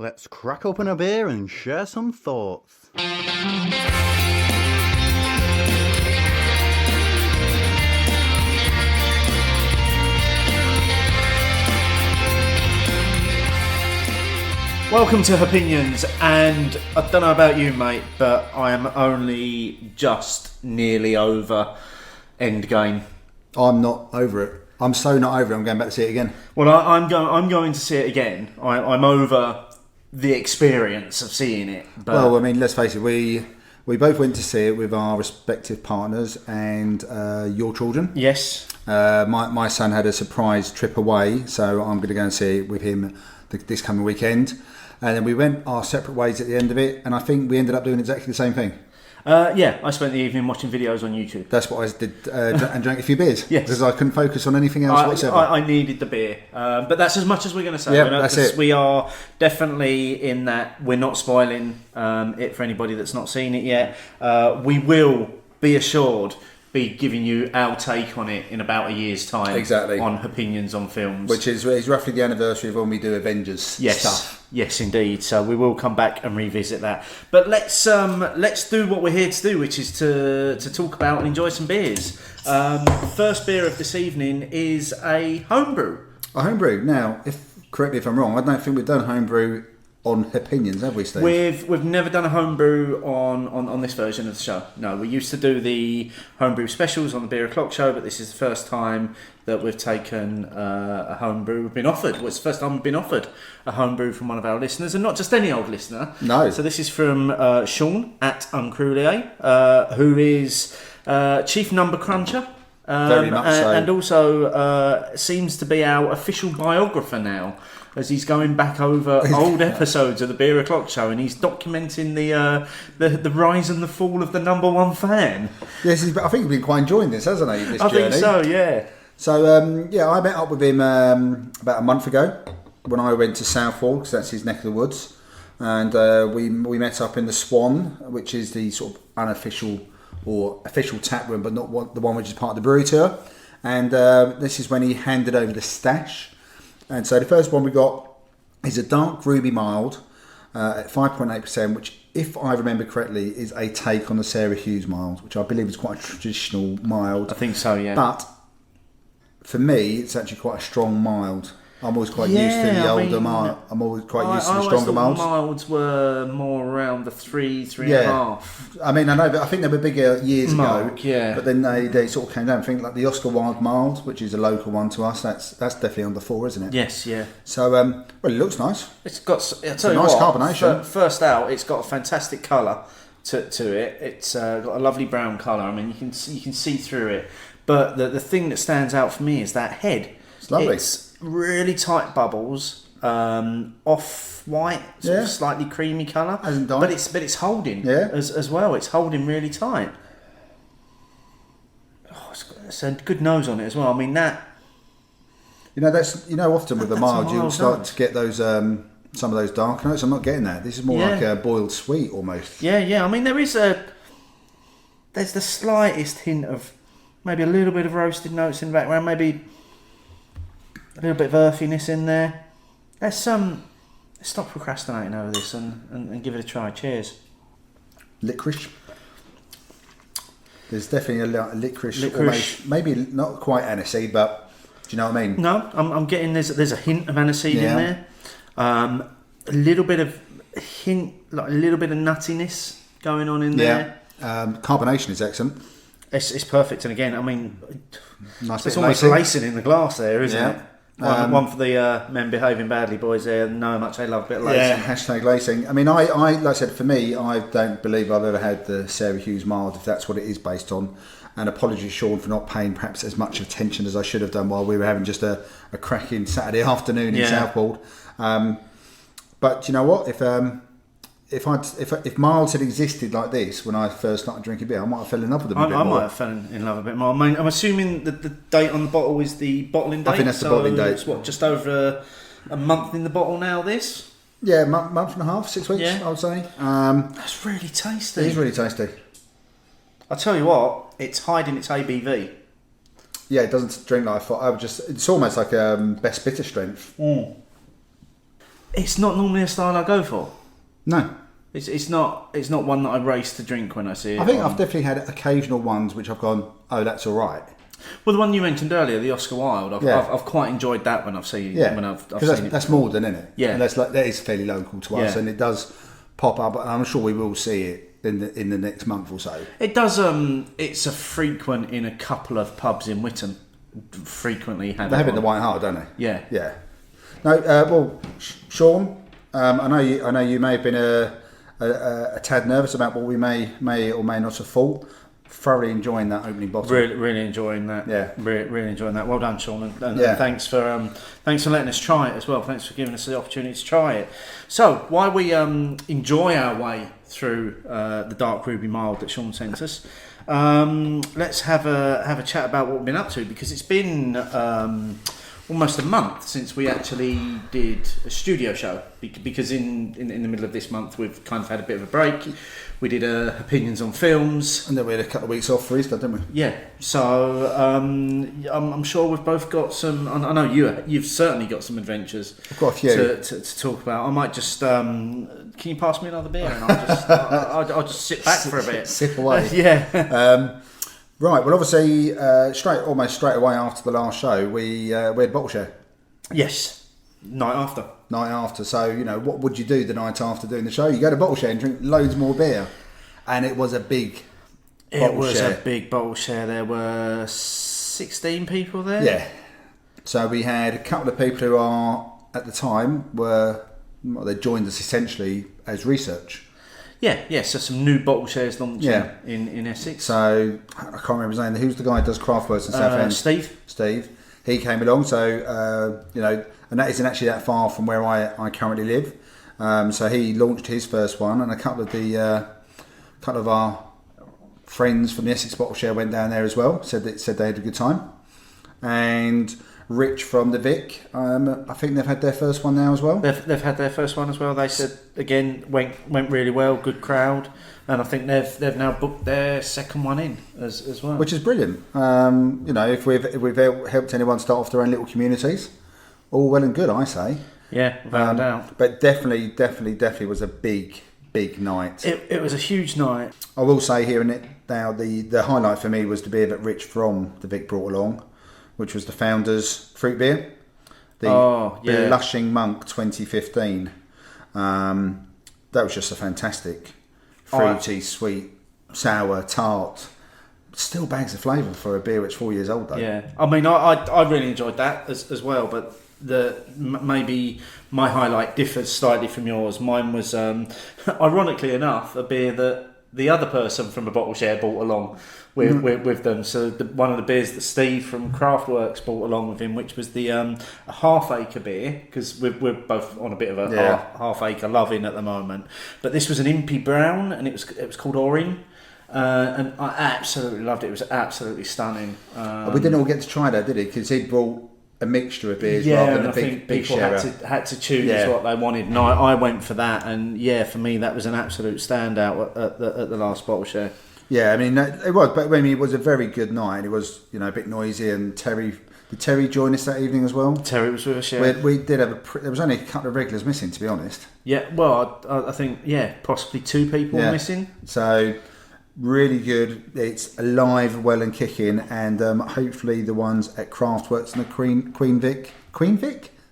Let's crack open a beer and share some thoughts. Welcome to Hopinions, and I don't know about you, mate, but I am only just nearly over Endgame. I'm not over it. I'm so not over it. I'm going back to see it again. Well, I'm going to see it again. I'm over the experience of seeing it. But Well, I mean, let's face it. We both went to see it with our respective partners and your children. yes, My son had a surprise trip away, so I'm going to go and see it with him this coming weekend. And then we went our separate ways at the end of it, and I think we ended up doing exactly the same thing. I spent the evening watching videos on YouTube. That's what I did, and drank a few beers. Yes. Because I couldn't focus on anything else whatsoever. I needed the beer, but that's as much as we're going to say. Yeah, that's it. We are definitely in that. We're not spoiling it for anybody that's not seen it yet. We will, be assured, be giving you our take on it in about a year's time. Exactly. On Opinions on films. Which is roughly the anniversary of when we do Avengers stuff. Yes, indeed. So we will come back and revisit that. But let's do what we're here to do, which is to talk about and enjoy some beers. First beer of this evening is a homebrew. A homebrew. Now, correct me if I'm wrong, I don't think we've done homebrew on Opinions, have we, Steve? We've never done a homebrew on this version of the show. No, we used to do the homebrew specials on the Beer O'Clock show, but this is the first time that we've taken a homebrew. We've been offered. Well, it's the first time we've been offered a homebrew from one of our listeners, and not just any old listener. No. So this is from Sean at Uncruliar, who is chief number cruncher. Very much so. And also seems to be our official biographer now, as he's going back over old episodes of the Beer O'Clock show, and he's documenting the rise and the fall of the number one fan. Yes, I think he's been quite enjoying this, hasn't he? This I journey. think so, yeah. So, I met up with him about a month ago when I went to Southall, because that's his neck of the woods. And we met up in the Swan, which is the sort of unofficial or official tap room, but not the one which is part of the brewery tour. And this is when he handed over the stash. And so the first one we got is a dark ruby mild at 5.8%, which, if I remember correctly, is a take on the Sarah Hughes mild, which I believe is quite a traditional mild. I think so, yeah. But for me, it's actually quite a strong mild. I'm always quite used to the older mild. I'm always quite used to the stronger milds. Milds were more around the 3.5. I mean, I know, but I think they were bigger years ago. Yeah. But then they sort of came down. I think like the Oscar Wilde mild, which is a local one to us, that's definitely under 4, isn't it? Yes, yeah. So, well, it looks nice. It's got. I'll tell you nice what, carbonation. First out, it's got a fantastic colour to it. It's got a lovely brown colour. I mean, you can see through it. But the thing that stands out for me is that head. It's lovely. It's really tight bubbles, off white, sort of slightly creamy colour. Hasn't died. But it's holding as well. It's holding really tight. Oh, it's a good nose on it as well. I mean that. Often with the mild, you'll start to get those some of those dark notes. I'm not getting that. This is more like a boiled sweet almost. Yeah. I mean, there's the slightest hint of maybe a little bit of roasted notes in the background, maybe a little bit of earthiness in there. Let's stop procrastinating over this and give it a try. Cheers. Licorice. There's definitely a licorice. Almost, maybe not quite aniseed, but do you know what I mean? No, I'm getting there's a hint of aniseed in there. A little bit of nuttiness going on in there. Carbonation is excellent. It's perfect, and again, I mean, Nice. it's almost lacing in the glass there, isn't it? One for the men behaving badly boys there. Know how much they love a bit of lacing. Yeah, hashtag lacing. I mean, I like I said, for me, I don't believe I've ever had the Sarah Hughes mild, if that's what it is based on. And apologies, Sean, for not paying perhaps as much attention as I should have done while we were having just a cracking Saturday afternoon in Southport. But you know what? If milds had existed like this when I first started drinking beer, I might have fell in love with them a bit more. I might have fallen in love a bit more. I mean, I'm assuming that the date on the bottle is the bottling date. I think that's the bottling date. It's just over a month in the bottle now, this? Yeah, month and a half, 6 weeks, I would say. That's really tasty. It is really tasty. I'll tell you what, it's hiding its ABV. Yeah, it doesn't drink like I thought. It's almost like best bitter strength. It's not normally a style I go for. No. It's not one that I race to drink when I see it. I think I've definitely had occasional ones which I've gone, oh, that's all right. Well, the one you mentioned earlier, the Oscar Wilde, I've quite enjoyed that when I've seen it. Because that's Morden, isn't it? Yeah. And that is fairly local to us, and it does pop up, and I'm sure we will see it in the next month or so. It does. It's a frequent in a couple of pubs in Witton. Frequently have They have it in on. the White Hart, don't they? Yeah. Yeah. No, well, Sean, I know you may have been a tad nervous about what we may or may not have thought. Thoroughly enjoying that opening bottle. Really enjoying that. Yeah. Really enjoying that. Well done, Sean, and thanks for letting us try it as well. Thanks for giving us the opportunity to try it. So while we enjoy our way through the dark ruby mild that Sean sent us, let's have a chat about what we've been up to, because it's been almost a month since we actually did a studio show, because in the middle of this month we've kind of had a bit of a break. We did opinions on films, And then we had a couple of weeks off for Easter, didn't we? yeah. So I'm sure we've both got some. I know you've certainly got some adventures. I've got a few to talk about. I might just. Can you pass me another beer and I'll just sit back for a bit. Sip away. Yeah. Right. Well, obviously, almost straight away after the last show, we had bottle share Yes. Night after. So what would you do the night after doing the show? You go to bottle share and drink loads more beer, and it was a big. It was a big bottle share. There were 16 people there. Yeah. So we had a couple of people who are at the time they joined us essentially as research. Yeah. So some new bottle shares launching in Essex. So I can't remember his name. Who's the guy who does Craftworks in Southend? Steve. He came along. So and that isn't actually that far from where I currently live. So he launched his first one, and a couple of our friends from the Essex Bottle Share went down there as well. Said they had a good time. And Rich from the Vic, I think they've had their first one now as well. They've had their first one as well. They said again went really well, good crowd, and I think they've now booked their second one in as well, Which is brilliant. If we've helped anyone start off their own little communities, all well and good, I say. Yeah, without a doubt. But definitely was a big night. It was a huge night. I will say here and now, the highlight for me was the beer that Rich from the Vic brought along, which was the Founders Fruit Beer. The Blushing Monk 2015. That was just a fantastic, fruity, sweet, sour, tart. Still bags of flavour for a beer which 4 years old though. Yeah, I mean, I really enjoyed that as well, but maybe my highlight differs slightly from yours. Mine was, ironically enough, a beer that the other person from a bottle share brought along with them. So one of the beers that Steve from Craftworks brought along with him, which was the half acre beer, because we're both on a bit of a half acre loving at the moment. But this was an Impy Brown, and it was called Orin. And I absolutely loved it. It was absolutely stunning. We didn't all get to try that, did he? Because he brought a mixture of beers rather than a big people sharer. had to choose what they wanted, and I went for that. And for me, that was an absolute standout at the last bottle share. Yeah, I mean it was, but I mean it was a very good night. It was a bit noisy, and Terry joined us that evening as well. Terry was with us. Yeah, we did have there was only a couple of regulars missing, to be honest. Yeah, well, I think possibly two people missing. So. Really good. It's alive, well and kicking, and hopefully the ones at Craftworks and the Queen Vic.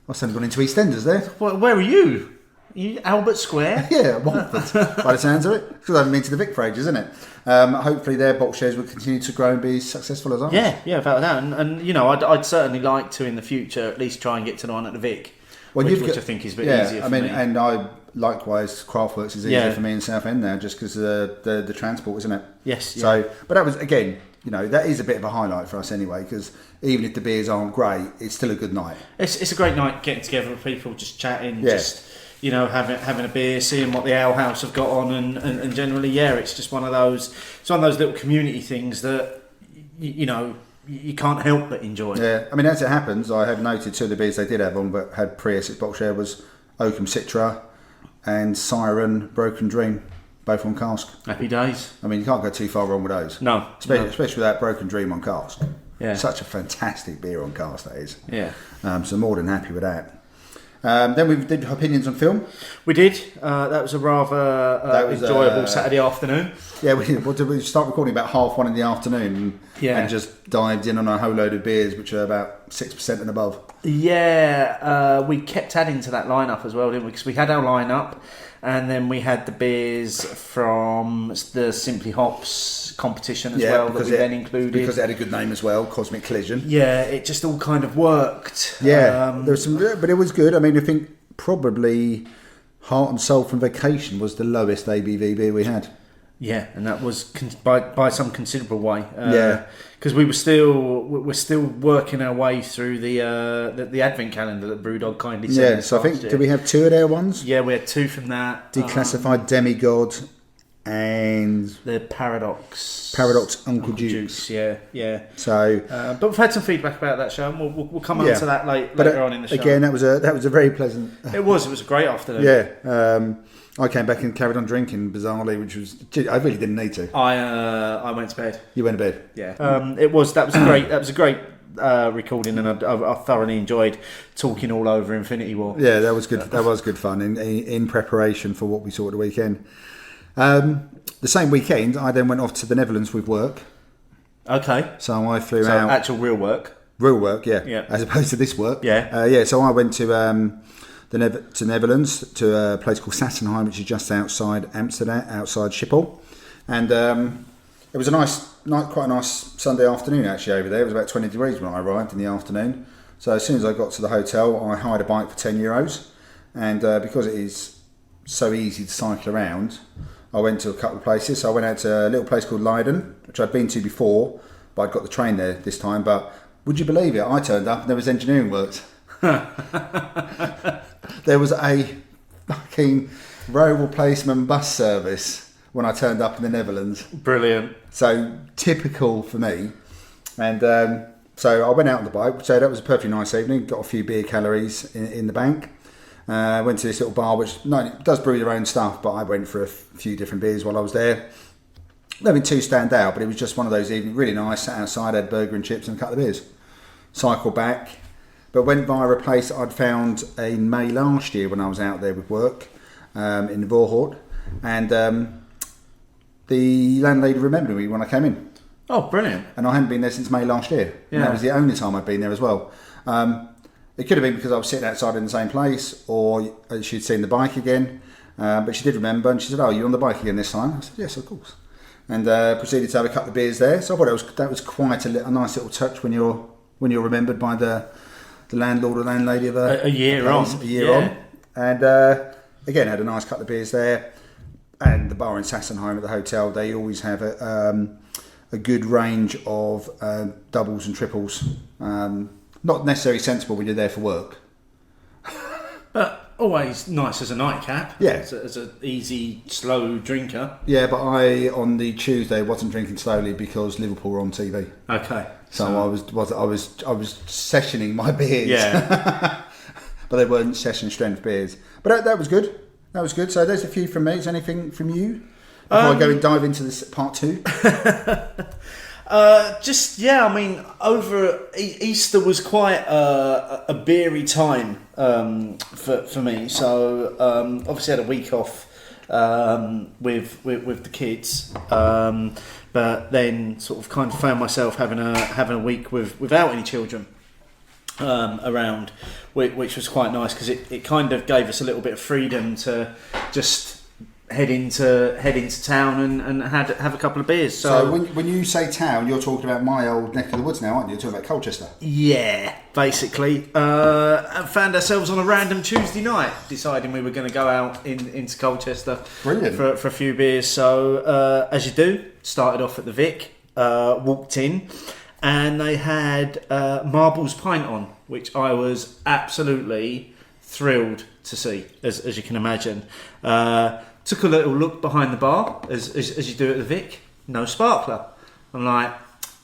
I suddenly gone into EastEnders there. Where are you? You Albert Square? Yeah, Watford. By the sounds of it, because I haven't been to the Vic for ages, isn't it? Hopefully their bottle shares will continue to grow and be successful as ours. Yeah, without a doubt. And I'd certainly like to in the future at least try and get to the one at the Vic, which I think is a bit easier for me. And I. Likewise, Craftworks is easier for me in Southend now, just because of the transport, isn't it? Yes. Yeah. So, but that was again, that is a bit of a highlight for us anyway, because even if the beers aren't great, it's still a good night. It's a great night getting together with people, just chatting, just having a beer, seeing what the ale house have got on, and generally, it's just one of those. It's one of those little community things that you can't help but enjoy. Yeah, I mean, as it happens, I have noted two of the beers they did have on, but had pre-Essex bottle share was Oakham Citra and Siren Broken Dream, both on cask. Happy days. I mean, you can't go too far wrong with those. No. Especially with that Broken Dream on cask. Yeah. Such a fantastic beer on cask, that is. Yeah. So more than happy with that. Then we did Hopinions on film. We did. That was a rather enjoyable Saturday afternoon. Yeah, we start recording about 1:30 in the afternoon and just dived in on a whole load of beers, which are about 6% and above. Yeah, we kept adding to that lineup as well, didn't we? Because we had our lineup, and then we had the beers from the Simply Hops competition as well that we then included. Because it had a good name as well, Cosmic Collision. Yeah, it just all kind of worked. Yeah, there was some, but it was good. I mean, I think probably Heart and Soul from Vacation was the lowest ABV beer we had. Yeah, and that was by some considerable way. Yeah, because we're still working our way through the advent calendar that Brewdog kindly sent. Yeah, so I think did we have 2 of their ones? Yeah, we had 2 from that. Declassified Demigod and the Paradox Uncle Juice. Yeah. So, but we've had some feedback about that show, and we'll come on to that later on in the show. Again, that was a very pleasant. It was a great afternoon. Yeah. I came back and carried on drinking bizarrely, which was I really didn't need to. I went to bed. You went to bed. Yeah. That was great. That was a great recording, and I thoroughly enjoyed talking all over Infinity War. Yeah, that was good. That was good fun in preparation for what we saw at the weekend. The same weekend, I then went off to the Netherlands with work. Okay. So I flew out. Actual real work. Real work, yeah. Yeah. As opposed to this work. Yeah. So I went to to Netherlands, to a place called Sassenheim, which is just outside Amsterdam, outside Schiphol, and it was quite a nice Sunday afternoon actually over there. It was about 20 degrees when I arrived in the afternoon. So as soon as I got to the hotel, I hired a bike for €10, and because it is so easy to cycle around, I went to a couple of places. So I went out to a little place called Leiden, which I'd been to before, but I'd got the train there this time. But would you believe it? I turned up and there was engineering works. There was a fucking road replacement bus service when I turned up in the Netherlands. Brilliant. So typical for me. And so I went out on the bike. So that was a perfectly nice evening. Got a few beer calories in the bank. Went to this little bar which does brew their own stuff, but I went for a few different beers while I was there. Nothing too stand out, but it was just one of those evenings. Really nice. Sat outside, had burger and chips and a couple of beers. Cycled back. But went via a place I'd found in May last year when I was out there with work in Voorhout, and the landlady remembered me when I came in. Oh, brilliant. And I hadn't been there since May last year. Yeah. And that was the only time I'd been there as well. It could have been because I was sitting outside in the same place, or she'd seen the bike again, but she did remember, and she said, "Oh, you're on the bike again this time?" I said, "Yes, of course." And proceeded to have a couple of beers there. So I thought that was quite a nice little touch when you're remembered by the landlord or landlady of a year place, on. A year on. And again, had a nice couple of beers there. And the bar in Sassenheim at the hotel, they always have a good range of doubles and triples. Not necessarily sensible when you're there for work. But always nice as a nightcap. Yeah. As an easy, slow drinker. Yeah, but I, on the Tuesday, wasn't drinking slowly because Liverpool were on TV. Okay. So I was sessioning my beers. Yeah. But they weren't session strength beers. But that was good. That was good. So there's a few from me. Is there anything from you? Before I go and dive into this part 2. I mean, over Easter was quite a beery time for me. So obviously had a week off with the kids, but then sort of kind of found myself having a week without any children around, which was quite nice because it kind of gave us a little bit of freedom to just head into town and have a couple of beers. So when you say town, you're talking about my old neck of the woods now, aren't you? You're talking about Colchester. Yeah, basically. Found ourselves on a random Tuesday night, deciding we were going to go out into Colchester. Brilliant. For a few beers. So as you do, started off at the Vic, walked in, and they had Marbles Pint on, which I was absolutely thrilled to see, as you can imagine. Took a little look behind the bar, as you do at the Vic. No sparkler. I'm like,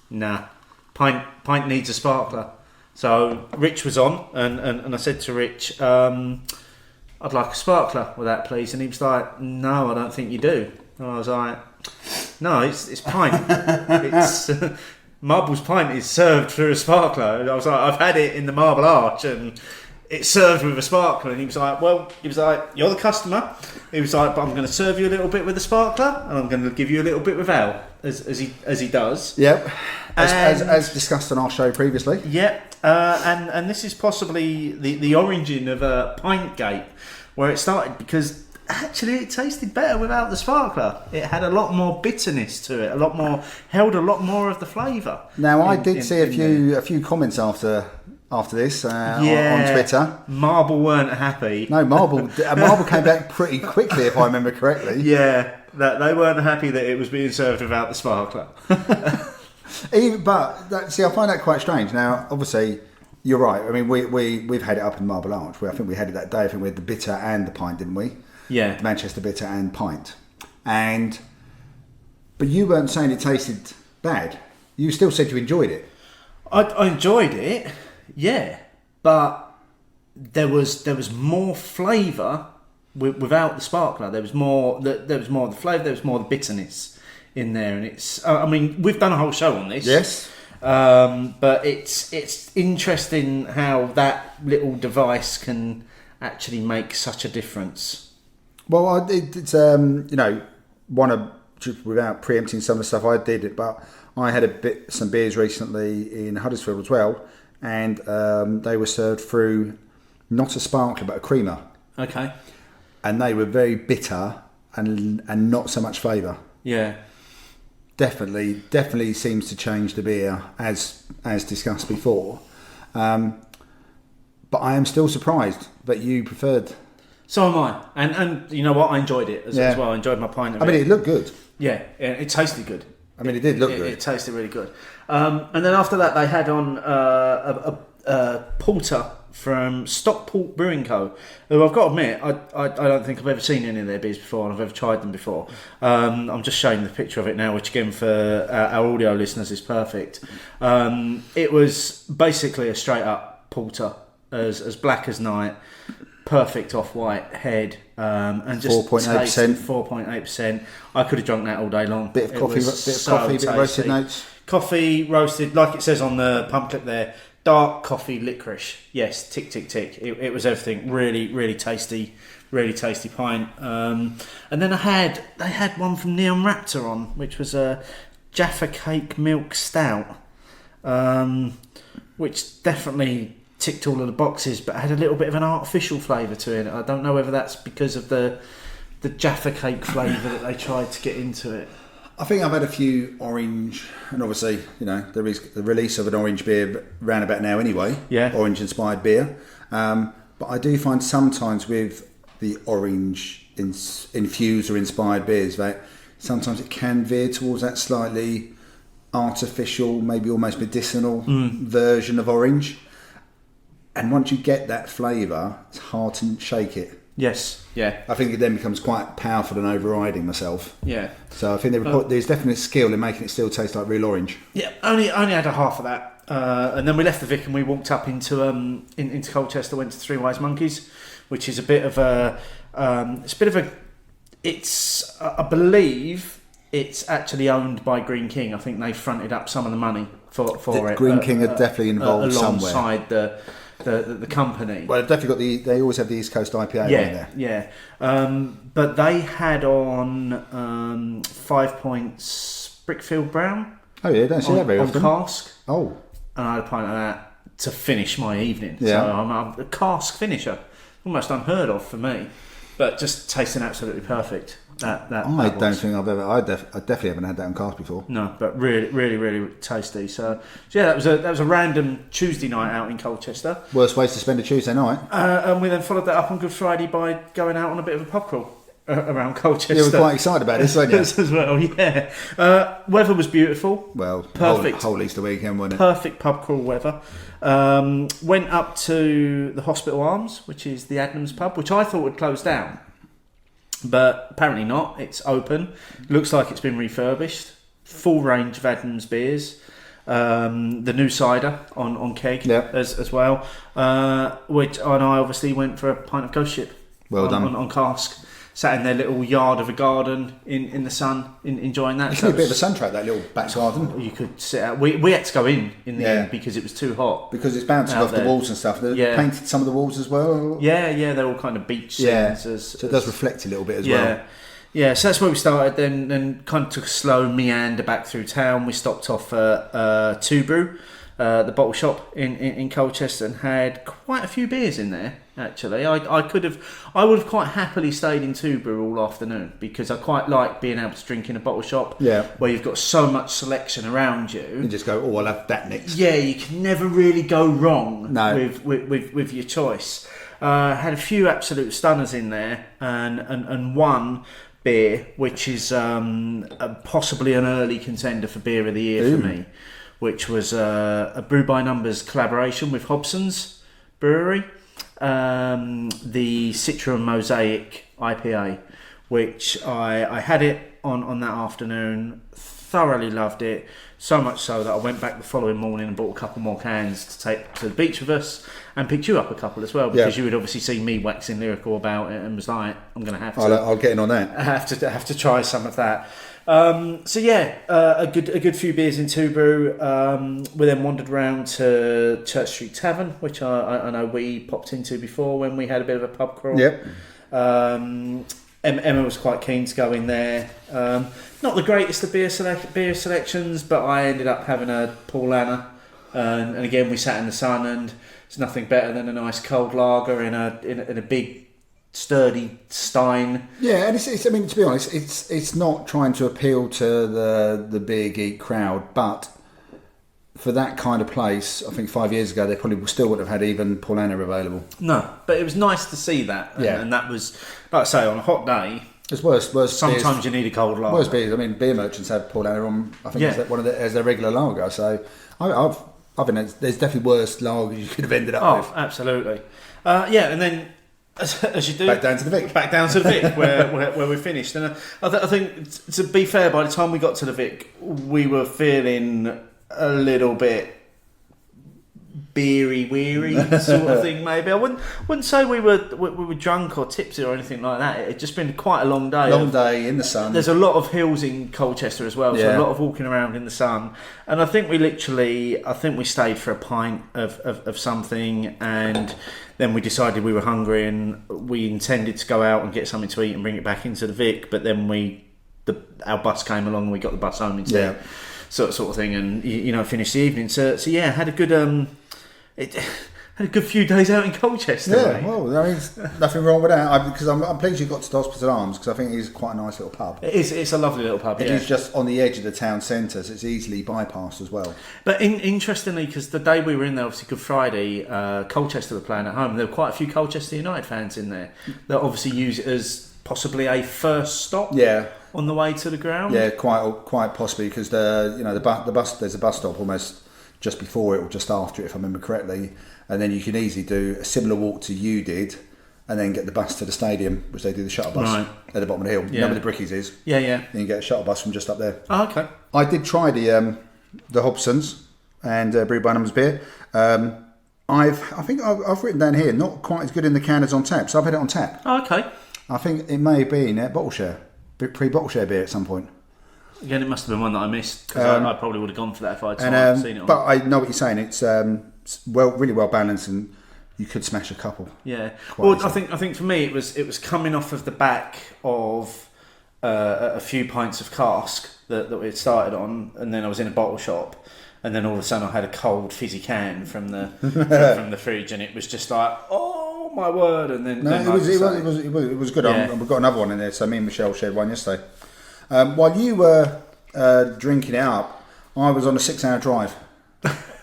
nah, pint needs a sparkler. So Rich was on, and I said to Rich, I'd like a sparkler with that, please. And he was like, no, I don't think you do. And I was like, no, it's pint. It's Marbles Pint is served through a sparkler. And I was like, I've had it in the Marble Arch, and it's served with a sparkler, and he was like, you're the customer. He was like, but I'm going to serve you a little bit with a sparkler, and I'm going to give you a little bit without, as he does. Yep. As discussed on our show previously. Yep. And this is possibly the origin of Pintgate, where it started, because actually it tasted better without the sparkler. It had a lot more bitterness to it, held a lot more of the flavour. Now I did see a few comments after this on Twitter. Marble weren't happy. No, Marble came back pretty quickly, if I remember correctly. Yeah, that they weren't happy that it was being served without the sparkler. I find that quite strange. Now, obviously, you're right. I mean, we've had it up in Marble Arch. I think we had it that day. I think we had the bitter and the pint, didn't we? Yeah. The Manchester bitter and pint. But you weren't saying it tasted bad. You still said you enjoyed it. I enjoyed it, yeah, but there was more flavour without the sparkler. There was more of the flavour. There was more of the bitterness in there, and it's. I mean, we've done a whole show on this. Yes. But it's interesting how that little device can actually make such a difference. Well, it's without preempting some of the stuff I did it, but I had some beers recently in Huddersfield as well, and they were served through not a sparkler but a creamer. Okay. And they were very bitter and not so much flavour. Yeah. Definitely seems to change the beer as discussed before. But I am still surprised that you preferred. So am I, and you know what? I enjoyed it as well. I enjoyed my pint of it. I mean, it looked good. Yeah, it tasted good. I mean, it did look good. It tasted really good. And then after that, they had on a porter from Stockport Brewing Co., who I've got to admit, I don't think I've ever seen any of their beers before, and I've ever tried them before. I'm just showing the picture of it now, which again for our audio listeners is perfect. It was basically a straight up porter, as black as night, perfect off-white head, and just 4.8%. 4.8%. I could have drunk that all day long. Bit of coffee, bit of roasted notes. Coffee, roasted, like it says on the pump clip there. Dark coffee, licorice. Yes, tick, tick, tick. It was everything. Really, really tasty pint. And then they had one from Neon Raptor on, which was a Jaffa Cake Milk Stout, which definitely ticked all of the boxes, but had a little bit of an artificial flavour to it. I don't know whether that's because of the Jaffa Cake flavour that they tried to get into it. I think I've had a few orange, and obviously, there is the release of an orange beer round about now anyway. Yeah. Orange inspired beer. But I do find sometimes with the orange infused or inspired beers that sometimes it can veer towards that slightly artificial, maybe almost medicinal version of orange. And once you get that flavour, it's hard to shake it. Yes, yeah. I think it then becomes quite powerful and overriding myself. Yeah. So I think there's definitely skill in making it still taste like real orange. Yeah, only had a half of that, and then we left the Vic and we walked up into Colchester, went to Three Wise Monkeys, which is a bit of a, I believe it's actually owned by Green King. I think they fronted up some of the money for it. Green King are definitely involved somewhere alongside the company. Well, they've definitely they always have the East Coast IPA on there. Yeah. But they had on 5 Points Brickfield Brown. Oh yeah, don't see that very often. On cask. Oh. And I had a pint of that to finish my evening. Yeah. So I'm a cask finisher. Almost unheard of for me. But just tasting absolutely perfect. I definitely haven't had that on cask before. No, but really, really, really tasty. So yeah, that was a random Tuesday night out in Colchester. Worst ways to spend a Tuesday night. And we then followed that up on Good Friday by going out on a bit of a pub crawl around Colchester. You were quite excited about this, weren't you? As well, yeah. Weather was beautiful. Well, perfect. Whole Easter weekend, wasn't it? Perfect pub crawl weather. Went up to the Hospital Arms, which is the Adnams pub, which I thought would close down. But apparently not. It's open. Looks like it's been refurbished. Full range of Adams beers. The new cider on keg as well. And I obviously went for a pint of Ghost Ship. Well done. On cask. sat in their little yard of a garden in the sun, enjoying that. It's a bit of a sun track, that little back garden. You could sit out. We had to go in the end because it was too hot. Because it's bouncing off the walls and stuff. They painted some of the walls as well. Yeah, they're all kind of beach scenes. So it does reflect a little bit as well. Yeah, so that's where we started. Then kind of took a slow meander back through town. We stopped off at Two Brew, the bottle shop in Colchester, and had quite a few beers in there. Actually, I would have quite happily stayed in Two Brew all afternoon because I quite like being able to drink in a bottle shop. Where you've got so much selection around you. You just go, oh, I'll have that next. Yeah, you can never really go wrong with your choice. Had a few absolute stunners in there, and one beer which is possibly an early contender for beer of the year for me, which was a Brew by Numbers collaboration with Hobson's Brewery, the Citra Mosaic IPA, which I had it on that afternoon, thoroughly loved it, so much so that I went back the following morning and bought a couple more cans to take to the beach with us, and picked you up a couple as well, because you would obviously see me waxing lyrical about it and was like, I'm going to have to. I'll get in on that. I have to try some of that. A good few beers in Two Brew. We then wandered around to Church Street Tavern, which I know we popped into before when we had a bit of a pub crawl. Emma was quite keen to go in there. Not the greatest of beer selections, but I ended up having a Paul Anna, and again we sat in the sun, and it's nothing better than a nice cold lager in a big sturdy stein. Yeah, and it's I mean, to be honest, it's not trying to appeal to the beer geek crowd, but for that kind of place, I think 5 years ago they probably still would have had even Paul Anna available. No, but it was nice to see that, and that was, like I say, on a hot day. It's worse. Sometimes beers, you need a cold lager. Worse beers. I mean, beer merchants have Paul Anna on. I think as their regular lager. So I think there's definitely worse lagers you could have ended up with. Oh, absolutely. And then as you do, back down to the Vic, where we finished. And I think, to be fair, by the time we got to the Vic, we were feeling a little bit beery weary sort of thing. Maybe I wouldn't say we were drunk or tipsy or anything like that. It had just been quite a long day. Long day in the sun. There's a lot of hills in Colchester as well, so a lot of walking around in the sun. And I think we stayed for a pint of something, and then we decided we were hungry and we intended to go out and get something to eat and bring it back into the Vic. But then our bus came along and we got the bus home instead. Sort of thing, and finished the evening. So had a good had a good few days out in Colchester. Yeah, well, I mean, nothing wrong with that. Because I'm pleased you got to the Hospital Arms, because I think it is quite a nice little pub. It's a lovely little pub. It is just on the edge of the town centre, so it's easily bypassed as well. But interestingly, because the day we were in there, obviously Good Friday, Colchester were playing at home. There were quite a few Colchester United fans in there that obviously use it as possibly a first stop. On the way to the ground. Yeah, quite possibly, because the bus, there's a bus stop almost just before it or just after it, if I remember correctly, and then you can easily do a similar walk to you did, and then get the bus to the stadium, which they do the shuttle bus at the bottom of the hill. You know where the Brickies is? Yeah. Then you get a shuttle bus from just up there. Oh, okay. I did try the Hobson's and Brew by Numbers beer. I've written down here, not quite as good in the can as on tap, so I've had it on tap. Oh, okay. I think it may be in bottle share, pre-bottle share beer at some point. Again, it must have been one that I missed, because I probably would have gone for that if I'd seen it. But I know what you're saying. It's really well balanced, and you could smash a couple. Yeah. Well, I think for me it was coming off of the back of a few pints of cask that we had started on, and then I was in a bottle shop, and then all of a sudden I had a cold fizzy can from the from the fridge, and it was just like, oh my word! And then it was good. Yeah. We've got another one in there. So me and Michelle shared one yesterday. While you were drinking it up, I was on a 6-hour drive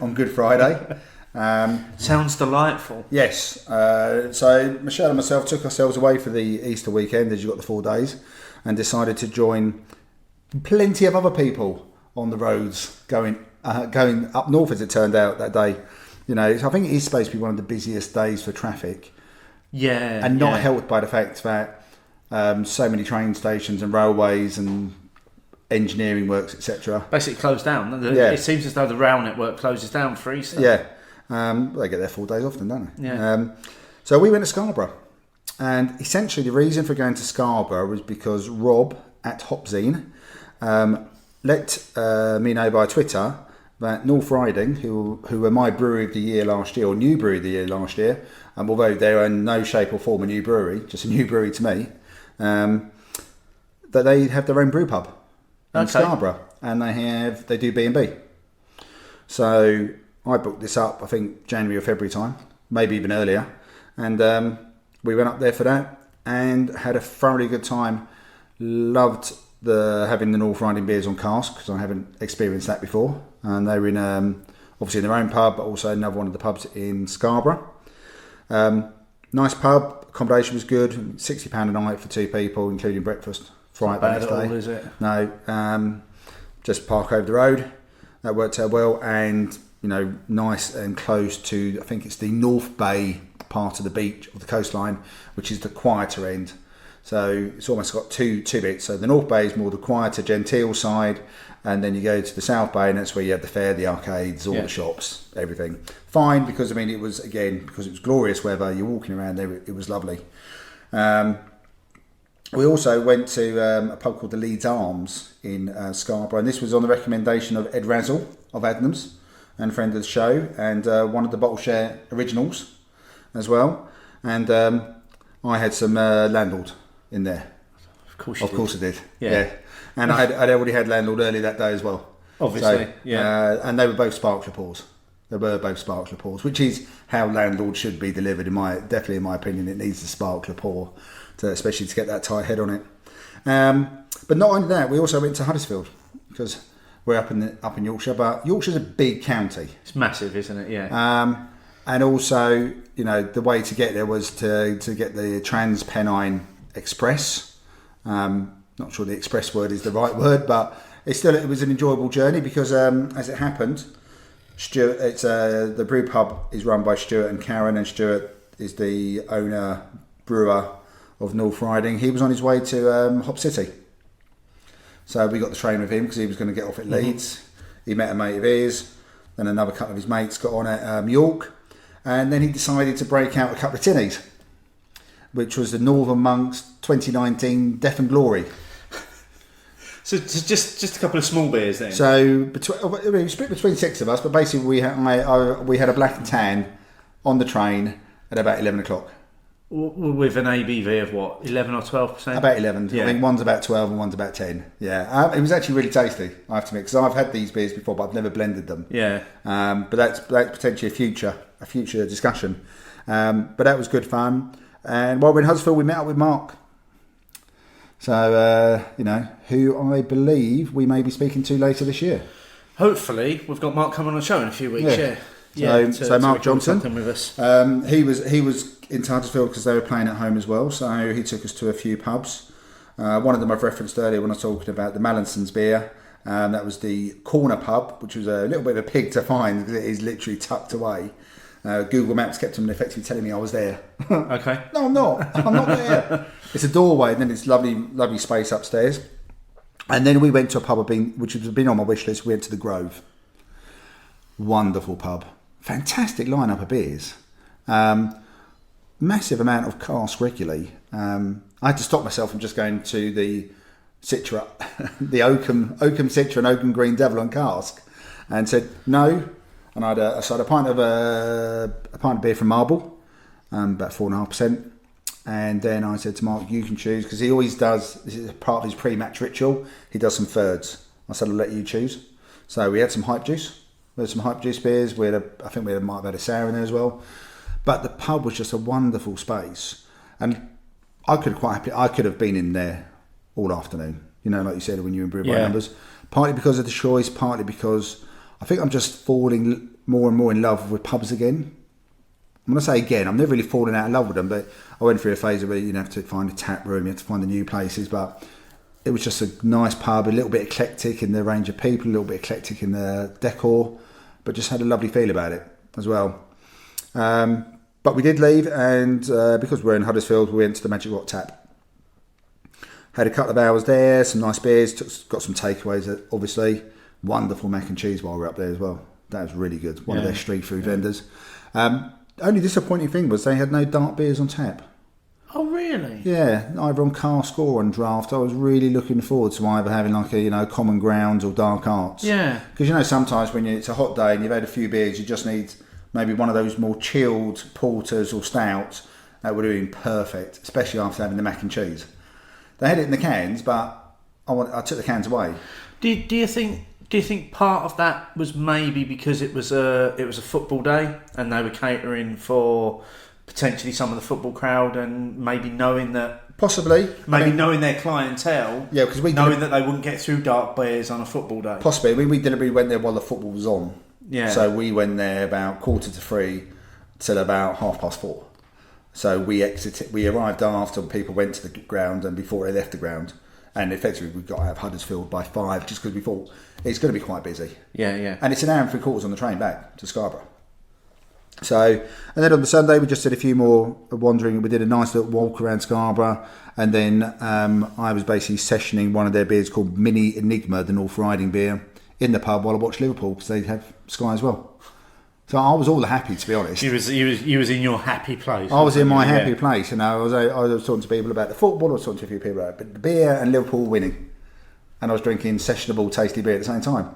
on Good Friday. Sounds delightful. Yes. So Michelle and myself took ourselves away for the Easter weekend, as you got the 4 days, and decided to join plenty of other people on the roads going up north, as it turned out that day. I think it is supposed to be one of the busiest days for traffic. Yeah. And not helped by the fact that so many train stations and railways and engineering works, etc. basically closed down. It seems as though the rail network closes down for Easter. Yeah. They get their 4 days often, don't they? Yeah. So we went to Scarborough, And essentially the reason for going to Scarborough was because Rob at Hopzine let me know by Twitter that North Riding, who were my brewery of the year last year, or new brewery of the year last year, although they were in no shape or form a new brewery, just a new brewery to me, that they have their own brew pub in Scarborough, and they do B&B. So I booked this up, I think January or February time, maybe even earlier, and we went up there for that and had a thoroughly good time. Loved having the North Riding beers on cask, because I haven't experienced that before, and they were in obviously in their own pub, but also another one of the pubs in Scarborough. Nice pub, accommodation was good, £60 a night for 2 people, including breakfast. Friday Not bad at all, is it? No, just park over the road. That worked out well, and nice and close to, I think it's the North Bay part of the beach, of the coastline, which is the quieter end. So it's almost got two bits. So the North Bay is more the quieter, genteel side, and then you go to the South Bay, and that's where you have the fair, the arcades, all the shops, everything. Fine, because it was glorious weather. You're walking around there, it was lovely. We also went to a pub called the Leeds Arms in Scarborough, and this was on the recommendation of Ed Razzle of Adnams, and friend of the show, and one of the Bottle Share originals as well. And I had some Landlord in there. Of course I did. Yeah. And I'd already had Landlord early that day as well. Obviously, so, and they were both Sparkler pours. Which is how Landlord should be delivered, definitely in my opinion. It needs the Sparkler pour, especially to get that tight head on it. But not only that, we also went to Huddersfield, because we're up in Yorkshire, but Yorkshire's a big county. It's massive, isn't it? Yeah. And also, the way to get there was to get the Trans-Pennine Express. Not sure the express word is the right word, but it was an enjoyable journey, because as it happened, Stuart, the brew pub is run by Stuart and Karen, and Stuart is the owner brewer of North Riding. He was on his way to Hop City, so we got the train with him because he was going to get off at Leeds. He met a mate of his, then another couple of his mates got on at York, and then he decided to break out a couple of tinnies, which was the Northern Monks 2019 Death and Glory. So just a couple of small beers then. So we split between 6 of us, but basically we had a black and tan on the train at about 11 o'clock. With an ABV of what, 11 or 12%? About 11. Yeah. I think one's about 12 and one's about 10. Yeah, it was actually really tasty, I have to admit, because I've had these beers before, but I've never blended them. Yeah. But that's potentially a future discussion. But that was good fun. And while we're in Huddersfield, we met up with Mark. So, who I believe we may be speaking to later this year. Hopefully, we've got Mark coming on the show in a few weeks. Yeah. So Mark Johnson, with us. he was in Huddersfield because they were playing at home as well. So he took us to a few pubs. One of them I've referenced earlier when I was talking about the Mallinson's beer. That was the Corner Pub, which was a little bit of a pig to find because it is literally tucked away. Google Maps kept on effectively telling me I was there. Okay. No, I'm not. I'm not there. It's a doorway, and then it's lovely space upstairs. And then we went to a pub which has been on my wish list. We went to the Grove. Wonderful pub. Fantastic lineup of beers. Massive amount of cask regularly. I had to stop myself from just going to the Citra, the Oakham Citra and Oakham Green Devil on cask, and said no. And I had a pint of beer from Marble, about 4.5%. And then I said to Mark, you can choose, because he always does, this is part of his pre-match ritual, he does some thirds. I said, I'll let you choose. So we had some Hype Juice. We had some Hype Juice beers. I think we might have had a sour in there as well. But the pub was just a wonderful space. And I could have been in there all afternoon. Like you said, when you improve by numbers. Partly because of the choice, partly because I think I'm just falling more and more in love with pubs again. I'm going to say again, I'm never really falling out of love with them, but I went through a phase where you have to find a tap room, you have to find the new places, but it was just a nice pub, a little bit eclectic in the range of people, a little bit eclectic in the decor, but just had a lovely feel about it as well. But we did leave, and because we're in Huddersfield, we went to the Magic Rock Tap. Had a couple of hours there, some nice beers, got some takeaways, obviously. Wonderful mac and cheese while we were up there as well. That was really good. One of their street food vendors. Only disappointing thing was they had no dark beers on tap. Oh, Really? Yeah, either on cask or on draft. I was really looking forward to either having like a common grounds or dark arts. Yeah. Because sometimes when it's a hot day and you've had a few beers, you just need maybe one of those more chilled porters or stouts. That would have been perfect, especially after having the mac and cheese. They had it in the cans, but I took the cans away. Do you think part of that was maybe because it was a football day and they were catering for potentially some of the football crowd, and maybe knowing that possibly knowing their clientele, because knowing that they wouldn't get through dark beers on a football day. Possibly, we deliberately went there while the football was on. Yeah. So we went there about 2:45 till about 4:30. So we arrived after people went to the ground and before they left the ground, and effectively we got out of Huddersfield by 5 just because we thought it's going to be quite busy. Yeah. And it's an hour and 3/4 on the train back to Scarborough. So, and then on the Sunday we just did a few more wandering. We did a nice little walk around Scarborough, and then I was basically sessioning one of their beers called Mini Enigma, the North Riding beer, in the pub while I watched Liverpool because they have Sky as well. So I was all happy, to be honest. You was in your happy place. I was in my happy place, I was talking to people about the football. I was talking to a few people about the beer and Liverpool winning, and I was drinking sessionable, tasty beer at the same time.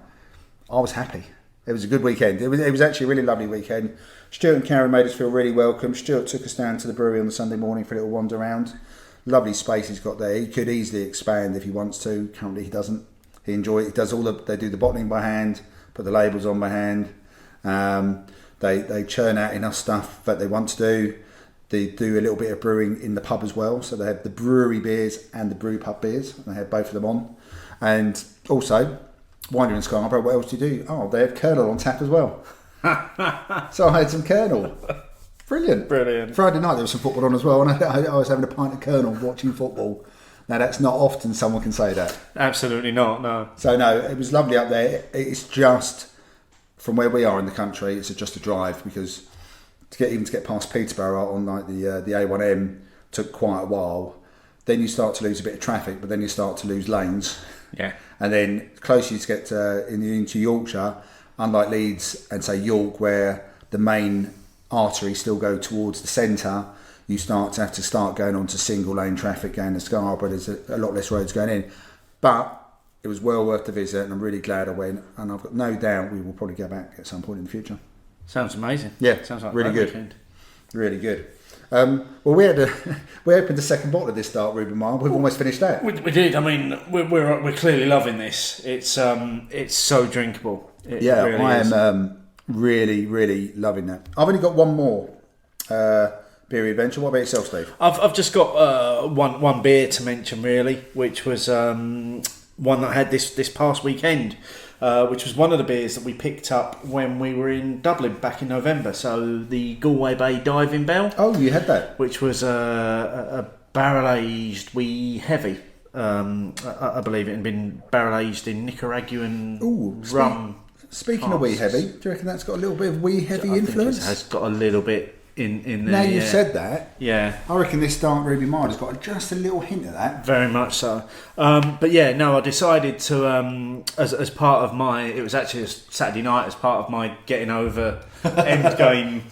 I was happy. It was a good weekend. It was actually a really lovely weekend. Stuart and Karen made us feel really welcome. Stuart took us down to the brewery on the Sunday morning for a little wander around. Lovely space he's got there. He could easily expand if he wants to. Currently he doesn't. He enjoys it. He does they do the bottling by hand, put the labels on by hand. They churn out enough stuff that they want to do. They do a little bit of brewing in the pub as well. So they have the brewery beers and the brew pub beers. They have both of them on. And also, Winery in Scarborough, what else do you do? Oh, they have Colonel on tap as well. So I had some Colonel. Brilliant. Friday night there was some football on as well, and I was having a pint of Colonel watching football. Now that's not often someone can say that. Absolutely not, no. So no, it was lovely up there. It's just, from where we are in the country, it's just a drive, because to get past Peterborough on like the A1M took quite a while. Then you start to lose a bit of traffic, but then you start to lose lanes. Yeah. And then the closer you get into Yorkshire, unlike Leeds and say York, where the main arteries still go towards the centre, you have to start going on to single lane traffic going to Scarborough. There's a lot less roads going in. But it was well worth the visit, and I'm really glad I went. And I've got no doubt we will probably go back at some point in the future. Sounds amazing. Yeah, sounds like really good. Weekend. Really good. Well, we opened the second bottle of this dark Ruben Mile. We've almost finished that. We did. I mean, we're clearly loving this. It's so drinkable. It really I is. am really, really loving that. I've only got one more beer adventure. What about yourself, Steve? I've just got one beer to mention, really, which was one that I had this past weekend, which was one of the beers that we picked up when we were in Dublin back in November. So the Galway Bay Diving Bell. Oh, you had that? Which was a barrel-aged wee heavy. I believe it had been barrel-aged in Nicaraguan rum. Speaking of wee heavy, do you reckon that's got a little bit of wee heavy influence? It has got a little bit in there. Now you've said that, yeah, I reckon this dark Ruby Mild has got just a little hint of that. Very much so. But yeah, no, I decided to as part of my. It was actually a Saturday night as part of my getting over end game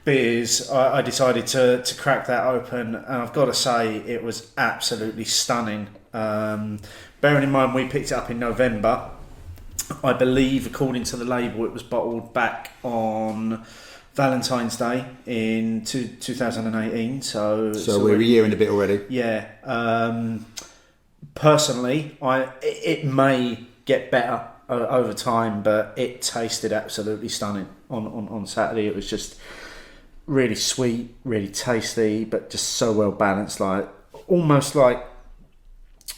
beers. I decided to crack that open, and I've got to say it was absolutely stunning. Bearing in mind we picked it up in November. I believe, according to the label, it was bottled back on Valentine's Day in 2018. So we're a year and a bit already. Yeah. Personally, it may get better over time, but it tasted absolutely stunning on Saturday. It was just really sweet, really tasty, but just so well balanced, like almost like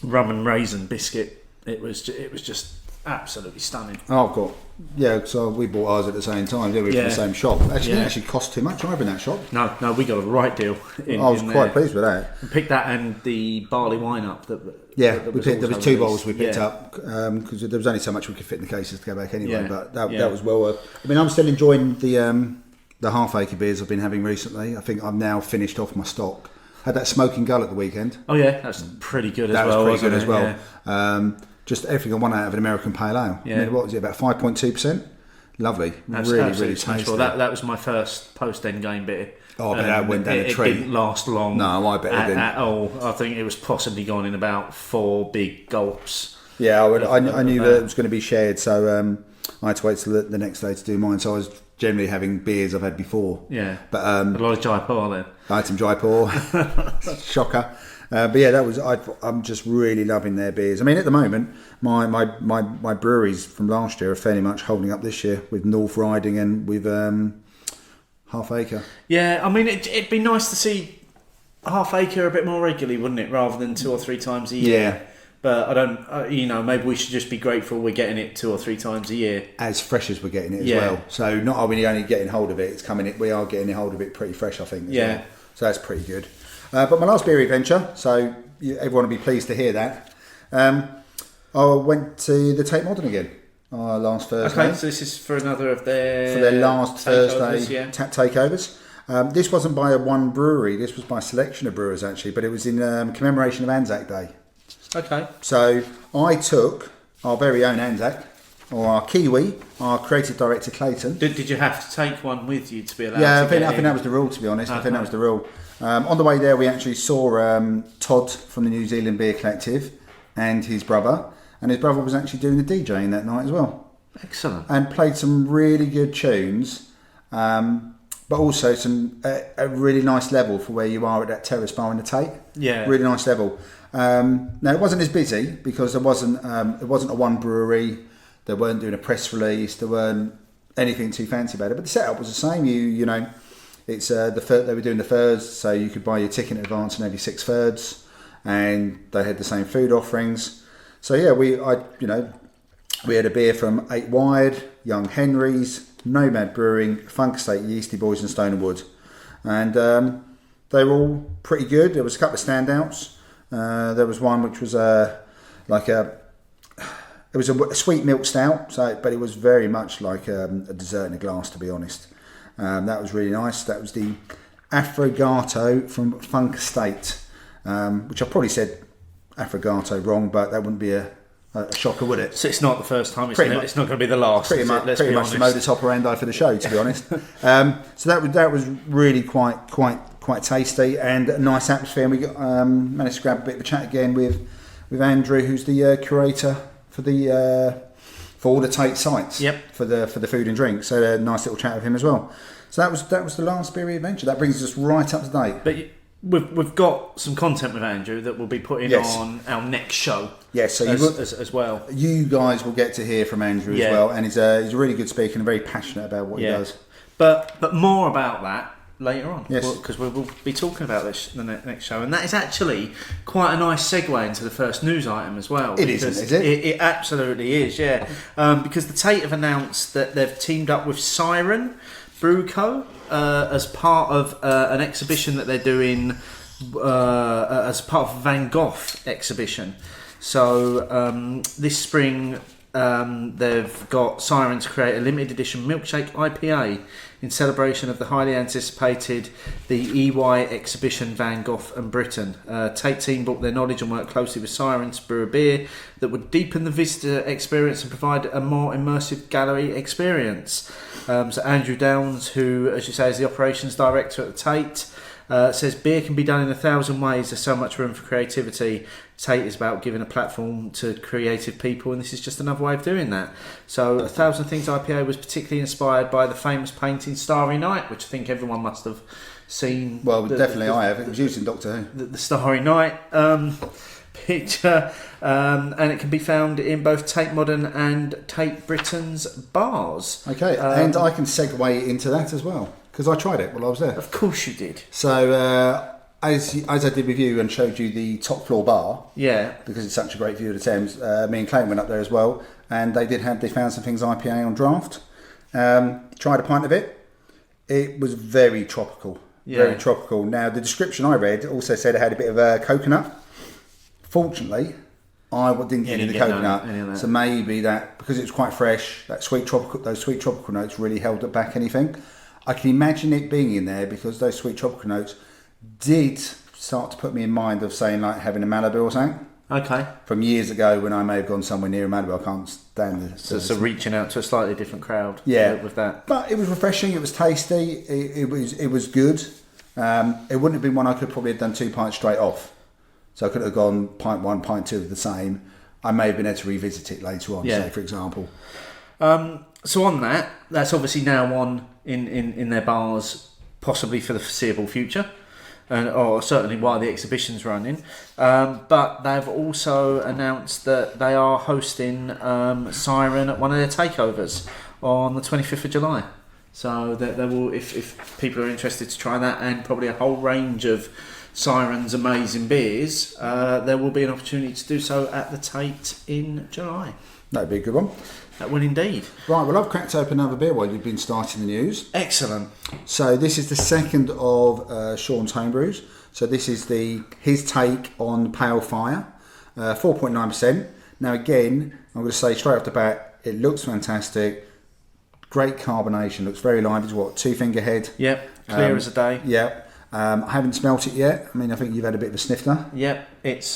rum and raisin biscuit. It was just absolutely stunning. Oh, so we bought ours at the same time, didn't we? From the same shop. Actually, it didn't actually cost too much either in that shop. No, we got a right deal. I was quite pleased with that. We picked that and the barley wine up. There was two bottles we picked up because there was only so much we could fit in the cases to go back anyway. But that was well worth. I mean, I'm still enjoying the half acre beers I've been having recently. I think I've now finished off my stock. Had that Smoking Gull at the weekend. Oh yeah, that's pretty good as well. That was pretty good as well. Yeah. Just everything I want out of an American Pale Ale. Yeah. I mean, what was it, about 5.2%? Lovely. Really tasty. That was my first post-end game beer. Oh, but that went down a tree. It didn't last long. No, I bet it didn't. At all. I think it was possibly gone in about 4 big gulps. Yeah, I knew that it was going to be shared, so I had to wait till the next day to do mine. So I was generally having beers I've had before. Yeah, but a lot of Jaipur then. I had some Jaipur, shocker. But yeah, I'm just really loving their beers. I mean, at the moment, my breweries from last year are fairly much holding up this year with North Riding and with Half Acre. Yeah, I mean, it'd be nice to see Half Acre a bit more regularly, wouldn't it, rather than 2 or 3 times a year. Yeah. But I don't, maybe we should just be grateful we're getting it 2 or 3 times a year. As fresh as we're getting it as well. So not only getting hold of it, it's coming in, we are getting hold of it pretty fresh, I think, as well. So that's pretty good. But my last beer adventure, so everyone will be pleased to hear that. I went to the Tate Modern again last Thursday. Okay, so this is for another of their... For their last Thursday tap takeovers. This wasn't by one brewery, this was by a selection of brewers actually, but it was in commemoration of Anzac Day. Okay. So I took our very own Anzac, or our Kiwi, our creative director Clayton. Did you have to take one with you to be allowed Yeah, to I think that was the rule, to be honest. Okay. I think that was the rule. On the way there, we actually saw Todd from the New Zealand Beer Collective and his brother. And his brother was actually doing the DJing that night as well. Excellent. And played some really good tunes, but also some a really nice level for where you are at that terrace bar in the Tate. Yeah. Really nice level. Now, it wasn't as busy because it wasn't a one brewery. They weren't doing a press release. There weren't anything too fancy about it. But the setup was the same. You know, it's they were doing the thirds, so you could buy your ticket in advance and have your 6 thirds, and they had the same food offerings. So yeah, we had a beer from 8 Wired, Young Henry's, Nomad Brewing, Funk Estate, Yeasty Boys, and Stone and Wood, and they were all pretty good. There was a couple of standouts. There was one which was a sweet milk stout, but it was very much like a dessert in a glass, to be honest. That was really nice. That was the Affogato from Funk Estate, which I probably said Affogato wrong, but that wouldn't be a shocker, would it? So it's not the first time. It's not going to be the last. Pretty much the modus operandi for the show, to be honest. So that was really quite tasty and a nice atmosphere. And we got managed to grab a bit of a chat again with Andrew, who's the curator for all the Tate sites. Yep. For the food and drink. So a nice little chat with him as well. So that was the last beer adventure. That brings us right up to date. But we've got some content with Andrew that we'll be putting on our next show. Yes, so as well. You guys will get to hear from Andrew as well, and he's a really good speaker and very passionate about what he does. But more about that later on. Yes, because we'll be talking about this in the next show, and that is actually quite a nice segue into the first news item as well. It isn't, is it? It absolutely is, yeah. Because the Tate have announced that they've teamed up with Siren Brew Co. As part of an exhibition that they're doing as part of Van Gogh exhibition. So this spring they've got Siren to create a limited edition Milkshake IPA in celebration of the highly anticipated the EY exhibition Van Gogh and Britain. Tate team brought their knowledge and worked closely with Siren to brew a beer that would deepen the visitor experience and provide a more immersive gallery experience. So Andrew Downs, who, as you say, is the operations director at the Tate, says beer can be done in 1,000 ways. There's so much room for creativity. Tate is about giving a platform to creative people, and this is just another way of doing that. So 1,000 Things IPA was particularly inspired by the famous painting Starry Night, which I think everyone must have seen. Well, definitely I have. It was used in Doctor Who. The Starry Night picture, and it can be found in both Tate Modern and Tate Britain's bars. Okay, and I can segue into that as well, because I tried it while I was there. Of course you did. So as I did with you and showed you the top floor bar, because it's such a great view of the Thames, me and Clayton went up there as well, and they found some things IPA on draft. Tried a pint of it. It was very tropical. Very tropical. Now the description I read also said it had a bit of coconut. Fortunately, I didn't get any of the coconut, so maybe that, because it was quite fresh, those sweet tropical notes really held it back anything. I can imagine it being in there because those sweet tropical notes did start to put me in mind of saying like having a Malibu or something. Okay. From years ago when I may have gone somewhere near a Malibu, I can't stand this. So reaching out to a slightly different crowd. Yeah. With that. But it was refreshing. It was tasty. It was good. It wouldn't have been one I could probably have done 2 pints straight off. So I could have gone pint 1, pint 2 of the same. I may have been able to revisit it later on, say, for example. So on that, that's obviously now on in their bars, possibly for the foreseeable future, or certainly while the exhibition's running. But they've also announced that they are hosting Siren at one of their takeovers on the 25th of July. So they will, if people are interested to try that, and probably a whole range of Siren's amazing beers, there will be an opportunity to do so at the Tate in July. That'd be a good one. That will indeed. Right, well, I've cracked open another beer while you've been starting the news. Excellent. So this is the second of Sean's homebrews. So this is his take on Pale Fire, 4.9%. Now again, I'm going to say straight off the bat, it looks fantastic. Great carbonation, looks very live. It's what, 2 finger head? Yep, clear as a day. Yep. I haven't smelt it yet. I mean, I think you've had a bit of a sniff now. Yep, it's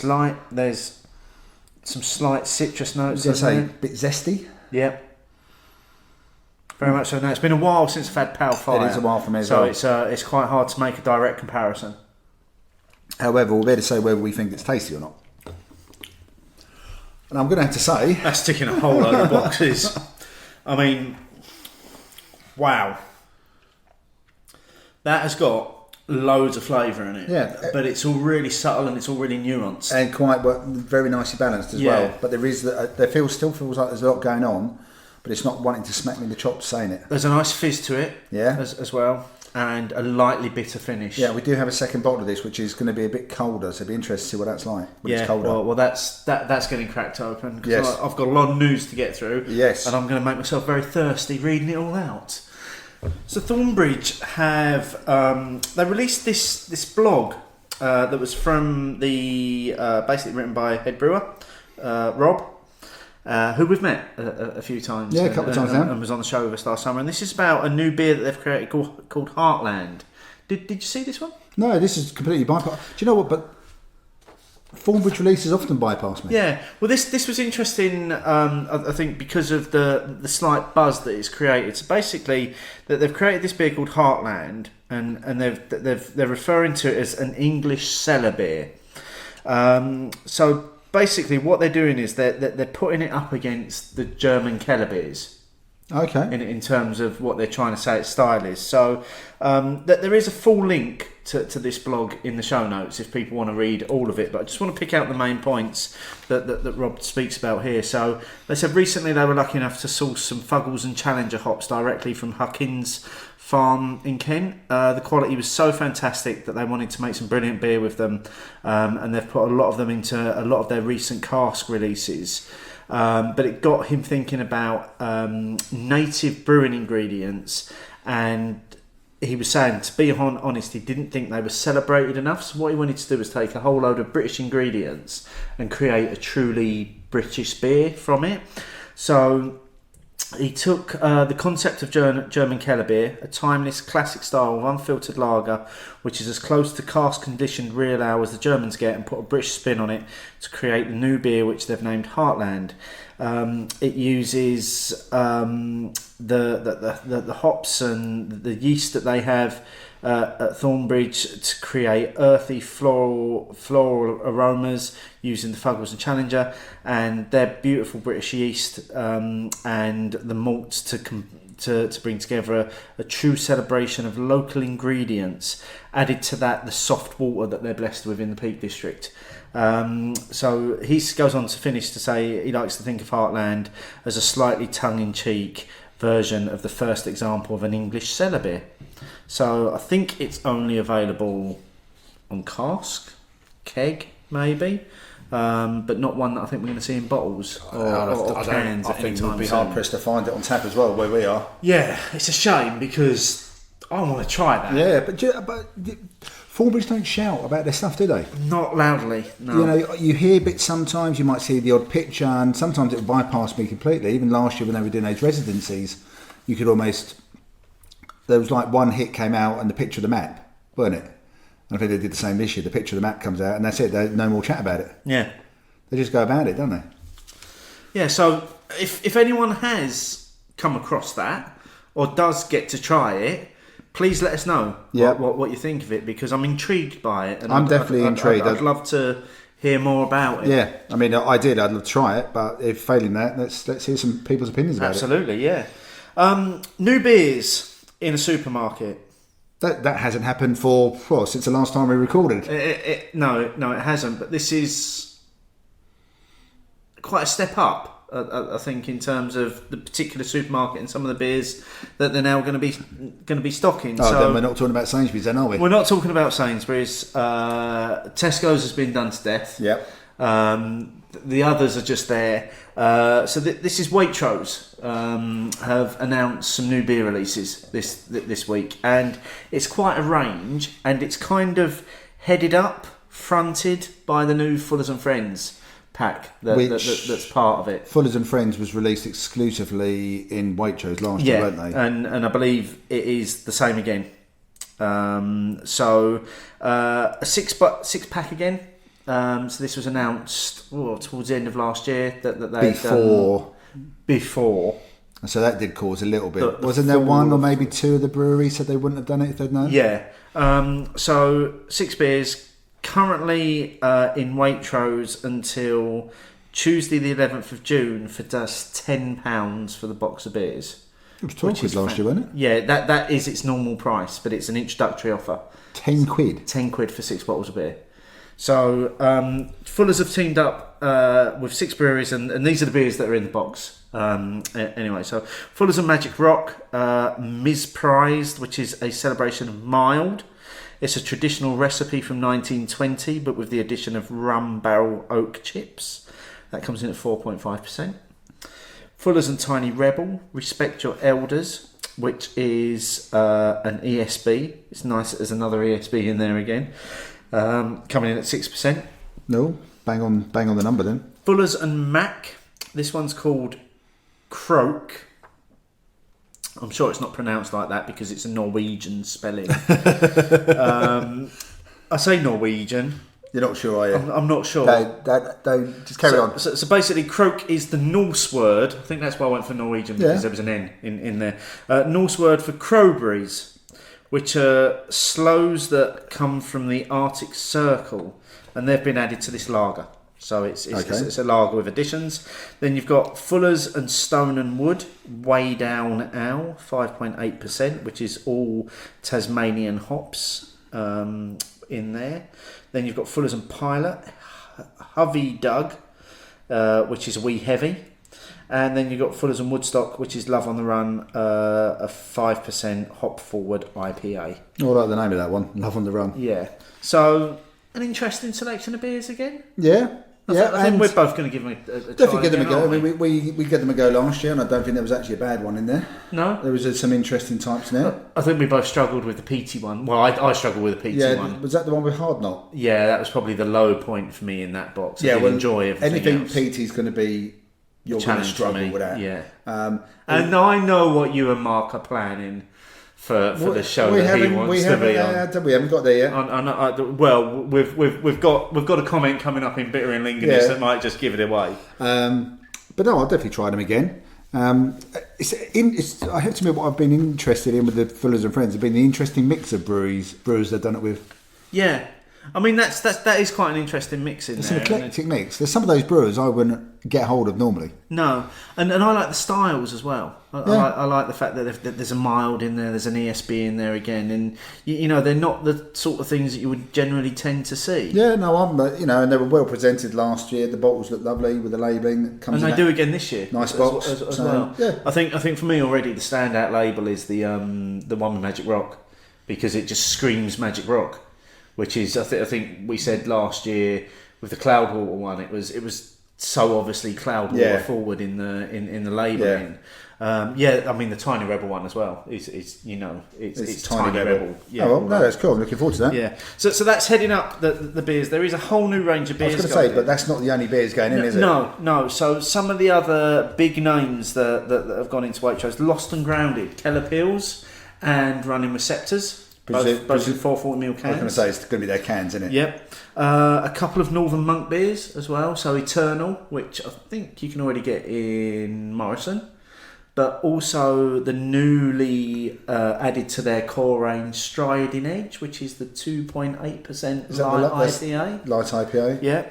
light. There's some slight citrus notes. I was going to say, a bit zesty. Yep. Very much so. Now, it's been a while since I've had Pale Fire. It is a while for me as well. So it's quite hard to make a direct comparison. However, we'll be able to say whether we think it's tasty or not. And I'm going to have to say... That's ticking a whole load of boxes. I mean, wow. That has got loads of flavour in it. Yeah. But it's all really subtle and it's all really nuanced. And quite very nicely balanced as well. But there still feels like there's a lot going on, but it's not wanting to smack me in the chops saying it. There's a nice fizz to it as well, and a lightly bitter finish. Yeah, we do have a second bottle of this, which is going to be a bit colder, so it'd be interesting to see what that's like when it's colder. Well, that's getting cracked open. Yes. I've got a lot of news to get through. Yes. And I'm going to make myself very thirsty reading it all out. So Thornbridge have they released this blog that was from the basically written by head brewer Rob, who we've met a few times. Yeah, a couple of times now, and was on the show with us last summer. And this is about a new beer that they've created called Heartland. Did you see this one? No, this is completely bypass. Do you know what? But Thornbridge releases often bypass me. Yeah, well, this was interesting. I think because of the slight buzz that it's created. So basically, that they've created this beer called Heartland, and they're referring to it as an English cellar beer. So basically, what they're doing is they're putting it up against the German Keller beers. Okay. In terms of what they're trying to say its style is. So that there is a full link to this blog in the show notes if people want to read all of it. But I just want to pick out the main points that Rob speaks about here. So they said recently they were lucky enough to source some Fuggles and Challenger hops directly from Huckins Farm in Kent. The quality was so fantastic that they wanted to make some brilliant beer with them. And they've put a lot of them into a lot of their recent cask releases. But it got him thinking about native brewing ingredients, and he was saying, to be honest, he didn't think they were celebrated enough. So what he wanted to do was take a whole load of British ingredients and create a truly British beer from it. So he took the concept of German Keller beer, a timeless classic style of unfiltered lager, which is as close to cask-conditioned real ale as the Germans get, and put a British spin on it to create the new beer, which they've named Heartland. It uses the hops and the yeast that they have at Thornbridge to create earthy floral aromas using the Fuggles and Challenger, and their beautiful British yeast and the malts to bring together a true celebration of local ingredients. Added to that, the soft water that they're blessed with in the Peak District. So he goes on to finish to say he likes to think of Heartland as a slightly tongue-in-cheek version of the first example of an English cellar beer. So I think it's only available on cask, keg maybe, but not one that I think we're going to see in bottles or cans. I think we'd be hard pressed to find it on tap as well where we are. Yeah, it's a shame because I want to try that. Yeah, but Thornbridge don't shout about their stuff, do they? Not loudly, no. You know, you hear bits sometimes, you might see the odd picture, and sometimes it will bypass me completely. Even last year when they were doing those residencies, you could almost... There was like one hit came out and the picture of the map, weren't it? And I think they did the same this year. The picture of the map comes out and that's it. There's no more chat about it. Yeah. They just go about it, don't they? Yeah, so if anyone has come across that or does get to try it, please let us know Yeah. what you think of it, because I'm intrigued by it. And I'm definitely intrigued. I'd love to hear more about it. Yeah, I mean, I'd love to try it, but if failing that, let's hear some people's opinions about Absolutely, yeah. New beers in a supermarket. it. That hasn't happened for since the last time we recorded. No, it hasn't. But this is quite a step up, I think, in terms of the particular supermarket and some of the beers that they're now going to be stocking. Oh, so then we're not talking about Sainsbury's, then, are we? we're not talking about Sainsbury's. Tesco's has been done to death. Yep. The others are just there. So this is Waitrose have announced some new beer releases this week, and it's quite a range, and it's kind of headed up, fronted by the new Fuller's and Friends pack that's part of it. Fuller's and Friends was released exclusively in Waitrose last year, weren't they? and I believe it is the same again. So a six pack again. So this was announced towards the end of last year that they before. So that did cause a little bit. Wasn't there one or maybe two of the breweries said they wouldn't have done it if they'd known? Yeah. So 6 beers currently in Waitrose until Tuesday the 11th of June for just £10 for the box of beers. It was 12 quid last year, wasn't it? Yeah, that is its normal price, but it's an introductory offer. 10 quid? 10 quid for 6 bottles of beer. So Fuller's have teamed up with 6 breweries, and these are the beers that are in the box. Anyway, so Fuller's and Magic Rock, Misprized, which is a celebration of mild. It's a traditional recipe from 1920, but with the addition of rum barrel oak chips. That comes in at 4.5%. Fuller's and Tiny Rebel, Respect Your Elders, which is an ESB. It's nice that there's another ESB in there again. Coming in at 6%. No, bang on the number then. Fuller's and Mac. This one's called Croak. I'm sure it's not pronounced like that because it's a Norwegian spelling. I say Norwegian. You're not sure, are you? I'm not sure. Don't just carry on. So basically, Croak is the Norse word. I think that's why I went for Norwegian, because there was an N in there. Norse word for crowberries, which are sloes that come from the Arctic Circle, and they've been added to this lager. So it's a lager with additions. Then you've got Fuller's and Stone and Wood, Way Down Ale, 5.8%, which is all Tasmanian hops in there. Then you've got Fuller's and Pilot, Hovey Doug, which is a wee heavy. And then you've got Fuller's and Woodstock, which is Love on the Run, a 5% hop forward IPA. I like the name of that one, Love on the Run. Yeah. So, an interesting selection of beers again. Yeah. I think we're both going to give them a try. Definitely give them a go. I mean, we gave them a go last year, and I don't think there was actually a bad one in there. No? There was some interesting types in there. I think we both struggled with the peaty one. Well, I struggled with the peaty one. Was that the one with Hard Knot? Yeah, that was probably the low point for me in that box. I did enjoy everything anything else. peaty is going to be... You're going to struggle with that. Yeah. And I know what you and Mark are planning for the show that he wants to be on. We haven't got there yet. Well, we've got a comment coming up in Bitter and Lagunitas that might just give it away. But no, I'll definitely try them again. I have to admit, what I've been interested in with the Fuller's and Friends has been the interesting mix of brewers they've done it with. Yeah. I mean, that is quite an interesting mix in there. It's an eclectic mix. There's some of those brewers I wouldn't get hold of normally. No, and I like the styles as well. I like the fact that there's a mild in there, there's an ESB in there again, and you know they're not the sort of things that you would generally tend to see. Yeah, no, and they were well presented last year. The bottles look lovely with the labelling. And they do again this year. Nice box as well. Yeah. I think for me already the standout label is the one with Magic Rock, because it just screams Magic Rock. Which is, I think we said last year with the Cloudwater one, it was so obviously Cloudwater forward in the labelling. Yeah. I mean the Tiny Rebel one as well. It's Tiny Rebel. Yeah, no, that's cool. I'm looking forward to that. Yeah. So that's heading up the beers. There is a whole new range of beers. I was going to say, but that's not the only beers going in, is it? No. So some of the other big names that have gone into Waitrose: Lost and Grounded, Keller Pills, and Running Receptors. Both in 440ml cans. I was going to say, it's going to be their cans, isn't it? Yep. A couple of Northern Monk beers as well. So Eternal, which I think you can already get in Morrison. but also the newly added to their core range Striding Edge, which is the 2.8% light IPA. Light IPA? Yeah.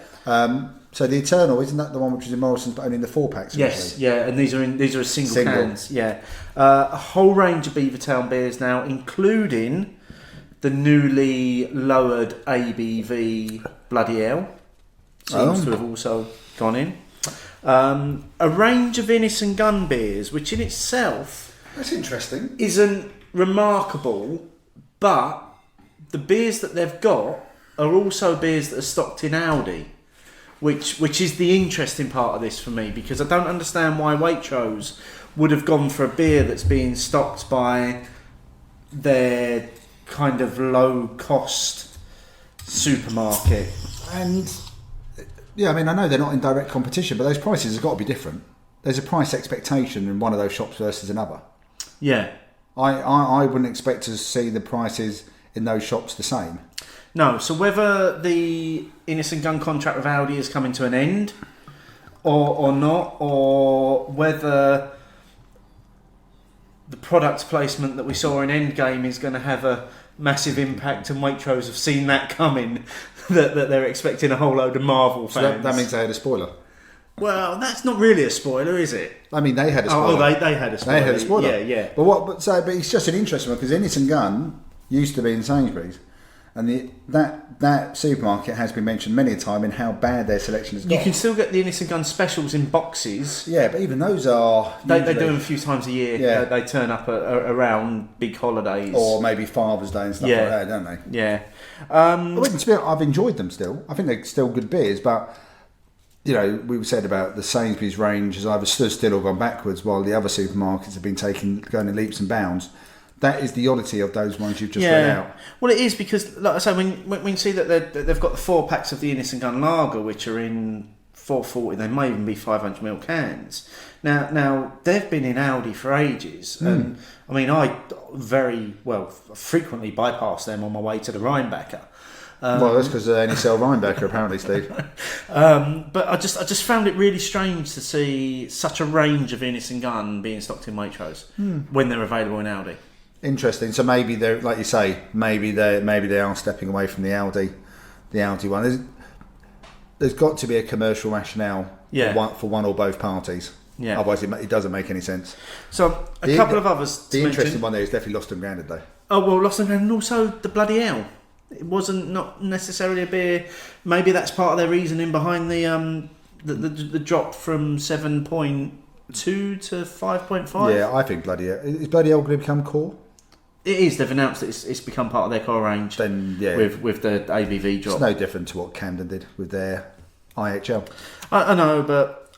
So the Eternal, isn't that the one which was in Morrison's but only in the 4-packs? Yes, yeah, and these are single cans. Yeah. A whole range of Beavertown beers now, including the newly lowered ABV Bloody Hell. Seems to have also gone in. A range of Innis and Gunn beers, which in itself That's interesting. isn't remarkable, but the beers that they've got are also beers that are stocked in Aldi, which is the interesting part of this for me, because I don't understand why Waitrose would have gone for a beer that's being stocked by their kind of low cost supermarket. And yeah, I mean, I know they're not in direct competition, but those prices have got to be different. There's a price expectation in one of those shops versus another. Yeah. I wouldn't expect to see the prices in those shops the same. No, so whether the Innis and Gunn contract with Aldi is coming to an end or not, or whether the product placement that we saw in Endgame is going to have a massive impact, and Waitrose have seen that coming, that they're expecting a whole load of Marvel fans. So that means they had a spoiler. Well, that's not really a spoiler, is it? I mean, they had a spoiler. They had a spoiler. They had a spoiler. Yeah. But it's just an interesting one, because Innis and Gunn used to be in Sainsbury's, and that supermarket has been mentioned many a time in how bad their selection has got. You can still get the Innis and Gunn specials in boxes. Yeah, but even those are They do them a few times a year. Yeah. They turn up around big holidays, or maybe Father's Day and stuff like that, don't they? Yeah. I've enjoyed them still. I think they're still good beers, but you know, we said about the Sainsbury's range has either stood still or gone backwards, while the other supermarkets have been going in leaps and bounds. That is the oddity of those ones you've just read out. Well, it is, because, like I say, when you see that they've got the 4-packs of the Innis and Gunn Lager, which are in 440, they may even be 500ml cans. Now they've been in Aldi for ages, and I mean, I frequently bypass them on my way to the Rheinbacher. Well, that's because they only sell Rheinbacher, apparently, Steve. But I just found it really strange to see such a range of Innis and Gunn being stocked in Waitrose when they're available in Aldi. Interesting. So maybe they're, like you say, maybe they are stepping away from the Aldi one. There's got to be a commercial rationale for one or both parties. Yeah. Otherwise, it doesn't make any sense. So a couple of others. The interesting one there is definitely Lost and Grounded, though. Oh well, Lost and Grounded, and also the Bloody Hell. It wasn't not necessarily a beer. Maybe that's part of their reasoning behind the drop from 7.2 to 5.5. Yeah, I think is Bloody Hell going to become core? It is. They've announced that it's become part of their core range. Then yeah, with the ABV drop. It's no different to what Camden did with their IHL. I know, but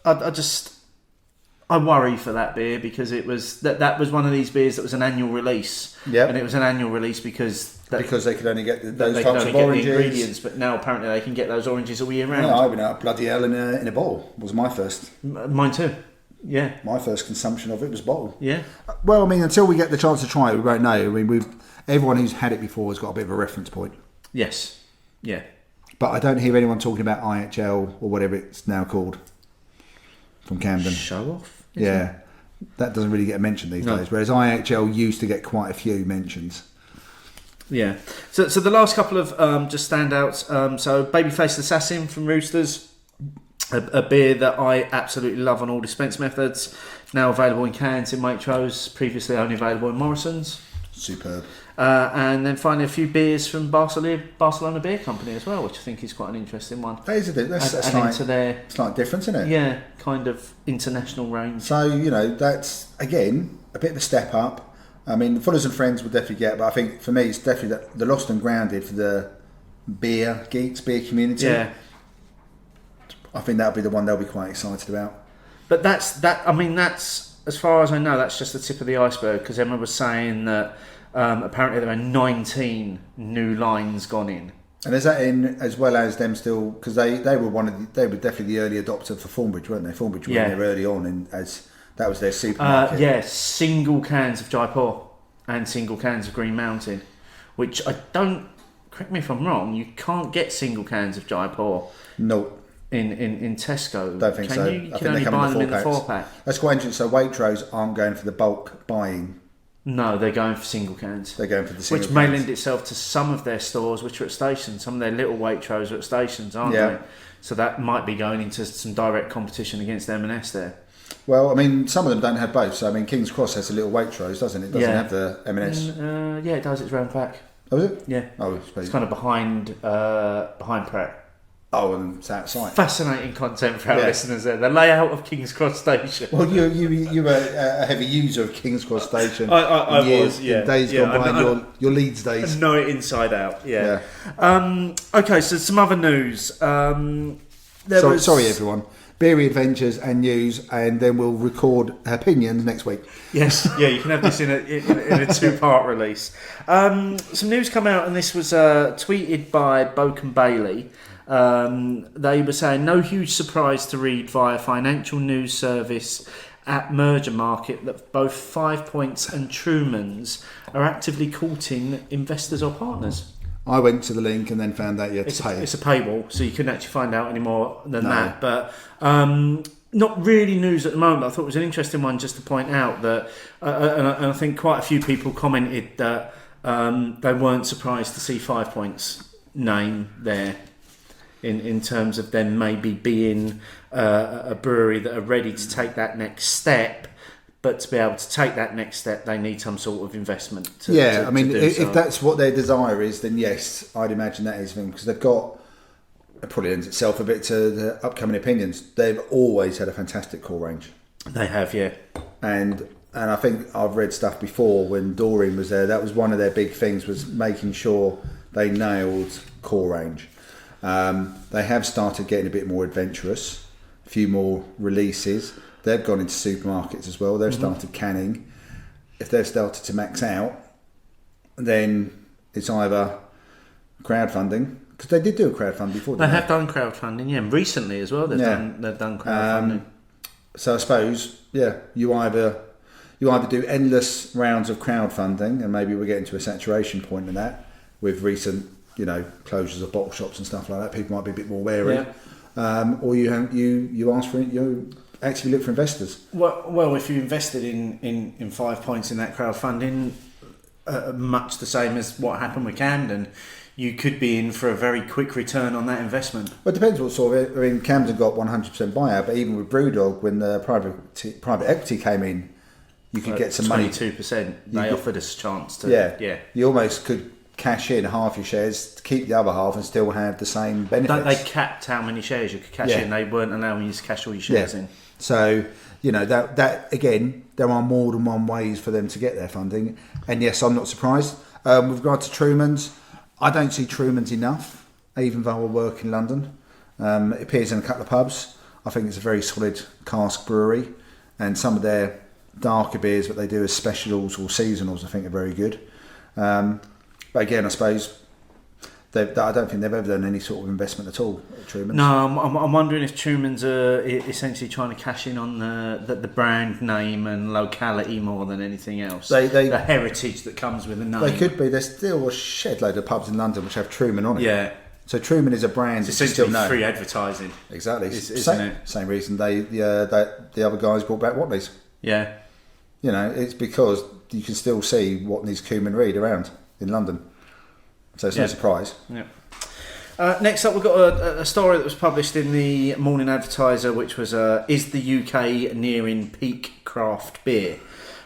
I worry for that beer, because it was that was one of these beers that was an annual release. Yeah, and it was an annual release because they could only get those types of oranges. The ingredients, but now apparently they can get those oranges all year round. Yeah, I've been out Bloody Hell in a bottle. Was my first. Mine too. Yeah. My first consumption of it was bottle. Yeah. Well, I mean, until we get the chance to try it, we won't know. I mean, everyone who's had it before has got a bit of a reference point. Yes. Yeah. But I don't hear anyone talking about IHL or whatever it's now called from Camden. Show off? Yeah. That doesn't really get mentioned these days, whereas IHL used to get quite a few mentions. Yeah. So the last couple of just standouts. So Babyfaced Assassin from Roosters. A beer that I absolutely love on all dispense methods. Now available in cans in Waitrose. Previously only available in Morrison's. Superb. And then finally a few beers from Barcelona Beer Company as well, which I think is quite an interesting one. That is it's like different, isn't it? Yeah, kind of international range. So, you know, that's, again, a bit of a step up. I mean, Fullers and Friends would definitely get, but I think for me it's definitely the Lost and Grounded for the beer geeks, beer community. Yeah. I think that'll be the one they'll be quite excited about. But that's as far as I know, that's just the tip of the iceberg, because Emma was saying that apparently there are 19 new lines gone in. And is that in as well as them still, because they were definitely the early adopter for Thornbridge, weren't they? Thornbridge were there early on, as that was their supermarket. Single cans of Jaipur and single cans of Green Mountain, which I don't, correct me if I'm wrong, you can't get single cans of Jaipur. No. in Tesco. Don't think so. You I can think only they come buy in them in the the 4-pack. That's quite interesting. So Waitrose aren't going for the bulk buying. No, they're going for single cans. They're going for the single Which may cans. lend itself to some of their stores which are at stations. Some of their little Waitrose are at stations, aren't Yeah. they? So that might be going into some direct competition against M&S there. Well, I mean, some of them don't have both. So, I mean, King's Cross has a little Waitrose, doesn't it? It doesn't have the M&S. Yeah, it does. It's round pack. Oh, is it? Yeah. Oh, It's kind of behind Pratt. Oh, and it's outside. Fascinating content for our listeners there. The layout of King's Cross Station. Well, you were a heavy user of King's Cross Station. I was, yeah. In days gone by, your Leeds days. I know it inside out, yeah. Okay, so some other news. Sorry, everyone. Beery Adventures and news, and then we'll record Hopinions next week. Yes, yeah, you can have this in a 2-part release. Some news come out, and this was tweeted by Boke and Bailey. They were saying, no huge surprise to read via financial news service at Merger Market that both 5 Points and Truman's are actively courting investors or partners. I went to the link and then found out you had to pay. It's a paywall, so you couldn't actually find out any more than that. But not really news at the moment. I thought it was an interesting one just to point out that, and I think quite a few people commented that they weren't surprised to see 5 Points name there in terms of them maybe being a brewery that are ready to take that next step. But to be able to take that next step, they need some sort of investment. If that's what their desire is, then yes, I'd imagine that is them, because they've got. It probably lends itself a bit to the upcoming Opinions. They've always had a fantastic core range. They have, yeah. And I think I've read stuff before when Doreen was there. That was one of their big things, was making sure they nailed core range. They have started getting a bit more adventurous, a few more releases. They've gone into supermarkets as well. They've started canning. If they've started to max out, then it's either crowdfunding, because they did do a crowdfund before. They have done crowdfunding, yeah. Recently as well, they've done crowdfunding. So I suppose, yeah, you either do endless rounds of crowdfunding, and maybe we're getting to a saturation point in that with recent, closures of bottle shops and stuff like that. People might be a bit more wary, or you ask for it. You actually look for investors. Well, if you invested in 5 Points in that crowdfunding, much the same as what happened with Camden, you could be in for a very quick return on that investment. Well, it depends what sort of. I mean, Camden got 100% buyout, but even with Brewdog, when the private equity came in, you could get some money. 22%. They offered us a chance to. Yeah. You almost could cash in half your shares, keep the other half, and still have the same benefits. They capped how many shares you could cash in. They weren't allowing you to cash all your shares in. So, that again, there are more than one ways for them to get their funding. And yes, I'm not surprised. With regard to Truman's, I don't see Truman's enough, even though I work in London. It appears in a couple of pubs. I think it's a very solid cask brewery, and some of their darker beers that they do as specials or seasonals, I think, are very good. But again, I suppose I don't think they've ever done any sort of investment at all at Truman's. No, I'm wondering if Truman's are essentially trying to cash in on the brand name and locality more than anything else. The heritage that comes with the name. They could be. There's still a shed load of pubs in London which have Truman on it. Yeah. So Truman is a brand. It's essentially free advertising. Exactly. Isn't it? Same reason the other guys brought back Watley's. Yeah. It's because you can still see Watley's Cumin Reed around in London. So it's no surprise. Yeah. Next up, we've got a story that was published in the Morning Advertiser, which was "Is the UK nearing peak craft beer?"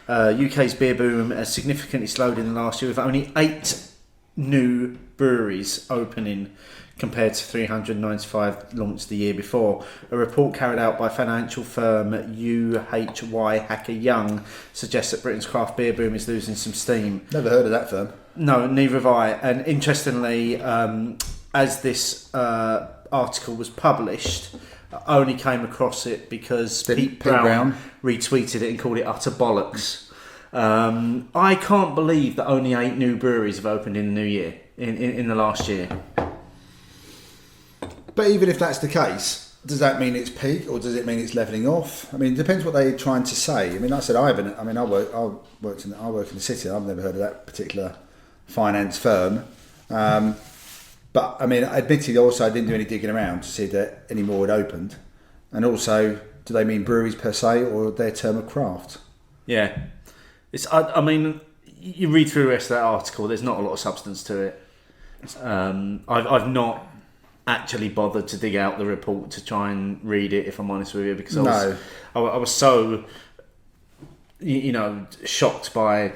UK's beer boom has significantly slowed in the last year, with only 8 new breweries opening compared to 395 launched the year before. A report carried out by financial firm UHY Hacker Young suggests that Britain's craft beer boom is losing some steam. Never heard of that firm. No, neither have I. And interestingly, as this article was published, I only came across it because Pete Brown retweeted it and called it utter bollocks. I can't believe that only 8 new breweries have opened in the new year, in the last year. But even if that's the case, does that mean it's peak, or does it mean it's levelling off? I mean, it depends what they're trying to say. I mean, like I said, I work in the city. I've never heard of that particular finance firm. But But I mean, admittedly, also I didn't do any digging around to see that any more had opened. And also, do they mean breweries per se or their term of craft? Yeah, I mean, you read through the rest of that article. There's not a lot of substance to it. I've not actually bothered to dig out the report to try and read it, if I'm honest with you, because I was so shocked by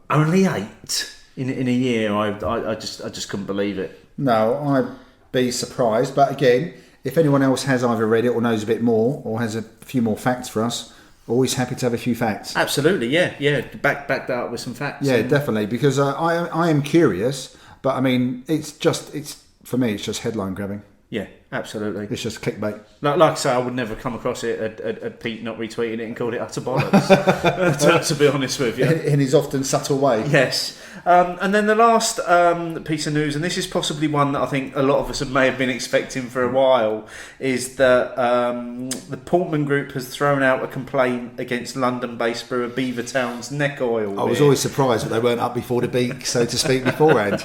only 8 in a year. I just couldn't believe it. No, I'd be surprised. But again, if anyone else has either read it or knows a bit more or has a few more facts for us, always happy to have a few facts. Absolutely, yeah. Back that up with some facts. Yeah, definitely, because I am curious, but I mean, it's for me, it's just headline grabbing. Yeah, absolutely. It's just clickbait. Like I say, I would never come across it at Pete not retweeting it and called it utter bollocks, to be honest with you. In his often subtle way. Yes. And then the last piece of news, and this is possibly one that I think a lot of us may have been expecting for a while, is that the Portman Group has thrown out a complaint against London-based brewer Beavertown's Neck Oil. I was always surprised that they weren't up before the beak, so to speak, beforehand.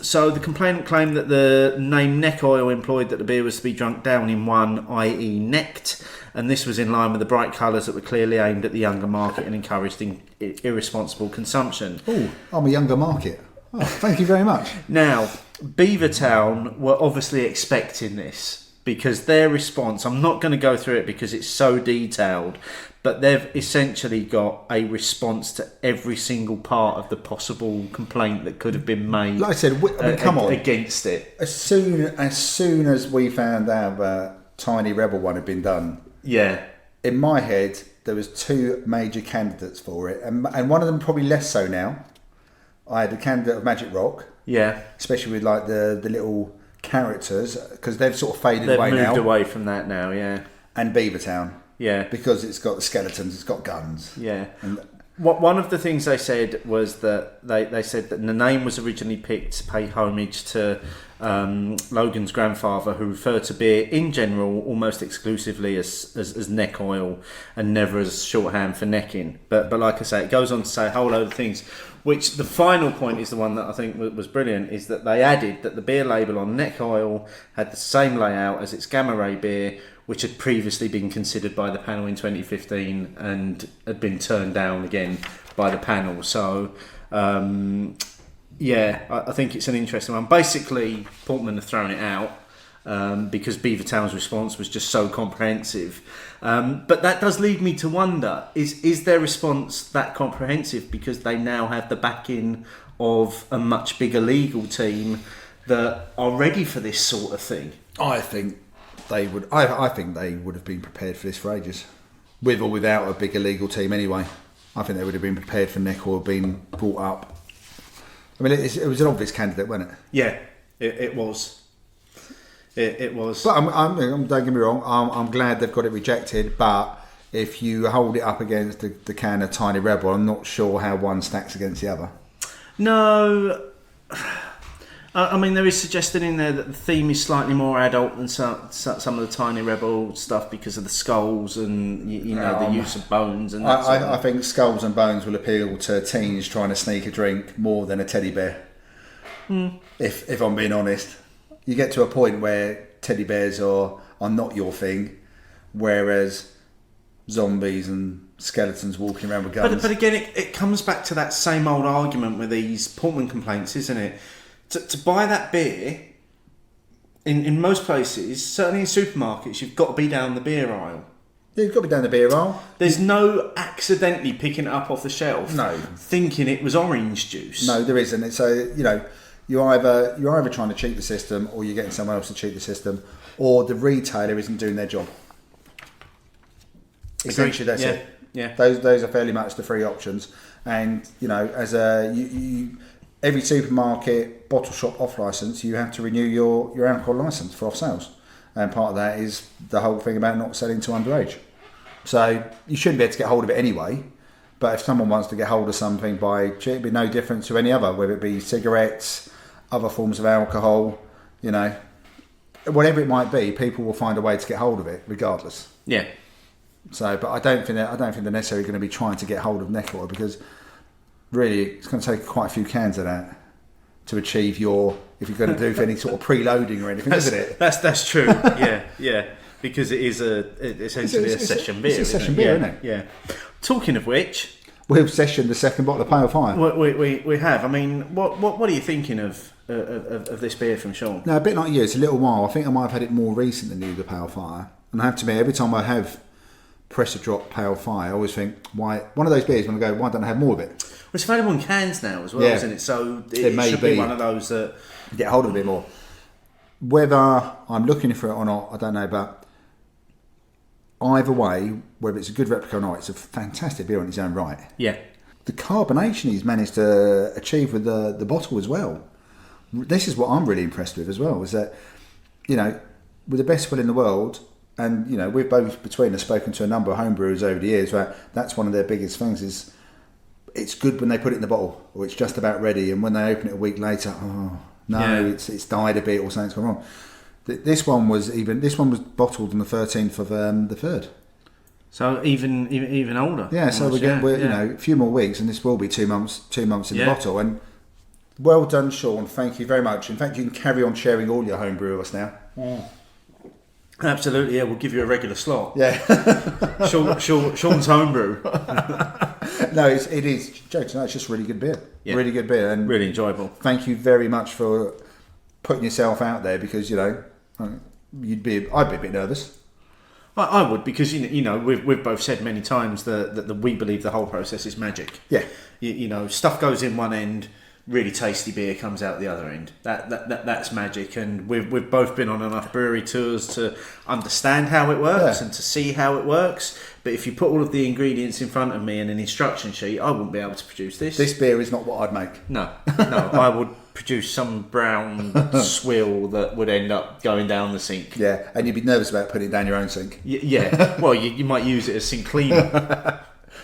So the complainant claimed that the name Neck Oil implied that the beer was to be drunk down in one, i.e. necked, and this was in line with the bright colours that were clearly aimed at the younger market and encouraged irresponsible consumption. Oh, I'm a younger market. Oh, thank you very much. Now, Beavertown were obviously expecting this, because their response, I'm not going to go through it because it's so detailed, but they've essentially got a response to every single part of the possible complaint that could have been made. Like I said, come on, against it. As soon as we found out that Tiny Rebel one had been done, yeah, in my head there was 2 major candidates for it, and one of them probably less so now. I had the candidate of Magic Rock, yeah, especially with like the little characters, because they've sort of faded away now. They've moved away from that now, yeah. And Beavertown. Yeah, because it's got the skeletons, it's got guns. Yeah. One of the things they said was that they said that the name was originally picked to pay homage to Logan's grandfather, who referred to beer in general almost exclusively as neck oil and never as shorthand for necking. But like I say, it goes on to say a whole load of things, which the final point is the one that I think was brilliant, is that they added that the beer label on neck oil had the same layout as its Gamma Ray beer, which had previously been considered by the panel in 2015 and had been turned down again by the panel. So, I think it's an interesting one. Basically, Portman have thrown it out because Beavertown's response was just so comprehensive. But that does lead me to wonder, is their response that comprehensive because they now have the backing of a much bigger legal team that are ready for this sort of thing? I think they would. I think they would have been prepared for this for ages, with or without a bigger legal team. Anyway, I think they would have been prepared for Neck Oil being brought up. I mean, it was an obvious candidate, wasn't it? Yeah, it was. It was. But I'm don't get me wrong. I'm glad they've got it rejected. But if you hold it up against the can of Tiny Rebel, I'm not sure how one stacks against the other. No. I mean, there is suggested in there that the theme is slightly more adult than some of the Tiny Rebel stuff because of the skulls and the use of bones and that I think skulls and bones will appeal to teens trying to sneak a drink more than a teddy bear. If I'm being honest, you get to a point where teddy bears are not your thing, whereas zombies and skeletons walking around with guns. But again, it comes back to that same old argument with these Portman complaints, isn't it? To buy that beer, in most places, certainly in supermarkets, you've got to be down the beer aisle. Yeah, you've got to be down the beer aisle. There's no accidentally picking it up off the shelf, no, thinking it was orange juice. No, there isn't. So you're either trying to cheat the system, or you're getting someone else to cheat the system, or the retailer isn't doing their job. Essentially, that's it. Yeah, those are fairly much the 3 options. And as every supermarket, bottle shop off licence, you have to renew your alcohol licence for off sales. And part of that is the whole thing about not selling to underage. So you shouldn't be able to get hold of it anyway. But if someone wants to get hold of something by cheap, it'd be no different to any other, whether it be cigarettes, other forms of alcohol, whatever it might be, people will find a way to get hold of it regardless. Yeah. So, but I don't think they're necessarily going to be trying to get hold of neck oil, because really, it's going to take quite a few cans of that to achieve if you're going to do any sort of preloading or anything, isn't it? That's true. Yeah. Because it is essentially a session beer. It's a session beer, isn't it? Yeah. Talking of which, we've sessioned the second bottle of Pale Fire. We have. I mean, what are you thinking of this beer from Sean? No, a bit like you. It's a little while. I think I might have had it more recent than you, the Pale Fire. And I have to admit, every time I have pressure drop Pale Fire, I always think, why? One of those beers when I go, why don't I have more of it? Well, it's available in cans now as well, isn't it? So it may should be one of those that get hold of a bit more. Whether I'm looking for it or not, I don't know, but either way, whether it's a good replica or not, it's a fantastic beer on its own right. Yeah. The carbonation he's managed to achieve with the bottle as well. This is what I'm really impressed with as well, is that, with the best will in the world, and, we've both between us spoken to a number of homebrewers over the years where that's one of their biggest things is it's good when they put it in the bottle or it's just about ready, and when they open it a week later, it's died a bit or something's gone wrong. This one was bottled on the 13th of the 3rd. So even older. Yeah, so we're a few more weeks, and this will be 2 months in the bottle. And well done, Sean. Thank you very much. In fact, you can carry on sharing all your homebrew with us now. Yeah. Absolutely, yeah. We'll give you a regular slot. Yeah. Sean's homebrew. No, it is. Jokes. No, it's just really good beer. Yeah. Really good beer, and really enjoyable. Thank you very much for putting yourself out there, because I'd be a bit nervous. I would, because we've both said many times that we believe the whole process is magic. Yeah. Stuff goes in one end, really tasty beer comes out the other end. That's magic, and we've both been on enough brewery tours to understand how it works and to see how it works. But if you put all of the ingredients in front of me and an instruction sheet, I wouldn't be able to produce this. This beer is not what I'd make. No, I would produce some brown swill that would end up going down the sink. Yeah, and you'd be nervous about putting it down your own sink. Yeah, well, you might use it as sink cleaner.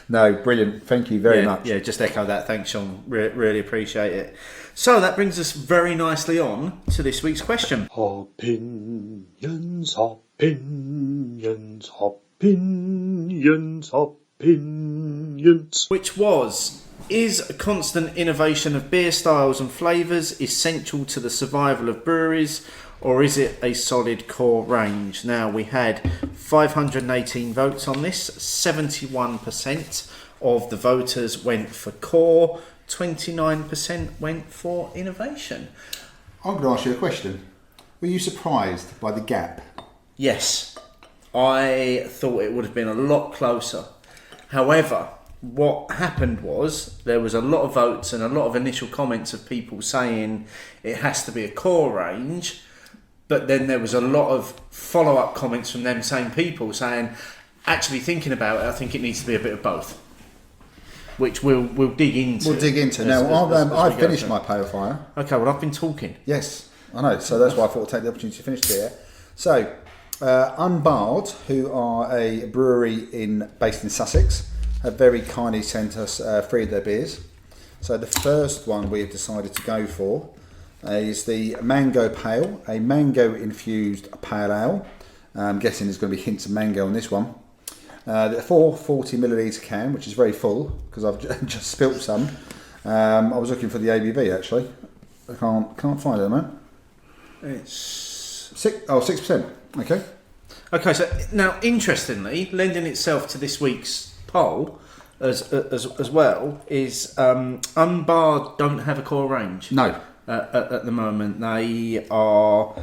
No, brilliant. Thank you very much. Yeah, just echo that. Thanks, Sean. Really appreciate it. So that brings us very nicely on to this week's question. Opinions, opinions, opinions, opinions. Which was, is a constant innovation of beer styles and flavours essential to the survival of breweries, or is it a solid core range? Now, we had 518 votes on this. 71% of the voters went for core. 29% went for innovation. I'm going to ask you a question. Were you surprised by the gap? Yes. I thought it would have been a lot closer. However, what happened was there was a lot of votes and a lot of initial comments of people saying it has to be a core range. But then there was a lot of follow-up comments from them same people saying, actually thinking about it, I think it needs to be a bit of both. Which we'll dig into. We'll dig into. Now, I've finished my Pale Fire. Okay, well, I've been talking. Yes, I know. So that's why I thought I'd take the opportunity to finish here. So, Unbarred, who are a brewery based in Sussex, have very kindly sent us 3 of their beers. So the first one we've decided to go for is the Mango Pale, a mango-infused pale ale. I'm guessing there's going to be hints of mango on this one. The 440 millilitre can, which is very full because I've just spilt some. I was looking for the ABV actually. I can't find it, man. It's 6%. Okay. Okay, so now interestingly, lending itself to this week's poll as well is Unbarred don't have a core range. No. At the moment, they are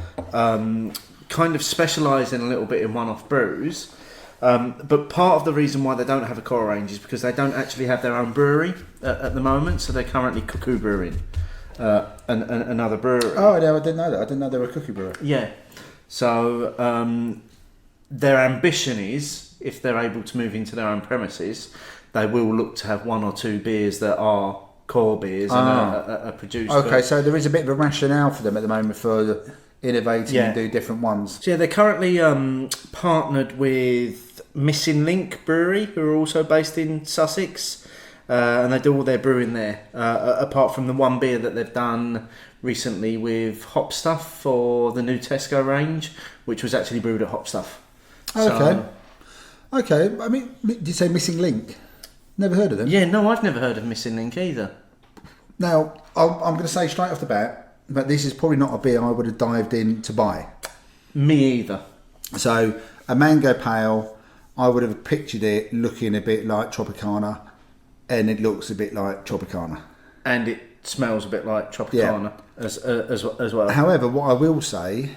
kind of specialising a little bit in one-off brews. But part of the reason why they don't have a core range is because they don't actually have their own brewery at the moment. So they're currently Cuckoo Brewing, another brewery. Oh, no, I didn't know that. I didn't know they were a cookie brewer. Yeah. So their ambition is, if they're able to move into their own premises, they will look to have 1 or 2 beers that are core beers and are produced. Okay, so there is a bit of a rationale for them at the moment for innovating and do different ones. So yeah, they're currently partnered with Missing Link Brewery, who are also based in Sussex, and they do all their brewing there. Apart from the one beer that they've done recently with Hop Stuff for the new Tesco range, which was actually brewed at Hop Stuff. Okay. I mean, did you say Missing Link? Never heard of them. Yeah, no, I've never heard of Missing Link either. Now, I'm going to say straight off the bat, but this is probably not a beer I would have dived in to buy. Me either. So, a mango pale, I would have pictured it looking a bit like Tropicana, and it looks a bit like Tropicana. And it smells a bit like Tropicana as well. However, what I will say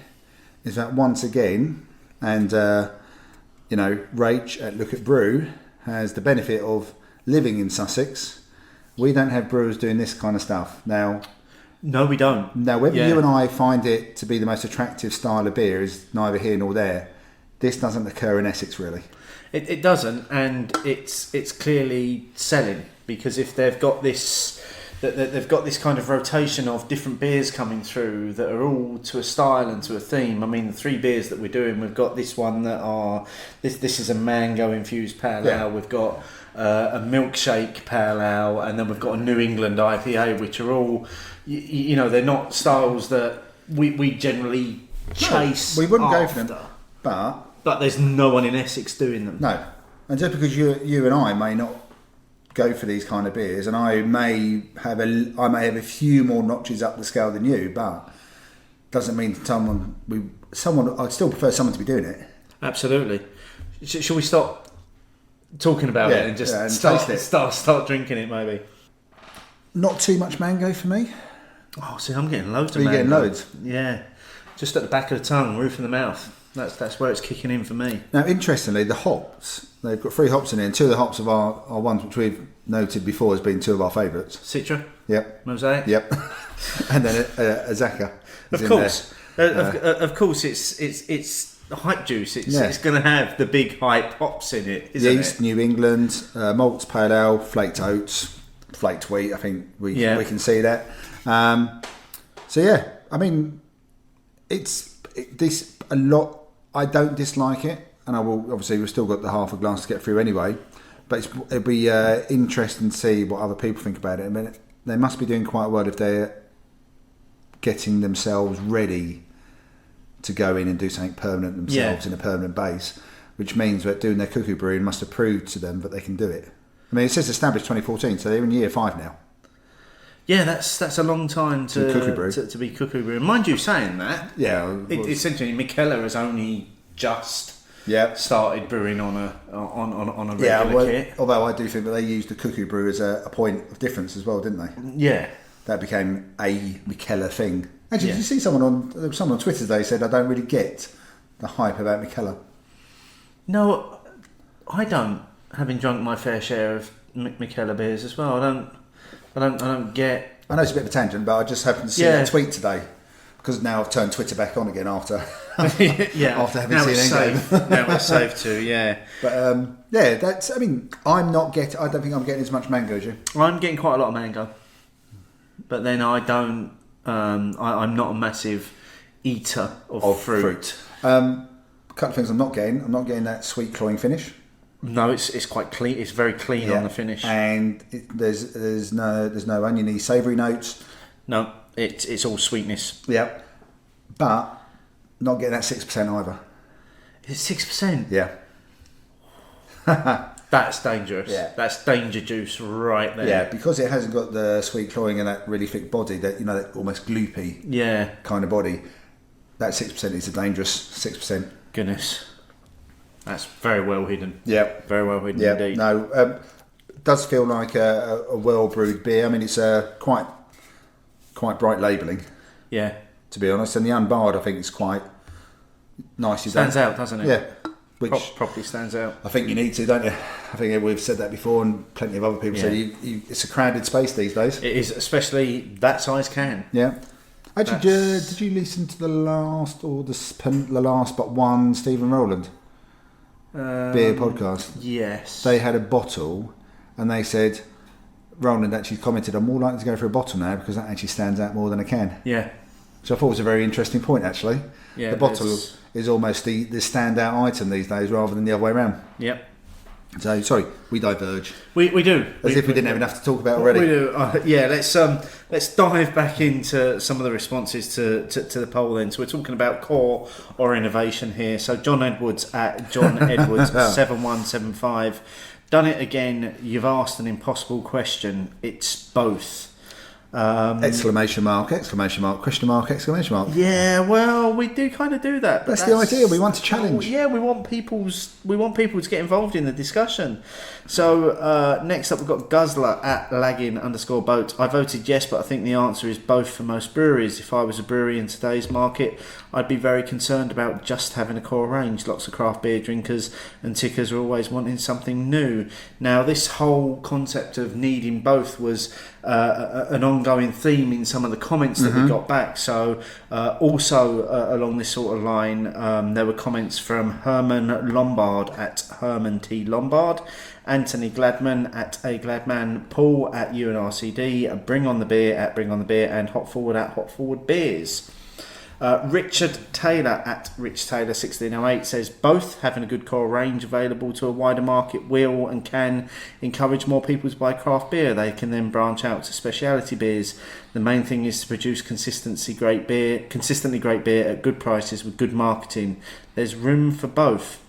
is that once again, and Rach at Look at Brew has the benefit of living in Sussex. We don't have brewers doing this kind of stuff now. No, we don't. Now, whether you and I find it to be the most attractive style of beer is neither here nor there. This doesn't occur in Essex, really. It doesn't, and it's clearly selling, because if they've got this. That they've got this kind of rotation of different beers coming through that are all to a style and to a theme. I mean, the 3 beers that we're doing, we've got this one that are this is a mango infused pale ale. We've got a milkshake pale ale, and then we've got a New England IPA, which are all they're not styles that we generally chase. We wouldn't after. go for them, but there's no one in Essex doing them. No, and just because you and I may not go for these kind of beers, and I may have a few more notches up the scale than you, but doesn't mean I'd still prefer someone to be doing it. Absolutely. Shall we stop talking about it and just taste it? Start drinking it, maybe? Not too much mango for me. Oh, see, I'm getting loads Are of you mango. getting loads? Yeah, just at the back of the tongue, roof of the mouth. That's where it's kicking in for me. Now, interestingly, the hops, they've got 3 hops in there, and 2 of the hops of our ones which we've noted before as being 2 of our favourites. Citra? Yep. Mosaic? Yep. And then Azaka. Of course. Of course, it's hype juice. It's going to have the big hype hops in it, isn't Yeast, it? New England, malts, pale ale, flaked oats, flaked wheat. I think we can see that. I mean, this a lot. I don't dislike it, and I will. Obviously, we've still got the half a glass to get through anyway. But it'll be interesting to see what other people think about it. I mean, they must be doing quite well if they're getting themselves ready to go in and do something permanent themselves in a permanent base, which means that doing their cuckoo brewing must have proved to them that they can do it. I mean, it says established 2014, so they're in year 5 now. Yeah, that's a long time to be cuckoo brewing. Mind you, saying that, essentially Michela has only just started brewing on a regular kit. Although I do think that they used the cuckoo brew as a point of difference as well, didn't they? Yeah, that became a Michela thing. Actually, did you see someone on Twitter today said, "I don't really get the hype about Michela"? No, I don't. Having drunk my fair share of Michela beers as well, I don't get. I know it's a bit of a tangent, but I just happened to see that tweet today because now I've turned Twitter back on again after after having now seen Endgame. Now it's safe to, But that's. I mean, I don't think I'm getting as much mango as you. I'm getting quite a lot of mango, but then I don't. I'm not a massive eater of fruit. A couple of things I'm not getting. I'm not getting that sweet cloying finish. No, it's quite clean. It's very clean on the finish, and there's no oniony, savoury notes. No, it's all sweetness. Yep, but not getting that 6% either. It's 6%. Yeah, that's dangerous. Yeah, that's danger juice right there. Yeah, because it hasn't got the sweet cloying and that really thick body, that almost gloopy kind of body. That 6% is a dangerous 6%. Goodness. That's very well hidden. Yeah, very well hidden indeed. No, it does feel like a well brewed beer. I mean, it's quite bright labelling. Yeah, to be honest, and the Unbarred I think is quite nicely stands done. out, doesn't it? Yeah, which properly stands out. I think you need to, don't you? I think we've said that before, and plenty of other people say it's a crowded space these days. It is, especially that size can. Yeah. Actually, did you listen to the last but one Stephen Rowland beer podcast? Yes. They had a bottle, and they said Rowland actually commented, "I'm more likely to go for a bottle now because that actually stands out more than a can." Yeah. So I thought it was a very interesting point, actually. Yeah. The bottle is almost the standout item these days, rather than the other way around. Yep. So sorry, we diverge. We do. As if we didn't have enough to talk about already. We do. Let's dive back into some of the responses to the poll then. So we're talking about core or innovation here. So John Edwards at John Edwards 7175. Done it again. You've asked an impossible question. It's both. Exclamation mark, question mark, exclamation mark. Yeah, well, we do kind of do that. But That's the idea. We want to challenge. Yeah, we want people to get involved in the discussion. So next up, we've got Guzzler at @lagging_boat. I voted yes, but I think the answer is both for most breweries. If I was a brewery in today's market, I'd be very concerned about just having a core range. Lots of craft beer drinkers and tickers are always wanting something new. Now, this whole concept of needing both was an ongoing theme in some of the comments that we got back. So also along this sort of line, there were comments from Herman Lombard at Herman T. Lombard, Anthony Gladman at A Gladman, Paul at UNRCD, Bring on the Beer at Bring on the Beer, and Hop Forward at Hop Forward Beers. Richard Taylor at Rich Taylor 1608 says both having a good core range available to a wider market will and can encourage more people to buy craft beer. They can then branch out to specialty beers. The main thing is to produce consistently great beer at good prices with good marketing. There's room for both.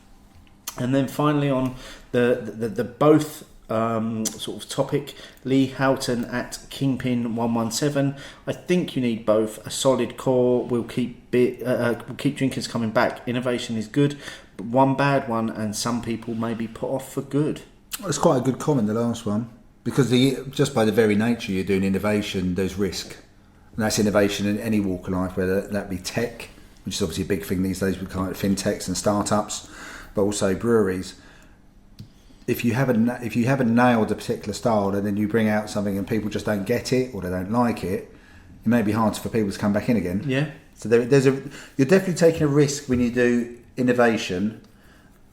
And then finally on the both sort of topic, Lee Houghton at Kingpin 117. I think you need both. A solid core will keep drinkers coming back. Innovation is good, but one bad one, and some people may be put off for good. It's quite a good comment, the last one, because just by the very nature you're doing innovation, there's risk, and that's innovation in any walk of life, whether that be tech, which is obviously a big thing these days with kind of fintechs and startups, but also breweries. If you haven't nailed a particular style and then you bring out something and people just don't get it or they don't like it, it may be hard for people to come back in again. Yeah. So you're definitely taking a risk when you do innovation.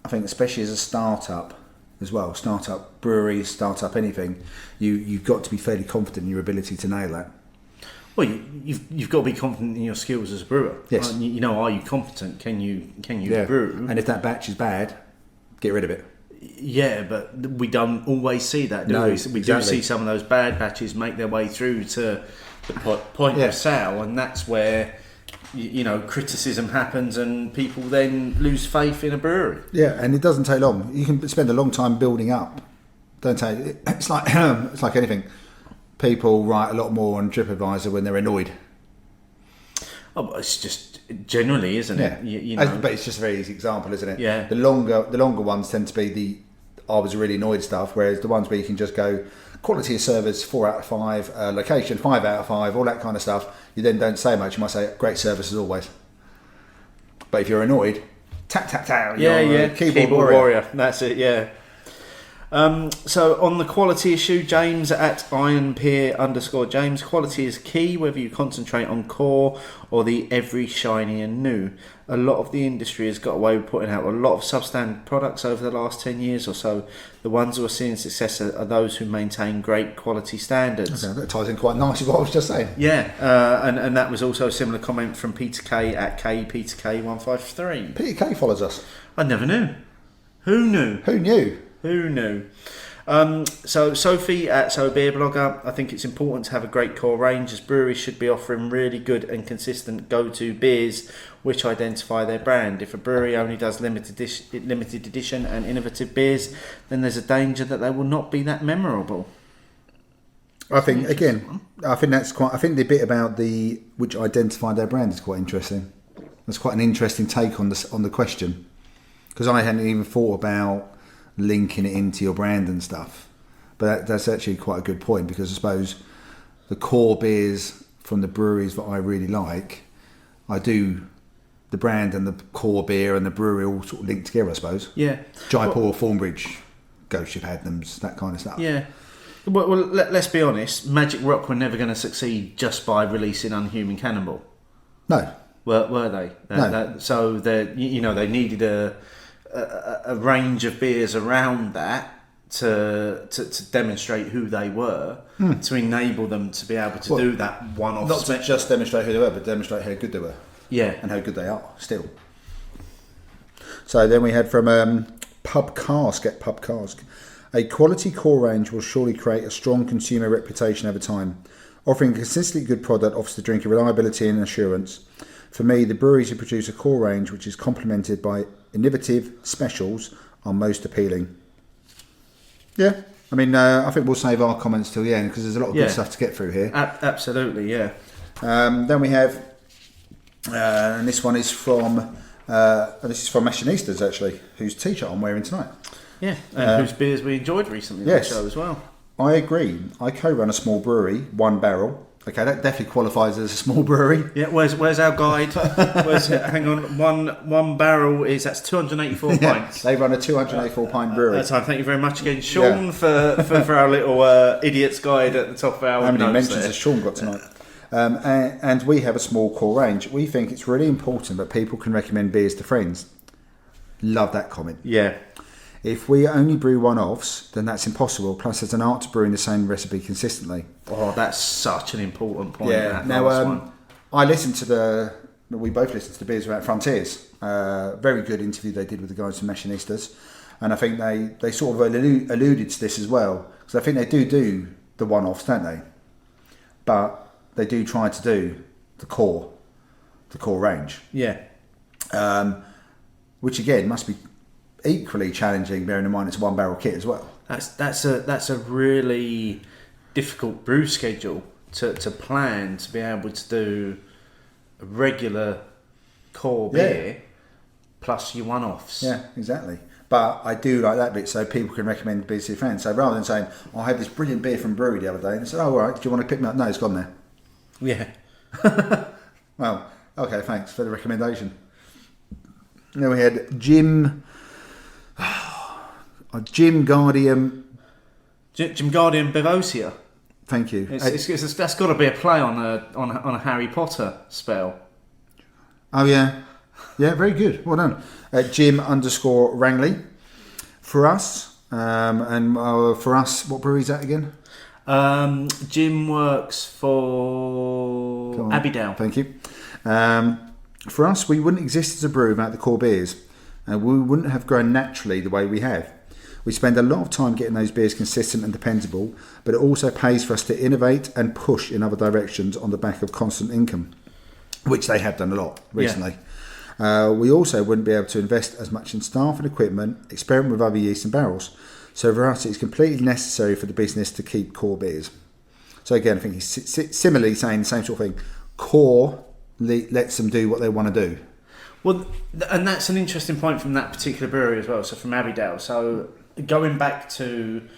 I think especially as a startup as well, startup brewery, startup anything, you've got to be fairly confident in your ability to nail that. Well, you've got to be confident in your skills as a brewer. Yes. You know, are you competent? Can you Yeah. brew? And if that batch is bad, get rid of it. Yeah, but we don't always see that, do we? We do see some of those bad batches make their way through to the point of sale, and that's where criticism happens and people then lose faith in a brewery. Yeah, and it doesn't take long. You can spend a long time building up. It's like anything. People write a lot more on TripAdvisor when they're annoyed. Oh, but it's just generally, isn't it? Yeah. But it's just a very easy example, isn't it? Yeah. The longer ones tend to be I was really annoyed stuff, whereas the ones where you can just go quality of service 4 out of 5, location 5 out of 5, all that kind of stuff. You then don't say much. You might say great service as always. But if you're annoyed, tap. Keyboard warrior. That's it. Yeah. So on the quality issue, James at ironpeer_James, quality is key whether you concentrate on core or the every shiny and new. A lot of the industry has got away with putting out a lot of substandard products over the last 10 years or so. The ones who are seeing success are those who maintain great quality standards. Okay, that ties in quite nicely with what I was just saying. Yeah, and that was also a similar comment from Peter K at Peter K153. Peter K follows us. I never knew. Who knew? Who knew? So Sophie at So Beer Blogger, I think it's important to have a great core range, as breweries should be offering really good and consistent go-to beers which identify their brand. If a brewery only does limited edition and innovative beers, then there's a danger that they will not be that memorable. I think the bit about which identify their brand is quite interesting. That's quite an interesting take on the question, because I hadn't even thought about linking it into your brand and stuff, but that's actually quite a good point, because I suppose the core beers from the breweries that I really like, the brand and the core beer and the brewery all sort of linked together, I suppose. Yeah. Jaipur, Thornbridge, Ghost Ship Adnams, that kind of stuff. Yeah. Well, let's be honest, Magic Rock were never going to succeed just by releasing Unhuman Cannibal. No. Were they? No. So they needed a range of beers around that to demonstrate who they were, to enable them to be able to do that one-off. Not to just demonstrate who they were, but demonstrate how good they were. Yeah. And how good they are still. So then we had from Pub Cask at Pub Cask. A quality core range will surely create a strong consumer reputation over time. Offering a consistently good product offers the drinker reliability and assurance. For me, the breweries who produce a core range which is complemented by innovative specials are most appealing. Yeah, I mean, I think we'll save our comments till the end because there's a lot of good stuff to get through here. Absolutely, yeah. Then we have, and this one is from Machinistas actually, whose t-shirt I'm wearing tonight. Yeah, and whose beers we enjoyed recently on the show as well. I agree. I co-run a small brewery, One Barrel. Okay, that definitely qualifies as a small brewery. Yeah, where's our guide? Hang on, one barrel that's 284 pints. They run a 284 pint brewery. That's time. Thank you very much again, Sean, for our little idiot's guide at the top of our. How many notes mentions has Sean got tonight? And we have a small core range. We think it's really important that people can recommend beers to friends. Love that comment. Yeah. If we only brew one-offs, then that's impossible. Plus, there's an art to brewing the same recipe consistently. Oh, that's such an important point. Yeah. Now, I listened to we both listened to the Beers Without Frontiers. Very good interview they did with the guys from Machinistas. And I think they sort of alluded to this as well. Because I think they do the one-offs, don't they? But they do try to do the core range. Yeah. Which again must be equally challenging, bearing in mind it's a one barrel kit as well. That's a really difficult brew schedule to plan, to be able to do a regular core beer plus your one-offs. Yeah, exactly. But I do like that bit, so people can recommend beers to their friends. So rather than saying, I had this brilliant beer from brewery the other day, and they said, oh, all right, do you want to pick me up? No, it's gone there. Yeah. Well, okay, thanks for the recommendation. Then we had Jim Guardian. Jim Guardian Bevosia. Thank you. That's got to be a play on a Harry Potter spell. Oh yeah, very good. Well done, Jim_Rangley. For us, for us, what brewery is that again? Jim works for Abbeydale. Thank you. For us, we wouldn't exist as a brewery without the core beers, and we wouldn't have grown naturally the way we have. We spend a lot of time getting those beers consistent and dependable, but it also pays for us to innovate and push in other directions on the back of constant income, which they have done a lot recently. Yeah. We also wouldn't be able to invest as much in staff and equipment, experiment with other yeast and barrels. So for us, it's completely necessary for the business to keep core beers. So again, I think he's similarly saying the same sort of thing. Core lets them do what they want to do. Well, and that's an interesting point from that particular brewery as well. So from Abbeydale. So going back to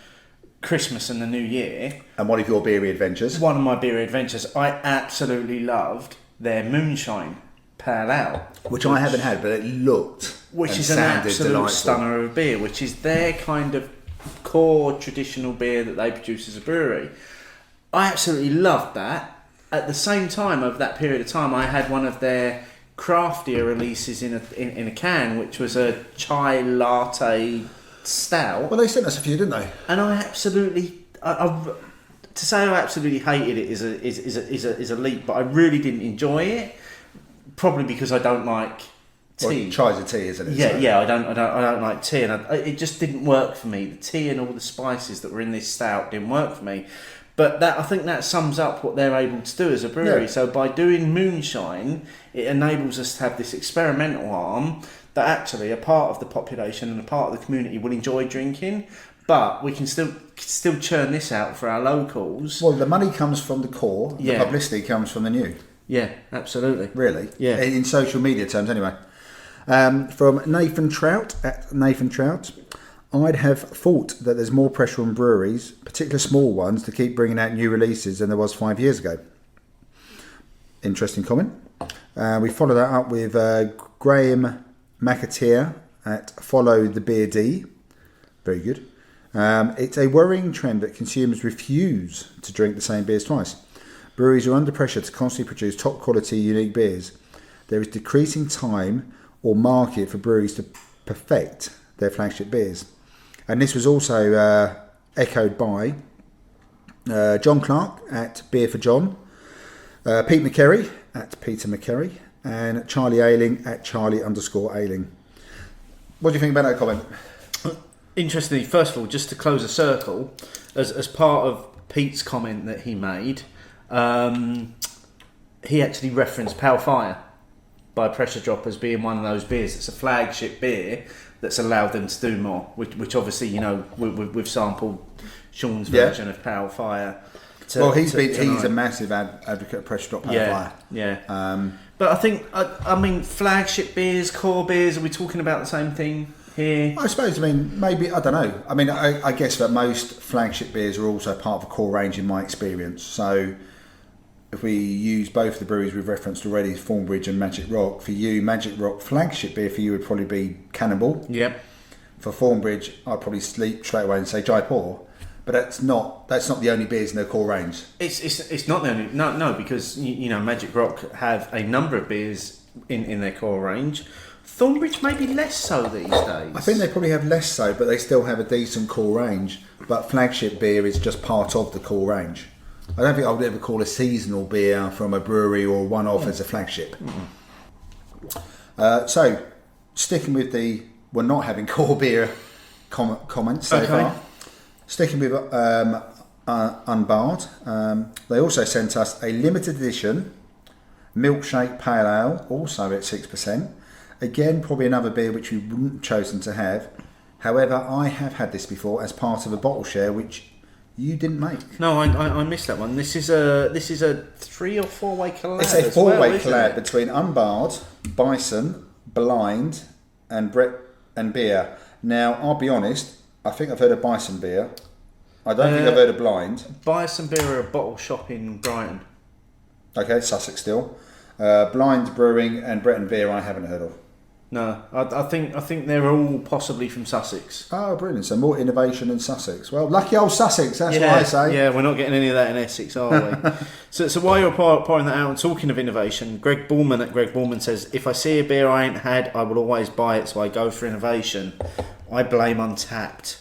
Christmas and the New Year. And one of your beery adventures. One of my beery adventures. I absolutely loved their Moonshine Pale Ale. Which I haven't had, but it looked which is an absolute delightful stunner of a beer, which is their kind of core traditional beer that they produce as a brewery. I absolutely loved that. At the same time, over that period of time, I had one of their craftier releases in a can, which was a chai latte stout. Well, they sent us a few, didn't they? And I absolutely, to say I absolutely hated it is a leap, but I really didn't enjoy it. Probably because I don't like tea. Well, chai's a tea, isn't it? Yeah, I don't like tea, and it just didn't work for me. The tea and all the spices that were in this stout didn't work for me. But I think that sums up what they're able to do as a brewery. Yeah. So by doing Moonshine, it enables us to have this experimental arm that actually a part of the population and a part of the community will enjoy drinking. But we can still churn this out for our locals. Well, the money comes from the core. The publicity comes from the new. Yeah, absolutely. Really? Yeah. In social media terms, anyway. From Nathan Trout at Nathan Trout. I'd have thought that there's more pressure on breweries, particularly small ones, to keep bringing out new releases than there was 5 years ago. Interesting comment. We follow that up with Graham McAteer at Follow the Beer D. Very good. It's a worrying trend that consumers refuse to drink the same beers twice. Breweries are under pressure to constantly produce top quality, unique beers. There is decreasing time or market for breweries to perfect their flagship beers. And this was also echoed by John Clark at Beer for John, Pete McCerry at Peter McCerry, and Charlie Ailing at Charlie_Ailing. What do you think about that comment? Interestingly, first of all, just to close a circle, as part of Pete's comment that he made, he actually referenced Pale Fire by Pressure Drop as being one of those beers. It's a flagship beer that's allowed them to do more. Which obviously, you know, we've sampled Sean's version of Pale Fire. He's a massive advocate of pressure drop Pale Fire. Yeah. But I think, I mean, flagship beers, core beers, are we talking about the same thing here? I suppose, maybe, I don't know. I mean, I guess that most flagship beers are also part of a core range in my experience. So if we use both the breweries we've referenced already, Thornbridge and Magic Rock, for you, Magic Rock flagship beer for you would probably be Cannonball. Yep. For Thornbridge, I'd probably sleep straight away and say Jaipur. But that's not the only beers in the core range. It's not the only no because you know Magic Rock have a number of beers in their core range. Thornbridge maybe less so these days. I think they probably have less so, but they still have a decent core range. But flagship beer is just part of the core range. I don't think I would ever call a seasonal beer from a brewery or one-off as a flagship. So sticking with we're not having core beer comments so far. Sticking with Unbarred, they also sent us a limited edition Milkshake Pale Ale, also at 6%. Again, probably another beer which we wouldn't have chosen to have. However, I have had this before as part of a bottle share, which you didn't make. No, I missed that one. This is a 3 or 4 way collab. It's a 4-way collab between Unbarred, Bison, Blind, and Brett and Beer. Now, I'll be honest. I think I've heard of Bison Beer. I don't think I've heard of Blind. Bison Beer are a bottle shop in Brighton. Okay, Sussex still. Blind Brewing and Brett and Beer I haven't heard of. No, I think they're all possibly from Sussex. Oh, brilliant. So more innovation in Sussex. Well, lucky old Sussex, that's what I say. Yeah, we're not getting any of that in Essex, are we? so while you're pouring that out and talking of innovation, Greg Ballman says, if I see a beer I ain't had, I will always buy it, so I go for innovation. I blame Untapped.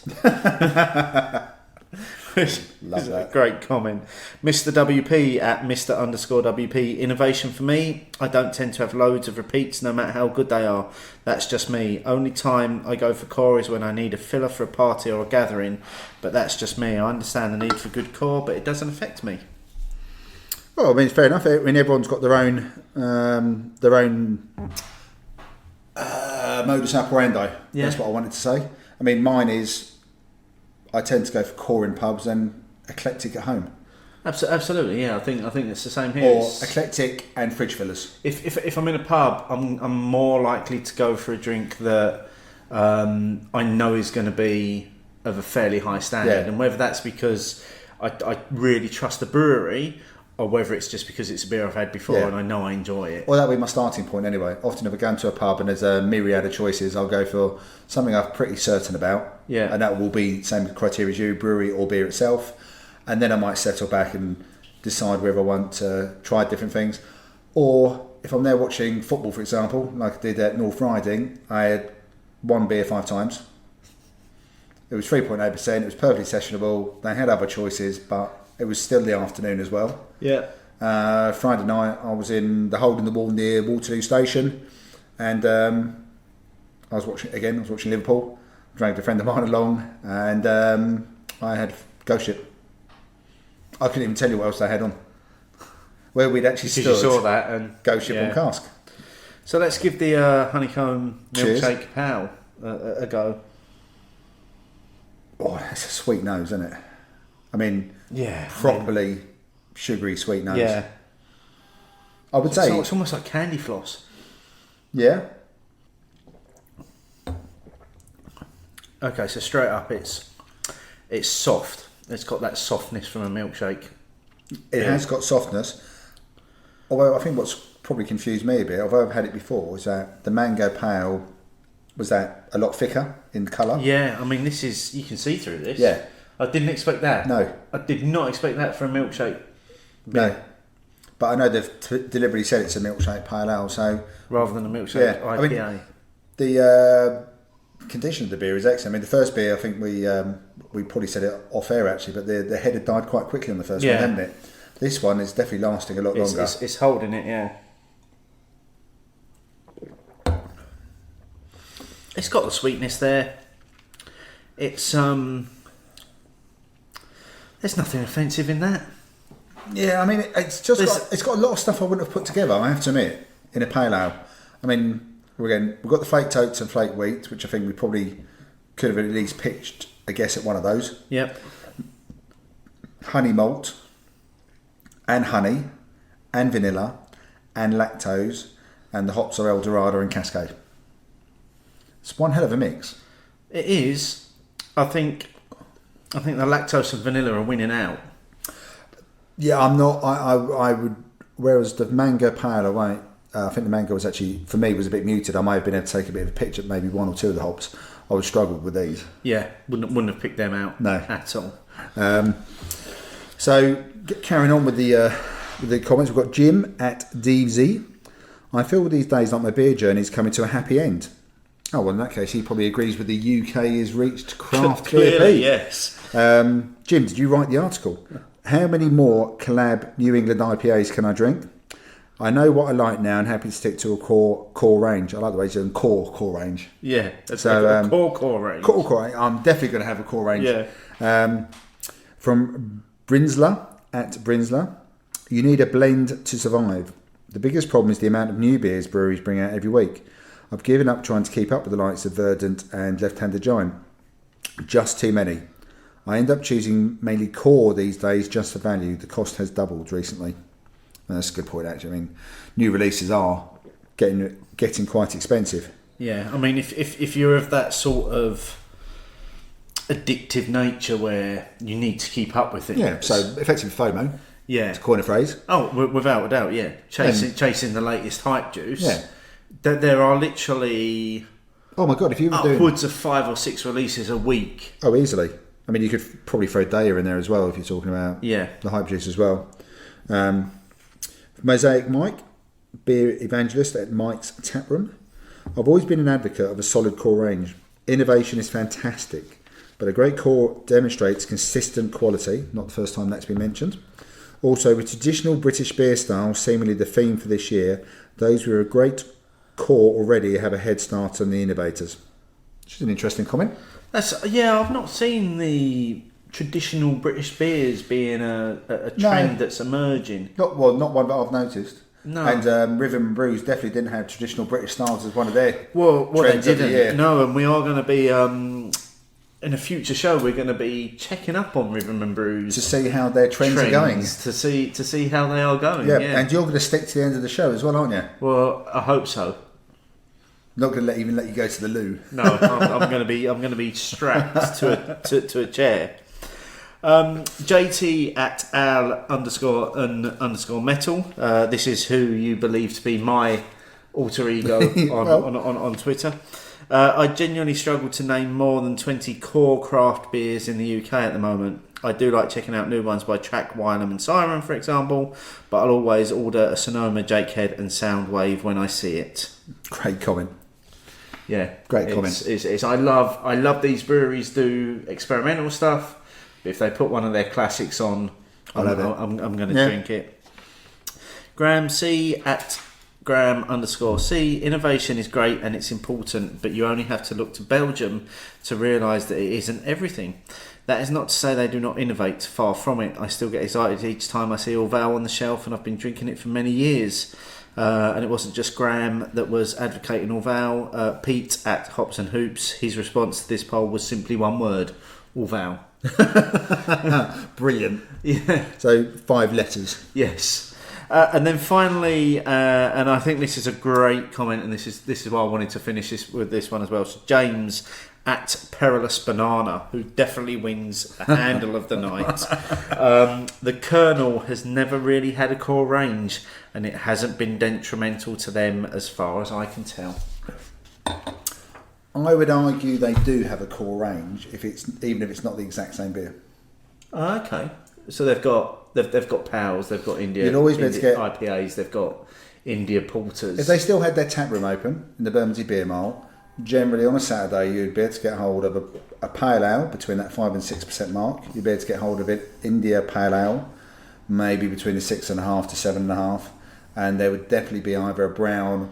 Love that. Great comment. Mr. WP at Mr_WP. Innovation for me, I don't tend to have loads of repeats no matter how good they are. That's just me. Only time I go for core is when I need a filler for a party or a gathering, but that's just me. I understand the need for good core, but it doesn't affect me. Well, I mean, it's fair enough. I mean, everyone's got their own modus operandi. Yeah. That's what I wanted to say. I mean, mine is I tend to go for core in pubs and eclectic at home. Absolutely, yeah. I think it's the same here. Or eclectic and fridge fillers. If I'm in a pub, I'm more likely to go for a drink that I know is going to be of a fairly high standard, and whether that's because I really trust the brewery, or whether it's just because it's a beer I've had before and I know I enjoy it. Well, that'll be my starting point anyway. Often if I go into a pub and there's a myriad of choices, I'll go for something I'm pretty certain about. Yeah. And that will be the same criteria as you, brewery or beer itself. And then I might settle back and decide whether I want to try different things. Or if I'm there watching football, for example, like I did at North Riding, I had one beer 5 times. It was 3.8%. It was perfectly sessionable. They had other choices, but it was still the afternoon as well. Yeah. Friday night, I was in the hole in the wall near Waterloo Station, and I was watching Liverpool. Dragged a friend of mine along, and I had Ghost Ship. I couldn't even tell you what else they had on. Where we'd actually stood. You saw that and Ghost Ship on cask. So let's give the Honeycomb Milkshake Pal a go. Oh, that's a sweet nose, isn't it? I mean, properly sugary sweet nose. Yeah. I would say it's almost like candy floss. Yeah. Okay, so straight up, it's soft. It's got that softness from a milkshake. It has got softness. Although I think what's probably confused me a bit, although I've had it before, is that the mango pale was that a lot thicker in colour. Yeah, I mean, this is, you can see through this. Yeah. I didn't expect that. No. I did not expect that for a milkshake. No. But I know they've deliberately said it's a milkshake pale ale, so rather than a milkshake IPA. I mean, the condition of the beer is excellent. I mean, the first beer, I think we probably said it off air actually, but the head had died quite quickly on the first one, hadn't it? This one is definitely lasting a lot longer. It's holding it, yeah. It's got the sweetness there. It's there's nothing offensive in that. Yeah, I mean, it's got a lot of stuff I wouldn't have put together, I have to admit, in a pale ale. I mean, Again, we've got the flaked oats and flaked wheat, which I think we probably could have at least pitched a guess at one of those. Yep. Honey malt, and honey, and vanilla, and lactose, and the hops are El Dorado and Cascade. It's one hell of a mix. It is. I think the lactose and vanilla are winning out. Yeah, I'm not. I would. Whereas the mango pale away, I think the mango was actually, for me, was a bit muted. I might have been able to take a bit of a pitch at maybe one or two of the hops. I would struggle with these. Yeah, wouldn't have picked them out. No, at all. So carrying on with the comments, we've got Jim at DZ. I feel these days like my beer journey is coming to a happy end. Oh, well, in that case, he probably agrees with the UK has reached craft beer. Clearly, yes. Jim, did you write the article? How many more collab New England IPAs can I drink? I know what I like now and happy to stick to a core range. I like the way you're saying core range. Yeah, that's so, a core range. Core range. I'm definitely going to have a core range. Yeah. From Brinsler at Brinsler, you need a blend to survive. The biggest problem is the amount of new beers breweries bring out every week. I've given up trying to keep up with the likes of Verdant and Left-Handed Giant. Just too many. I end up choosing mainly core these days just for value. The cost has doubled recently. And that's a good point, actually. I mean, new releases are getting quite expensive. Yeah, I mean, if you're of that sort of addictive nature where you need to keep up with it. Yeah, so effective FOMO. Yeah. To coin a phrase. Oh, without a doubt, yeah. Chasing the latest hype juice. Yeah. There are literally... Oh my God, if you were doing... upwards of 5 or 6 releases a week. Oh, easily. I mean, you could probably throw Daya in there as well if you're talking about the hype juice as well. Mosaic Mike, beer evangelist at Mike's Taproom. I've always been an advocate of a solid core range. Innovation is fantastic, but a great core demonstrates consistent quality. Not the first time that's been mentioned. Also, with traditional British beer style seemingly the theme for this year, those with a great core already have a head start on the innovators. Which is an interesting comment. I've not seen the traditional British beers being a trend that's emerging. Not one that I've noticed. No. And Rhythm and Brews definitely didn't have traditional British styles as one of their trends they didn't. Of the year. No, and we are going to be in a future show. We're going to be checking up on Rhythm and Brews to see how their trends are going. To see how they are going. Yeah, yeah. And you're going to stick to the end of the show as well, aren't you? Well, I hope so. Not going to let you go to the loo. No, I'm going to be strapped to a chair. JT at Al_metal. This is who you believe to be my alter ego on Twitter. I genuinely struggle to name more than 20 core craft beers in the UK at the moment. I do like checking out new ones by Track, Wylam and Siren, for example, but I'll always order a Sonoma, Jakehead and Soundwave when I see it. Great comment. Yeah, great comment. I love these breweries do experimental stuff. If they put one of their classics on, I'm going to drink it. Graham C at Graham_C. Innovation is great and it's important, but you only have to look to Belgium to realise that it isn't everything. That is not to say they do not innovate, far from it. I still get excited each time I see Orval on the shelf, and I've been drinking it for many years. And it wasn't just Graham that was advocating Orval. Pete at Hops and Hoops, his response to this poll was simply one word: Orval. Brilliant. Yeah. So 5 letters. Yes. And then finally, and I think this is a great comment, and this is why I wanted to finish with this one as well. So James at Perilous Banana, who definitely wins a handle of the night. The Colonel has never really had a core range, and it hasn't been detrimental to them as far as I can tell. I would argue they do have a core range, even if it's not the exact same beer. Okay, so they've got Pals, they've got India. You'd always be able to get IPAs, they've got India Porters. If they still had their tap room open in the Bermondsey Beer Mile, generally on a Saturday you'd be able to get hold of a pale ale between that 5 and 6% mark. You'd be able to get hold of it India Pale Ale, maybe between the 6.5 to 7.5, and there would definitely be either a brown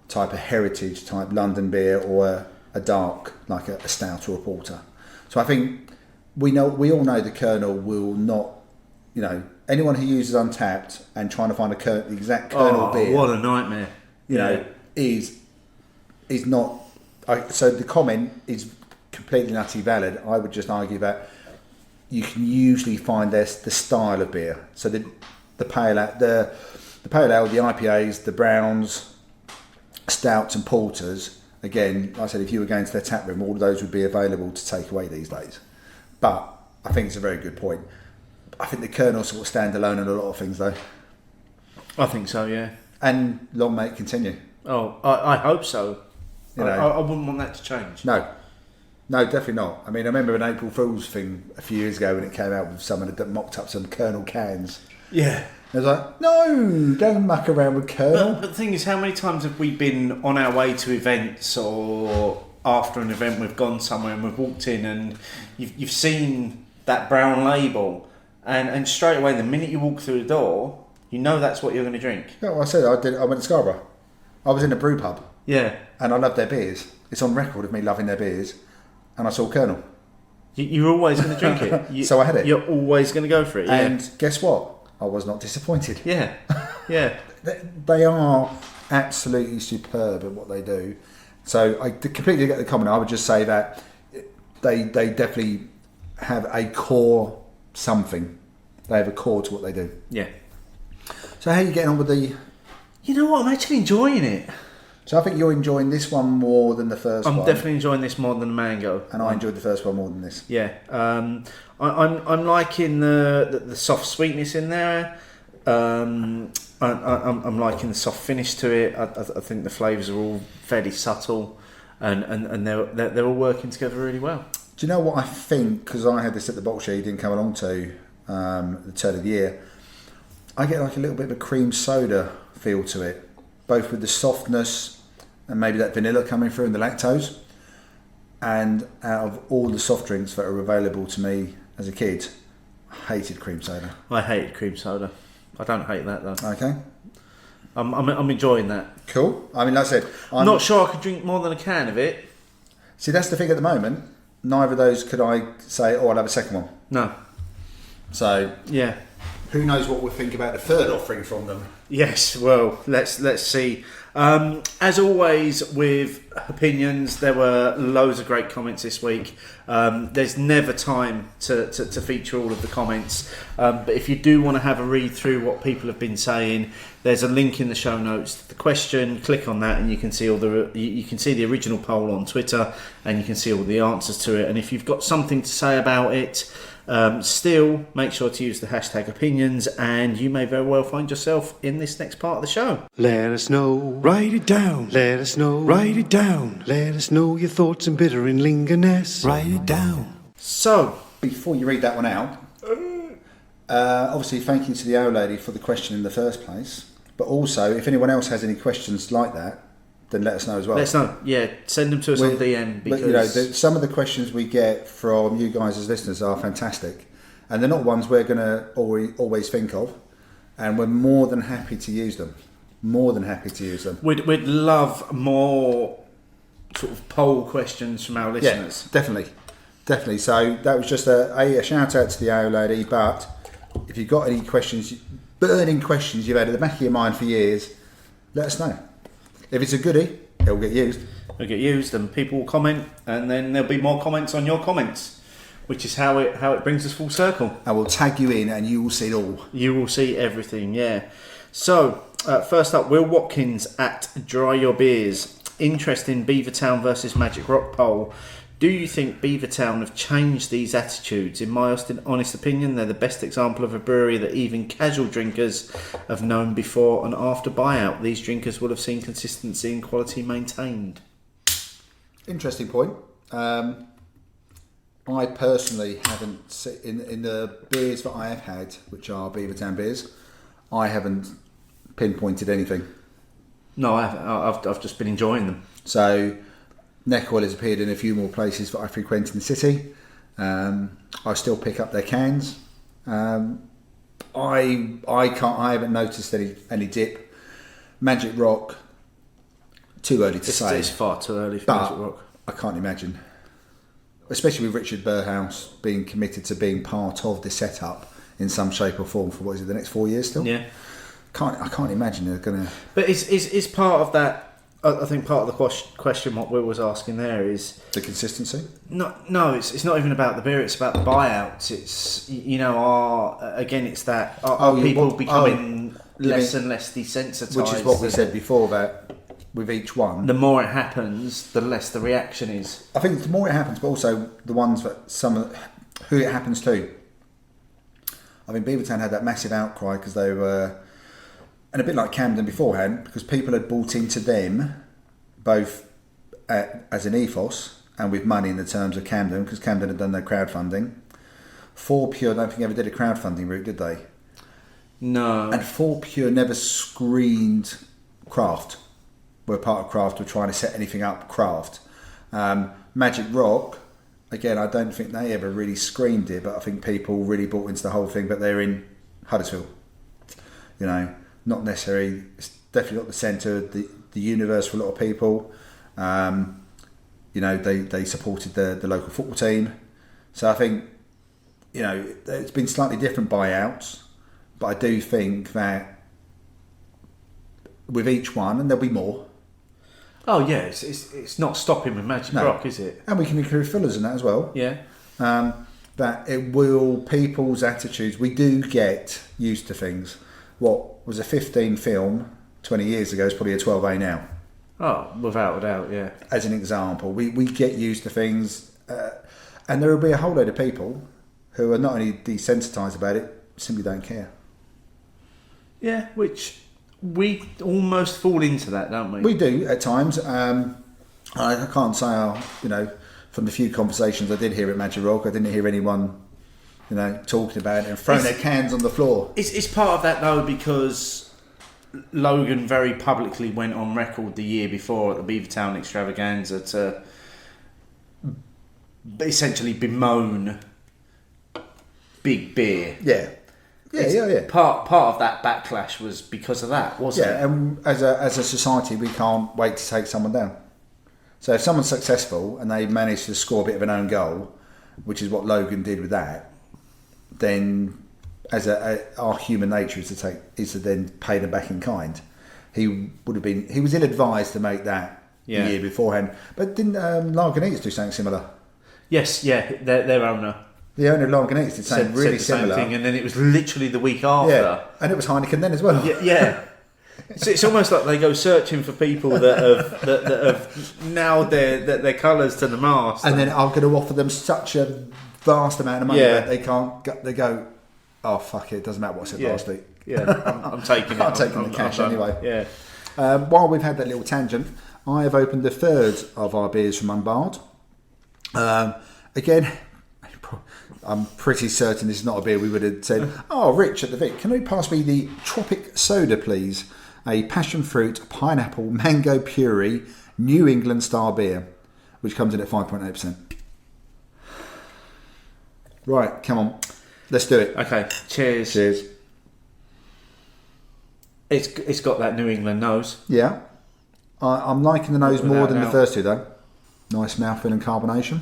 type of heritage type London beer or a dark like a stout or a porter. So I think we all know the Colonel will not, anyone who uses Untapped and trying to find the exact Colonel beer. What a nightmare! You know, is is not. So the comment is completely and utterly valid. I would just argue that you can usually find the style of beer. So the pale ale, the IPAs, the browns, stouts and porters. Again, like I said, if you were going to their tap room, all of those would be available to take away these days. But I think it's a very good point. I think the Colonel sort of stand alone on a lot of things, though. I think so, yeah. And long may it continue. Oh, I hope so. You know, I wouldn't want that to change. No, definitely not. I mean, I remember an April Fool's thing a few years ago when it came out with someone that mocked up some Colonel cans. Yeah. I was like, no, don't muck around with Colonel. But the thing is, how many times have we been on our way to events or after an event we've gone somewhere and we've walked in and you've seen that brown label and straight away the minute you walk through the door, you know that's what you're going to drink. Yeah, well, I said I went to Scarborough. I was in a brew pub. Yeah. And I love their beers. It's on record of me loving their beers. And I saw Colonel. You're always going to drink it. So I had it. You're always going to go for it. Yeah. And guess what? I was not disappointed. Yeah. Yeah. They are absolutely superb at what they do. So I completely get the comment. I would just say that they definitely have a core something. They have a core to what they do. Yeah. So how are you getting on with the... You know what? I'm actually enjoying it. So I think you're enjoying this one more than the first one. I'm definitely enjoying this more than the mango. And I enjoyed the first one more than this. Yeah. I'm liking the soft sweetness in there. I'm liking the soft finish to it. I think the flavours are all fairly subtle, and they're all working together really well. Do you know what I think? Because I had this at the bottle show you didn't come along to the turn of the year. I get like a little bit of a cream soda feel to it, both with the softness and maybe that vanilla coming through and the lactose. And out of all the soft drinks that are available to me as a kid, I hated cream soda. I hated cream soda. I don't hate that though. Okay. I'm enjoying that. Cool. I mean, like I said, I'm not sure I could drink more than a can of it. See, that's the thing at the moment. Neither of those could I say, oh, I'll have a second one. No. So, yeah. Who knows what we'll think about the third offering from them? Yes, well, let's see. As always with Hopinions, there were loads of great comments this week. There's never time to feature all of the comments, but if you do want to have a read through what people have been saying, there's a link in the show notes to the question. Click on that, and you can see you can see the original poll on Twitter, and you can see all the answers to it. And if you've got something to say about it, still make sure to use the hashtag Opinions, and you may very well find yourself in this next part of the show. Let us know, write it down. Let us know, write it down. Let us know your thoughts and bitter and lingerness. Write it down. So, before you read that one out, obviously thank you to the old lady for the question in the first place, but also if anyone else has any questions like that, then let us know as well. Let us know. Yeah, send them to us on DM, because but, you know, some of the questions we get from you guys as listeners are fantastic, and they're not ones we're going to always think of, and we're more than happy to use them. More than happy to use them. We'd love more sort of poll questions from our listeners. Yeah, definitely. So that was just a shout out to the old lady. But if you've got any questions, burning questions you've had at the back of your mind for years, let us know. If it's a goodie, it'll get used. It'll get used, and people will comment, and then there'll be more comments on your comments, which is how it brings us full circle. I will tag you in, and you will see it all. You will see everything, yeah. So, first up, Will Watkins at Dry Your Beers. Interest in Beavertown versus Magic Rock poll. Do you think Beavertown have changed these attitudes? In my honest opinion, they're the best example of a brewery that even casual drinkers have known before and after buyout. These drinkers will have seen consistency and quality maintained. Interesting point. I personally haven't, in the beers that I have had, which are Beavertown beers, I haven't pinpointed anything. No, I haven't. I've just been enjoying them. So, Neck Oil has appeared in a few more places that I frequent in the city. I still pick up their cans. I haven't noticed any dip. Magic Rock, too early to say. It's far too early for Magic Rock. I can't imagine, especially with Richard Burhouse being committed to being part of the setup in some shape or form for the next 4 years still. Yeah, I can't imagine they're gonna. But is part of that I think part of the question what Will was asking there is The consistency. no, it's not even about the beer. It's about the buyouts. It's it's that are people becoming less and less desensitized, which is what we said before about with each one. The more it happens, the less the reaction is. I think the more it happens, but also the ones that who it happens to. I mean, Beavertown had that massive outcry because they were, and a bit like Camden beforehand, because people had bought into them both as an ethos and with money in the terms of Camden, because Camden had done their crowdfunding. 4Pure, I don't think ever did a crowdfunding route, did they? No. And 4Pure never screened craft. We're part of craft. We're trying to set anything up craft. Magic Rock, again, I don't think they ever really screened it, but I think people really bought into the whole thing. But they're in Huddersfield, not necessarily. It's definitely not the centre of the universe for a lot of people. They supported the local football team, so I think it's been slightly different buyouts, but I do think that with each one, and there'll be more. Oh yeah, it's not stopping with Magic Rock, is it? And we can include fillers in that as well. Yeah. That it will, people's attitudes, we do get used to things. What was a 15 film 20 years ago is probably a 12A now. Oh, without a doubt, yeah. As an example, we get used to things, and there will be a whole load of people who are not only desensitised about it, simply don't care. Yeah, which we almost fall into that, don't we? We do at times. I can't say, from the few conversations I did hear at Magic Rock, I didn't hear anyone, talking about it and throwing their cans on the floor. It's part of that though, because Logan very publicly went on record the year before at the Beavertown Extravaganza to essentially bemoan big beer. Yeah. Yeah. Part of that backlash was because of that, wasn't it? Yeah, and as a society, we can't wait to take someone down. So if someone's successful and they manage to score a bit of an own goal, which is what Logan did with that, then our human nature is to then pay them back in kind. He was ill-advised to make that the year beforehand. But didn't Lagunitas do something similar? Yes, yeah, their owner. The owner of Lagunitas did something really similar. Same thing, and then it was literally the week after. Yeah, and it was Honeycomb then as well. Yeah. So it's almost like they go searching for people that have nailed their colours to the mast, and then I'm going to offer them such a vast amount of money that they can't. They go, oh fuck it doesn't matter what I said last week. Yeah, I'm taking it. I'm taking the cash anyway. Yeah. While we've had that little tangent, I have opened the third of our beers from Unbarred. Again, I'm pretty certain this is not a beer we would have said, oh, Rich at the Vic, can you pass me the Tropic soda, please? A passion fruit, pineapple, mango puree, New England style beer, which comes in at 5.8%. Right, come on. Let's do it. Okay, cheers. Cheers. It's got that New England nose. Yeah. I'm liking the nose more than the doubt. first two, though. Nice mouthfeel and carbonation.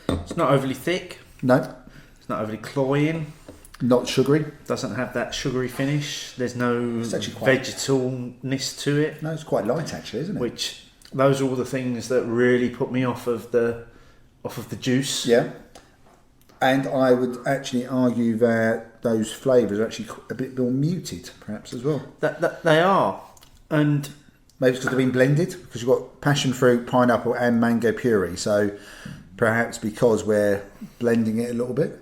It's not overly thick. No. It's not overly cloying. Not sugary. Doesn't have that sugary finish. There's no quite vegetalness to it. No, it's quite light actually, isn't it? Which those are all the things that really put me off of the juice. Yeah. And I would actually argue that those flavours are actually a bit more muted, perhaps as well. That they are, and maybe it's because they've been blended. Because you've got passion fruit, pineapple, and mango puree. So perhaps because we're blending it a little bit.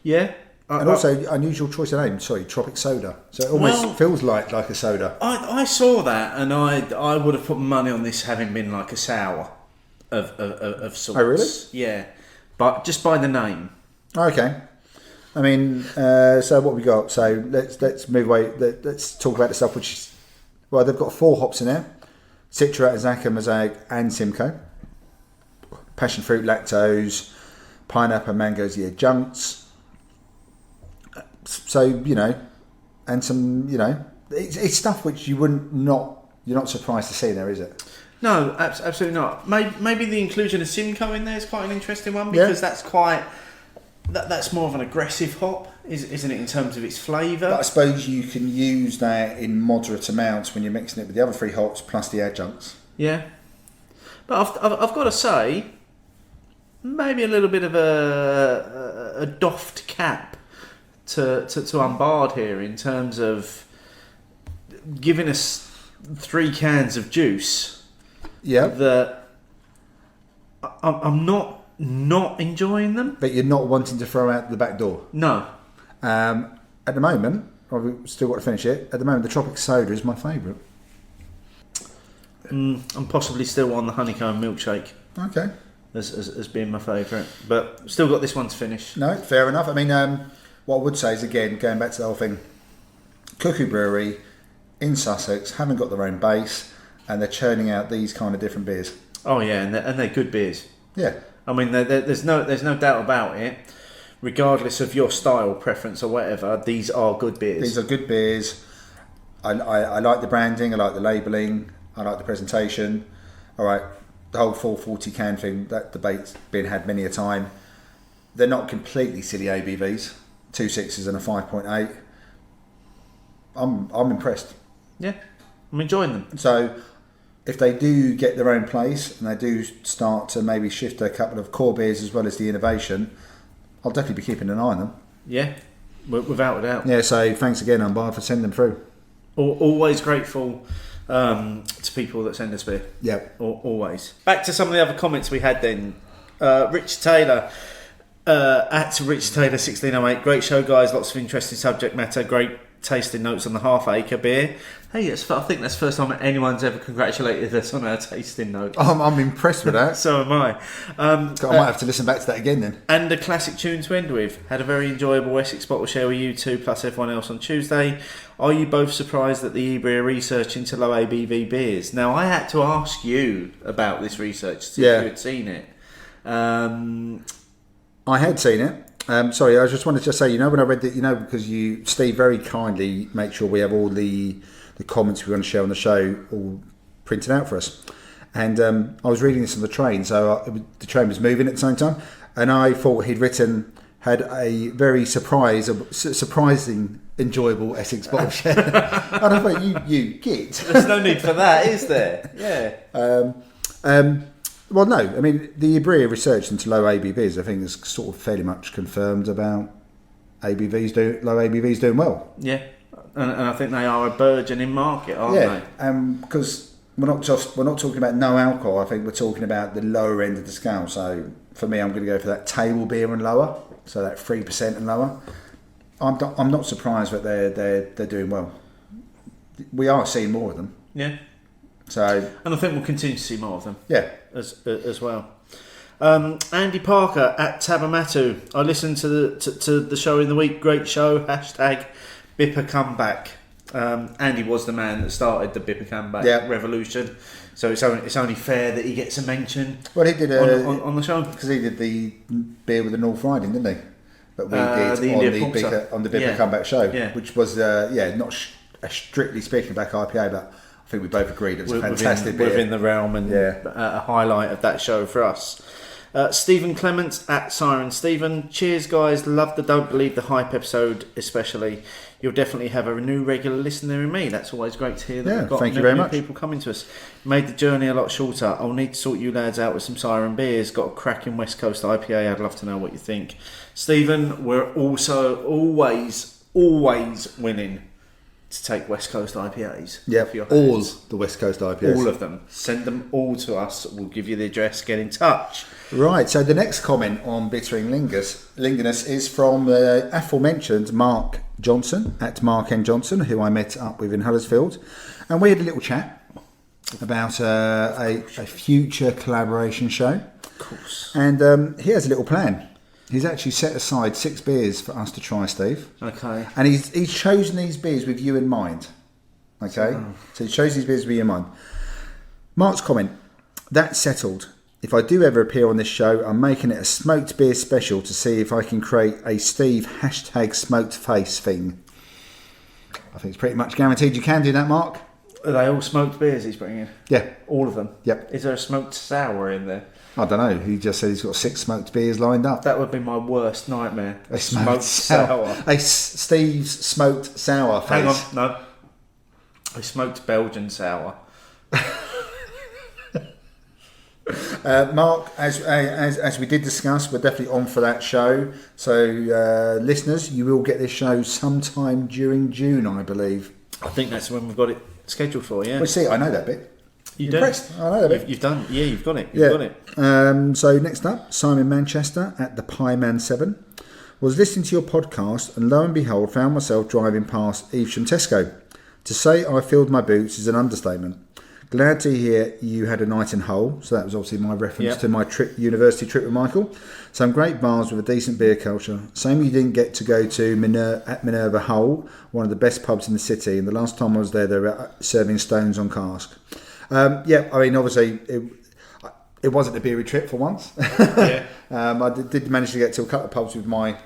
Yeah. And also, unusual choice of name. Sorry, Tropic soda. So it almost feels like a soda. I saw that, and I would have put money on this having been like a sour of sorts. Oh, really? Yeah, but just by the name. Okay. I mean, so what we got? So let's move away. Let's talk about the stuff which is, well, they've got 4 hops in there: Citra, Azaka, Mosaic, and Simcoe. Passion fruit, lactose, pineapple, mangoes, the adjuncts. So and some it's stuff which you're not surprised to see there, is it? No, absolutely not. Maybe the inclusion of Simcoe in there is quite an interesting one because that's more of an aggressive hop. isn't it, in terms of its flavour? But I suppose you can use that in moderate amounts when you're mixing it with the other 3 hops plus the adjuncts. Yeah. But I've got to say, maybe a little bit of a doffed cap to Unbarred here in terms of giving us 3 cans of juice. Yeah. That I'm not enjoying them. But you're not wanting to throw out the back door. No. At the moment, I've still got to finish it. At the moment, the Tropic soda is my favourite. I'm possibly still on the Honeycomb Milkshake Okay. as being my favourite, but still got this one to finish. No, fair enough. I mean, what I would say is, again, going back to the whole thing, Cuckoo Brewery in Sussex haven't got their own base, and they're churning out these kind of different beers. Oh yeah, and they're good beers. Yeah. I mean, there's no doubt about it. Regardless of your style preference or whatever, these are good beers. These are good beers. I like the branding, I like the labelling, I like the presentation. All right, the whole 440 can thing, that debate's been had many a time. They're not completely silly ABVs, 2 6s and a 5.8. I'm impressed. Yeah, I'm enjoying them. So if they do get their own place and they do start to maybe shift a couple of core beers as well as the innovation, I'll definitely be keeping an eye on them. Yeah, without a doubt. Yeah, so thanks again, Unbarred, for sending them through. Always grateful to people that send us beer. Yeah. Always. Back to some of the other comments we had then. Rich Taylor, at Rich Taylor 1608. Great show, guys. Lots of interesting subject matter. Great tasting notes on the Half Acre beer. Hey, I think that's the first time anyone's ever congratulated us on our tasting notes. I'm impressed with that. So am I. I might have to listen back to that again then. And a classic tune to end with. Had a very enjoyable Essex bottle share with you two plus everyone else on Tuesday. Are you both surprised that the eBrew are research into low ABV beers? Now, I had to ask you about this research to see if you had seen it. I had seen it. Sorry, I just wanted to say, when I read that, because Steve very kindly make sure we have all the comments we're going to share on the show all printed out for us. And I was reading this on the train, so the train was moving at the same time, and I thought he'd had a very surprising, enjoyable Essex bottle share. And I thought, you git. There's no need for that, is there? Yeah. Well, no. I mean, the Ibrea research into low ABVs, I think, is sort of fairly much confirmed about low ABVs doing well. Yeah, and I think they are a burgeoning market, aren't they? Yeah, because we're not talking about no alcohol. I think we're talking about the lower end of the scale. So for me, I'm going to go for that table beer and lower, so that 3% and lower. I'm not surprised that they're doing well. We are seeing more of them. Yeah. So, and I think we'll continue to see more of them. Yeah. As well. Andy Parker at Tabamatu. I listened to the show in the week. Great show. # Bipper comeback. Andy was the man that started the Bipper comeback revolution. So it's only fair that he gets a mention. Well, he did on the show because he did the beer with the North Riding, didn't he? But we did on the Bipper comeback show, which was not a strictly speaking back IPA, but I think we both agreed it was a fantastic beer. Within the realm and a highlight of that show for us. Stephen Clements at Siren Stephen. Cheers, guys. Love the Don't Believe the Hype episode, especially. You'll definitely have a new regular listener in me. That's always great to hear that we've got new people coming to us. Made the journey a lot shorter. I'll need to sort you lads out with some Siren beers. Got a cracking West Coast IPA. I'd love to know what you think. Stephen, we're also always willing to take West Coast IPAs. Yeah, all the West Coast IPAs. All of them. Send them all to us. We'll give you the address. Get in touch. Right, so the next comment on Bittering Lingoness is from aforementioned Mark Johnson, at Mark N. Johnson, who I met up with in Huddersfield. And we had a little chat about a future collaboration show. Of course. And he has a little plan. He's actually set aside 6 beers for us to try, Steve. Okay. And he's chosen these beers with you in mind. Okay? So he's chosen these beers with you in mind. Mark's comment, that's settled. If I do ever appear on this show, I'm making it a smoked beer special to see if I can create a Steve # smoked face thing. I think it's pretty much guaranteed you can do that, Mark. Are they all smoked beers he's bringing? Yeah. All of them? Yep. Is there a smoked sour in there? I don't know. He just said he's got 6 smoked beers lined up. That would be my worst nightmare. A smoked sour. Steve's smoked sour face. Hang on, no. A smoked Belgian sour. Mark, as we did discuss, we're definitely on for that show. So, listeners, you will get this show sometime during June, I believe. I think that's when we've got it scheduled for, yeah. Well, see, I know that bit. You do? Impressed. I know that bit. You've done, yeah, you've got it. You've got it. So next up, Simon Manchester at the Pie Man 7 was listening to your podcast, and lo and behold, found myself driving past Evesham Tesco. To say I filled my boots is an understatement. Glad to hear you had a night in Hull. So that was obviously my reference to my university trip with Michael. Some great bars with a decent beer culture. Same you didn't get to go to Minerva Hull, one of the best pubs in the city. And the last time I was there, they were serving Stones on cask. I mean, obviously, it wasn't a beery trip for once. I did manage to get to a couple of pubs with my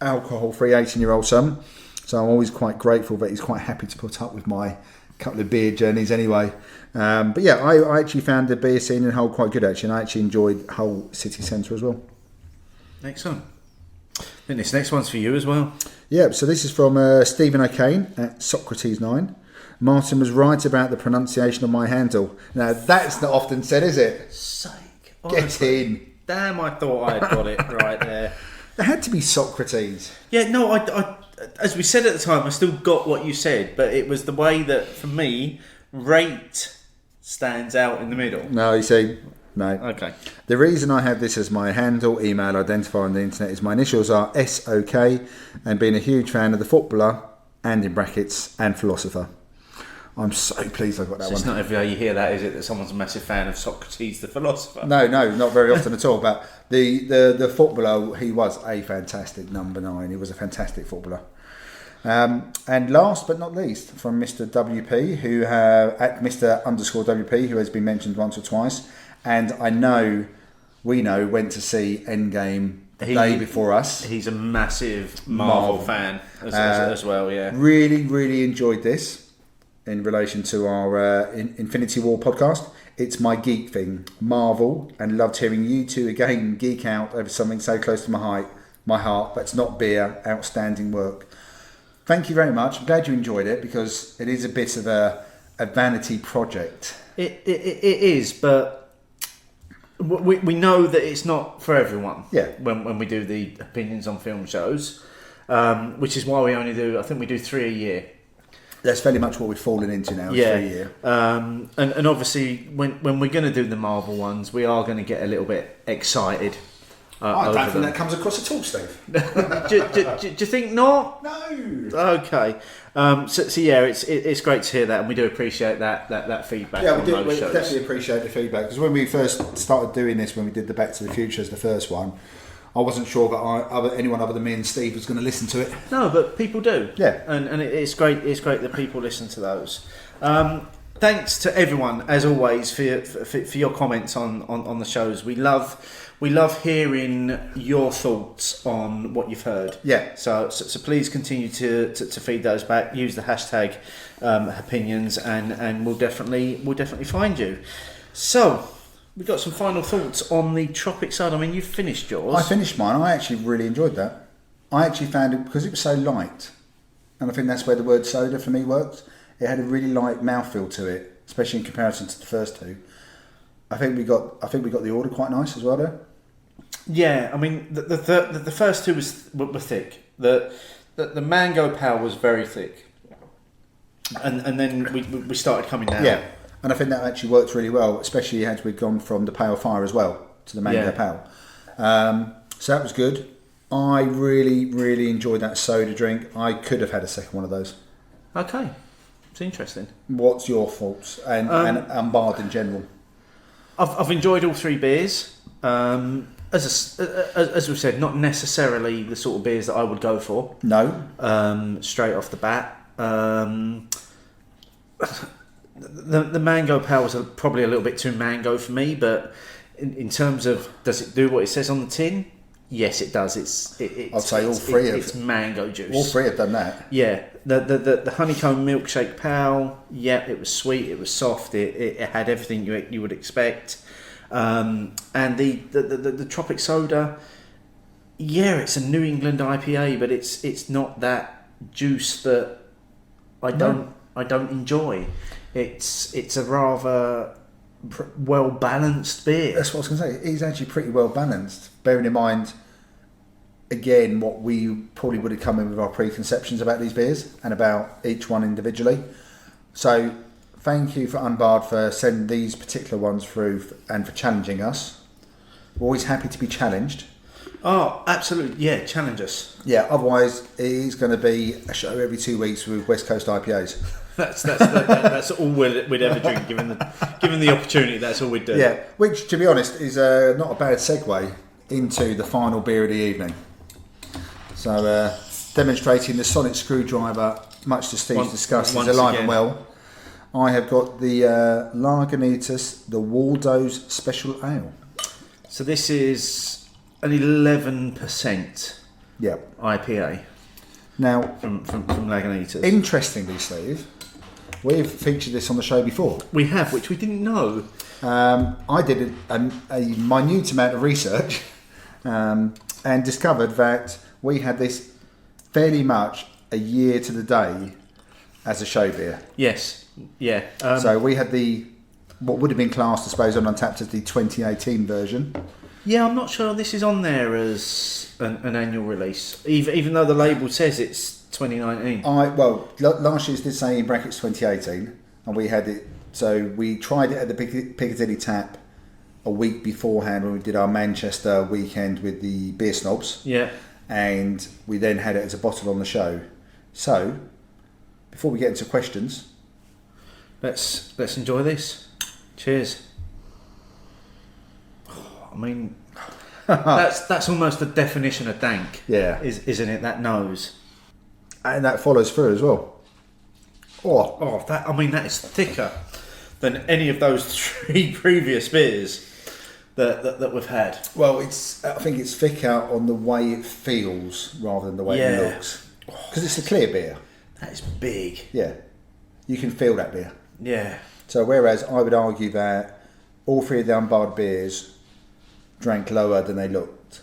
alcohol-free 18-year-old son. So I'm always quite grateful that he's quite happy to put up with my couple of beer journeys anyway. But yeah, I actually found the beer scene in Hull quite good, actually. And I actually enjoyed Hull city centre as well. Excellent. I think this next one's for you as well. Yeah, so this is from Stephen O'Kane at Socrates9. Martin was right about the pronunciation of my handle. Now, that's not often said, is it? Sake. Get in. Damn, I thought I'd got it right there. There had to be Socrates. Yeah, no, I as we said at the time, I still got what you said, but it was the way that, for me, rate stands out in the middle. No, you see, no. Okay. The reason I have this as my handle, email, identifier on the internet is my initials are SOK, and being a huge fan of the footballer, and in brackets, and philosopher. I'm so pleased I got that one. It's not every day you hear that, is it? That someone's a massive fan of Socrates, the philosopher. No, not very often at all. But the footballer, he was a fantastic number 9. He was a fantastic footballer. And last but not least, from Mr. WP, who at Mr. _WP, who has been mentioned once or twice, and we know went to see Endgame the day before us. He's a massive Marvel fan as well. Yeah, really enjoyed this. In relation to our Infinity War podcast, it's my geek thing, Marvel, and loved hearing you two again geek out over something so close to my heart. But it's not beer. Outstanding work. Thank you very much. I'm glad you enjoyed it because it is a bit of a vanity project. It is, but we know that it's not for everyone. Yeah. When we do the opinions on film shows, which is why we only do. I think we do 3 a year. That's fairly much what we've fallen into now. Yeah. 3 a year. And obviously, when we're going to do the Marvel ones, we are going to get a little bit excited. I don't think that comes across at all, Steve. do you think not? No. Okay. So yeah, it's great to hear that, and we do appreciate that feedback. Yeah, on those we shows. definitely appreciate the feedback because when we first started doing this, when we did the Back to the Future as the first one, I wasn't sure that anyone other than me and Steve was going to listen to it. No, but people do. Yeah, and it's great. It's great that people listen to those. Thanks to everyone, as always, for your comments on the shows. We love hearing your thoughts on what you've heard. Yeah. So please continue to feed those back. Use the hashtag Hopinions, and we'll definitely find you. So we've got some final thoughts on the Tropic side. I mean, you've finished yours. I finished mine. I actually really enjoyed that. I actually found it because it was so light, and I think that's where the word soda for me works. It had a really light mouthfeel to it, especially in comparison to the first two. I think we got the order quite nice as well there. Yeah, I mean the first two were thick. The mango power was very thick, and then we started coming down. Yeah, and I think that actually worked really well, especially as we'd gone from the pale fire as well to the mango pale. So that was good. I really enjoyed that soda drink. I could have had a second one of those. Okay, it's interesting. What's your thoughts and Unbarred in general? I've enjoyed all 3 beers. As we've said, not necessarily the sort of beers that I would go for. No. Straight off the bat. The mango pale was probably a little bit too mango for me, but in terms of does it do what it says on the tin? Yes, it does. I'd say all three It's mango juice. All three have done that. Yeah, the honeycomb milkshake pal. Yeah, it was sweet. It was soft. It had everything you would expect. And the tropic soda. Yeah, it's a New England IPA, but it's not that juice that I don't enjoy. It's a rather well balanced beer. That's what I was going to say. It's actually pretty well balanced, bearing in mind, again, what we probably would have come in with our preconceptions about these beers and about each one individually. So, thank you for Unbarred for sending these particular ones through and for challenging us. We're always happy to be challenged. Oh, absolutely! Yeah, challenge us. Yeah. Otherwise, it is going to be a show every 2 weeks with West Coast IPAs. That's all we'd ever drink. Given the opportunity, that's all we'd do. Yeah, which, to be honest, is not a bad segue into the final beer of the evening. So, demonstrating the sonic screwdriver, much to Steve's disgust, is alive and well. I have got the Lagunitas, the Waldos Special Ale. So this is an 11% Yeah. IPA Now, from Lagunitas. interestingly, Steve, we've featured this on the show before. We have, which we didn't know. I did a minute amount of research and discovered that we had this fairly much a year to the day as a show beer. Yes, yeah. So we had what would have been classed, I suppose, on Untapped as the 2018 version. Yeah, I'm not sure this is on there as an annual release, even though the label says it's 2019. Last year's did say in brackets 2018, and we had it. So we tried it at the Piccadilly Tap a week beforehand when we did our Manchester weekend with the Beer Snobs. Yeah. And we then had it as a bottle on the show. So, before we get into questions, let's enjoy this. Cheers. I mean, that's almost the definition of dank. Yeah. Isn't it? That nose. And that follows through as well. That is thicker than any of those 3 previous beers that we've had. Well, I think it's thicker on the way it feels rather than the way it looks. Because it's a clear beer. That is big. Yeah. You can feel that beer. Yeah. So whereas I would argue that all 3 of the Unbarred beers drank lower than they looked.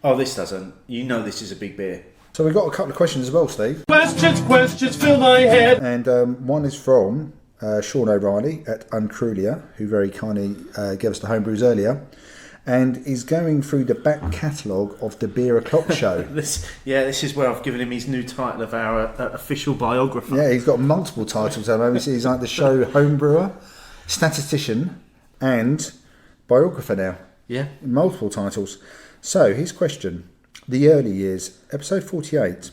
Oh, this doesn't. You know this is a big beer. So we've got a couple of questions as well, Steve. Questions fill my head. And one is from Sean O'Reilly at Uncruliar, who very kindly gave us the homebrews earlier, and is going through the back catalogue of the Beer O'Clock Show. This is where I've given him his new title of our official biographer. Yeah, he's got multiple titles at the moment. He's like the show homebrewer, statistician, and biographer now. Yeah. Multiple titles. So, his question. The early years, episode 48.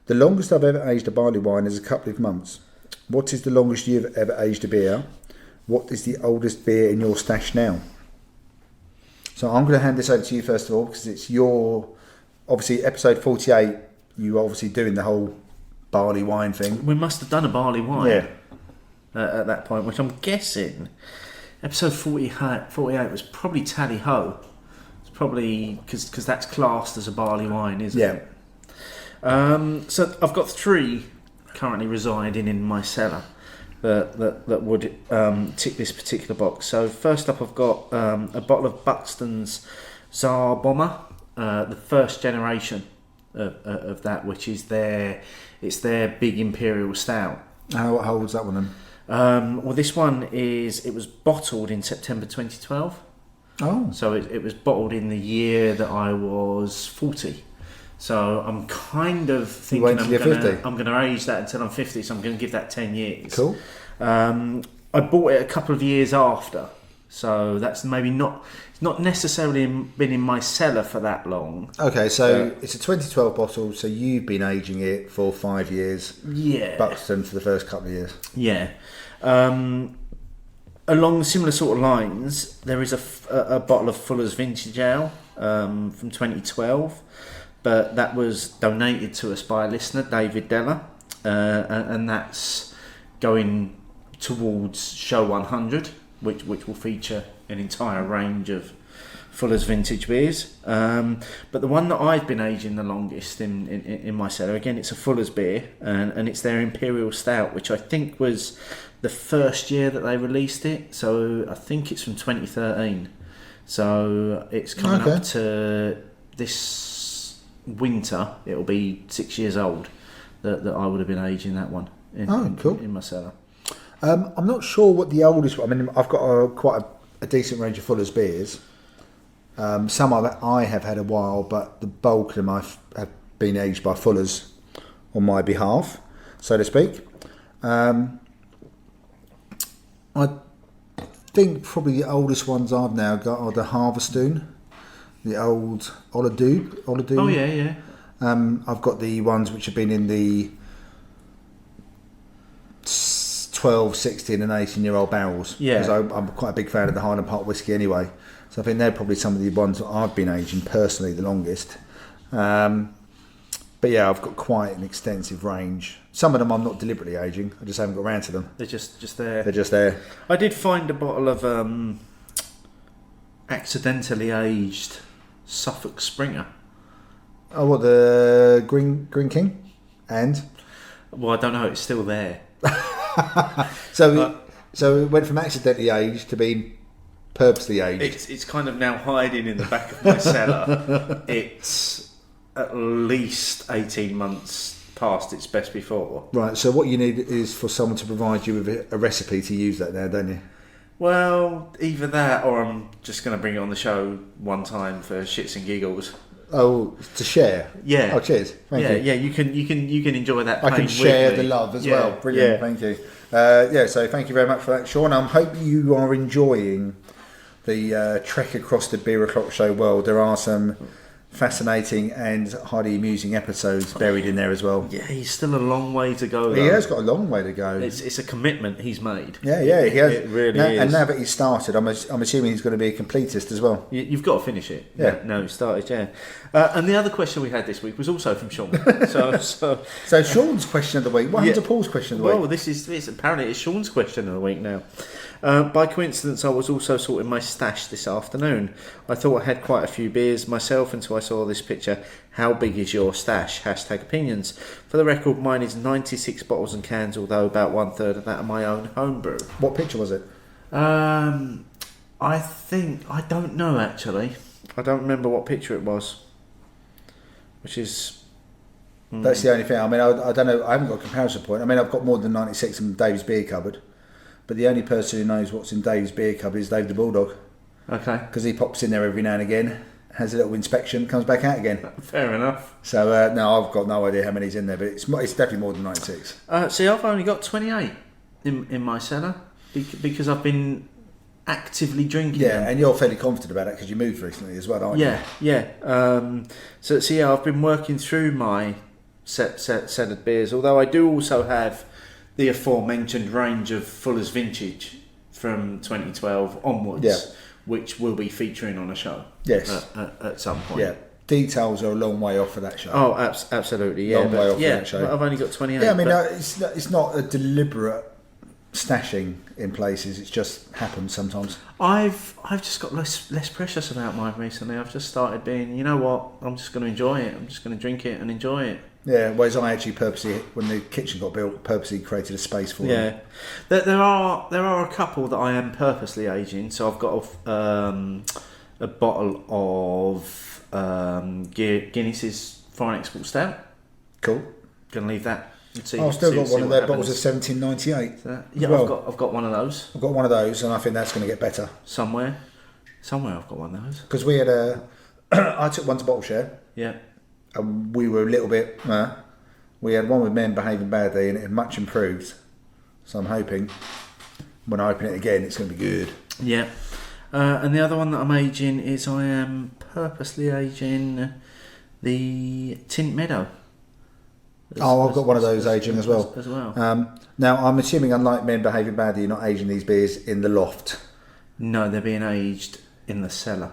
The longest I've ever aged a barley wine is a couple of months. What is the longest you've ever aged a beer? What is the oldest beer in your stash now? So I'm going to hand this over to you first of all, because it's your, obviously, episode 48, you obviously doing the whole barley wine thing. We must have done a barley wine at that point, which I'm guessing episode 48 was probably Tally Ho. It's probably because that's classed as a barley wine, isn't it? So I've got 3 currently residing in my cellar that would tick this particular box. So first up, I've got a bottle of Buxton's Tsar Bomber, the first generation of that, which is their big imperial stout. How old's that one then? Well, this one it was bottled in September 2012. Oh. So it was bottled in the year that I was 40. So I'm kind of thinking I'm going to age that until I'm 50. So I'm going to give that 10 years. Cool. I bought it a couple of years after. So that's maybe it's not necessarily been in my cellar for that long. Okay, so it's a 2012 bottle, so you've been aging it for 5 years. Yeah. Buxton for the first couple of years. Yeah. Along similar sort of lines, there is a bottle of Fuller's Vintage Ale from 2012, but that was donated to us by a listener, David Della, and that's going towards Show 100, which will feature an entire range of Fuller's vintage beers. But the one that I've been aging the longest in my cellar, again, it's a Fuller's beer, and it's their Imperial Stout, which I think was the first year that they released it. So I think it's from 2013. So it's coming up to this winter. It'll be 6 years old that I would have been aging that one in my cellar. I'm not sure what the oldest one. I mean, I've got quite a decent range of Fuller's beers. Some of it I have had a while, but the bulk of them have been aged by Fuller's on my behalf, so to speak. I think probably the oldest ones I've now got are the Harvestoon, the old Oladoon. Oh yeah. I've got the ones which have been in the 12, 16 and 18-year-old barrels. Yeah. Because I'm quite a big fan of the Highland Park whiskey anyway. So I think they're probably some of the ones that I've been aging personally the longest. But yeah, I've got quite an extensive range. Some of them I'm not deliberately aging. I just haven't got around to them. They're just there. They're just there. I did find a bottle of accidentally aged Suffolk Springer. Oh, what, the Green King? And? Well, I don't know. It's still there. So it went from accidentally aged to being purposely aged. It's kind of now hiding in the back of my cellar. It's at least 18 months past its best before. Right, so what you need is for someone to provide you with a recipe to use that now, don't you? Well, either that or I'm just going to bring it on the show one time for shits and giggles. Oh, to share? Yeah. Oh, cheers. Thank you. Yeah, you can enjoy that. I can share with me. the love as well. Brilliant, thank you. So thank you very much for that, Sean. I hope you are enjoying the trek across the Beer O'Clock Show world. There are some fascinating and highly amusing episodes buried in there as well. Yeah, he's still a long way to go. He has got a long way to go. It's a commitment he's made. Yeah, he has. It really is. And now that he's started, I'm assuming he's going to be a completist as well. You've got to finish it. Yeah. No, he started. Yeah. And the other question we had this week was also from Sean. So Sean's question of the week. What happened to Paul's question of the week? Well, this apparently it's Sean's question of the week now. By coincidence, I was also sorting my stash this afternoon. I thought I had quite a few beers myself until I saw this picture. How big is your stash? #opinions. For the record, mine is 96 bottles and cans, although about 1/3 of that are my own homebrew. What picture was it? I don't know actually. I don't remember what picture it was. Which is... That's the only thing. I mean, I don't know. I haven't got a comparison point. I mean, I've got more than 96 in Dave's beer cupboard. But the only person who knows what's in Dave's beer cupboard is Dave the Bulldog. Okay. Because he pops in there every now and again, has a little inspection, comes back out again. Fair enough. So, no, I've got no idea how many's in there, but it's definitely more than 96. See, I've only got 28 in my cellar because I've been actively drinking them. And you're fairly confident about it because you moved recently as well, aren't you? Yeah. So I've been working through my set of beers, although I do also have the aforementioned range of Fuller's Vintage from 2012 onwards, which will be featuring on a show. Yes. At some point. Yeah. Details are a long way off for that show. Oh, absolutely. Yeah. Long way off for that show. But I've only got 28. Yeah, I mean, it's not a deliberate stashing in places. It's just happens sometimes. I've just got less precious about mine recently. I've just started being, you know what? I'm just going to enjoy it. I'm just going to drink it and enjoy it. Yeah, whereas I actually purposely, when the kitchen got built, purposely created a space for them. Yeah, there are a couple that I am purposely aging. So I've got a bottle of Guinness's Foreign Export Stout. Cool. Gonna leave that. I've still got one of their bottles of 1798. Yeah, well, I've got one of those. I've got one of those, and I think that's going to get better. Somewhere I've got one of those. Because we had I took one to bottle share. Yeah. And we were a little bit. We had one with men behaving badly, and it had much improved. So I'm hoping when I open it again, it's going to be good. Yeah. And the other one that I'm aging is I am purposely aging the Tint Meadow. I've got one of those aging as well. Now, I'm assuming, unlike men behaving badly, you're not aging these beers in the loft. No, they're being aged in the cellar.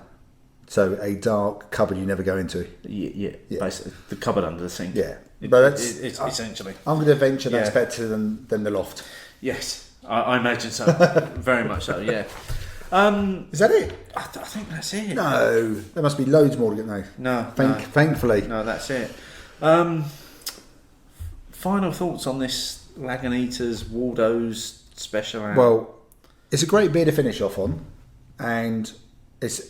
So a dark cupboard you never go into. Yeah. Basically, the cupboard under the sink. Yeah, but it's essentially. I'm going to venture that's better than the loft. Yes, I imagine so. Very much so. Yeah. Is that it? I think that's it. No, there must be loads more to get now. No, Thankfully. no, that's it. Final thoughts on this Lagunitas Waldos special ale? Well, it's a great beer to finish off on, and it's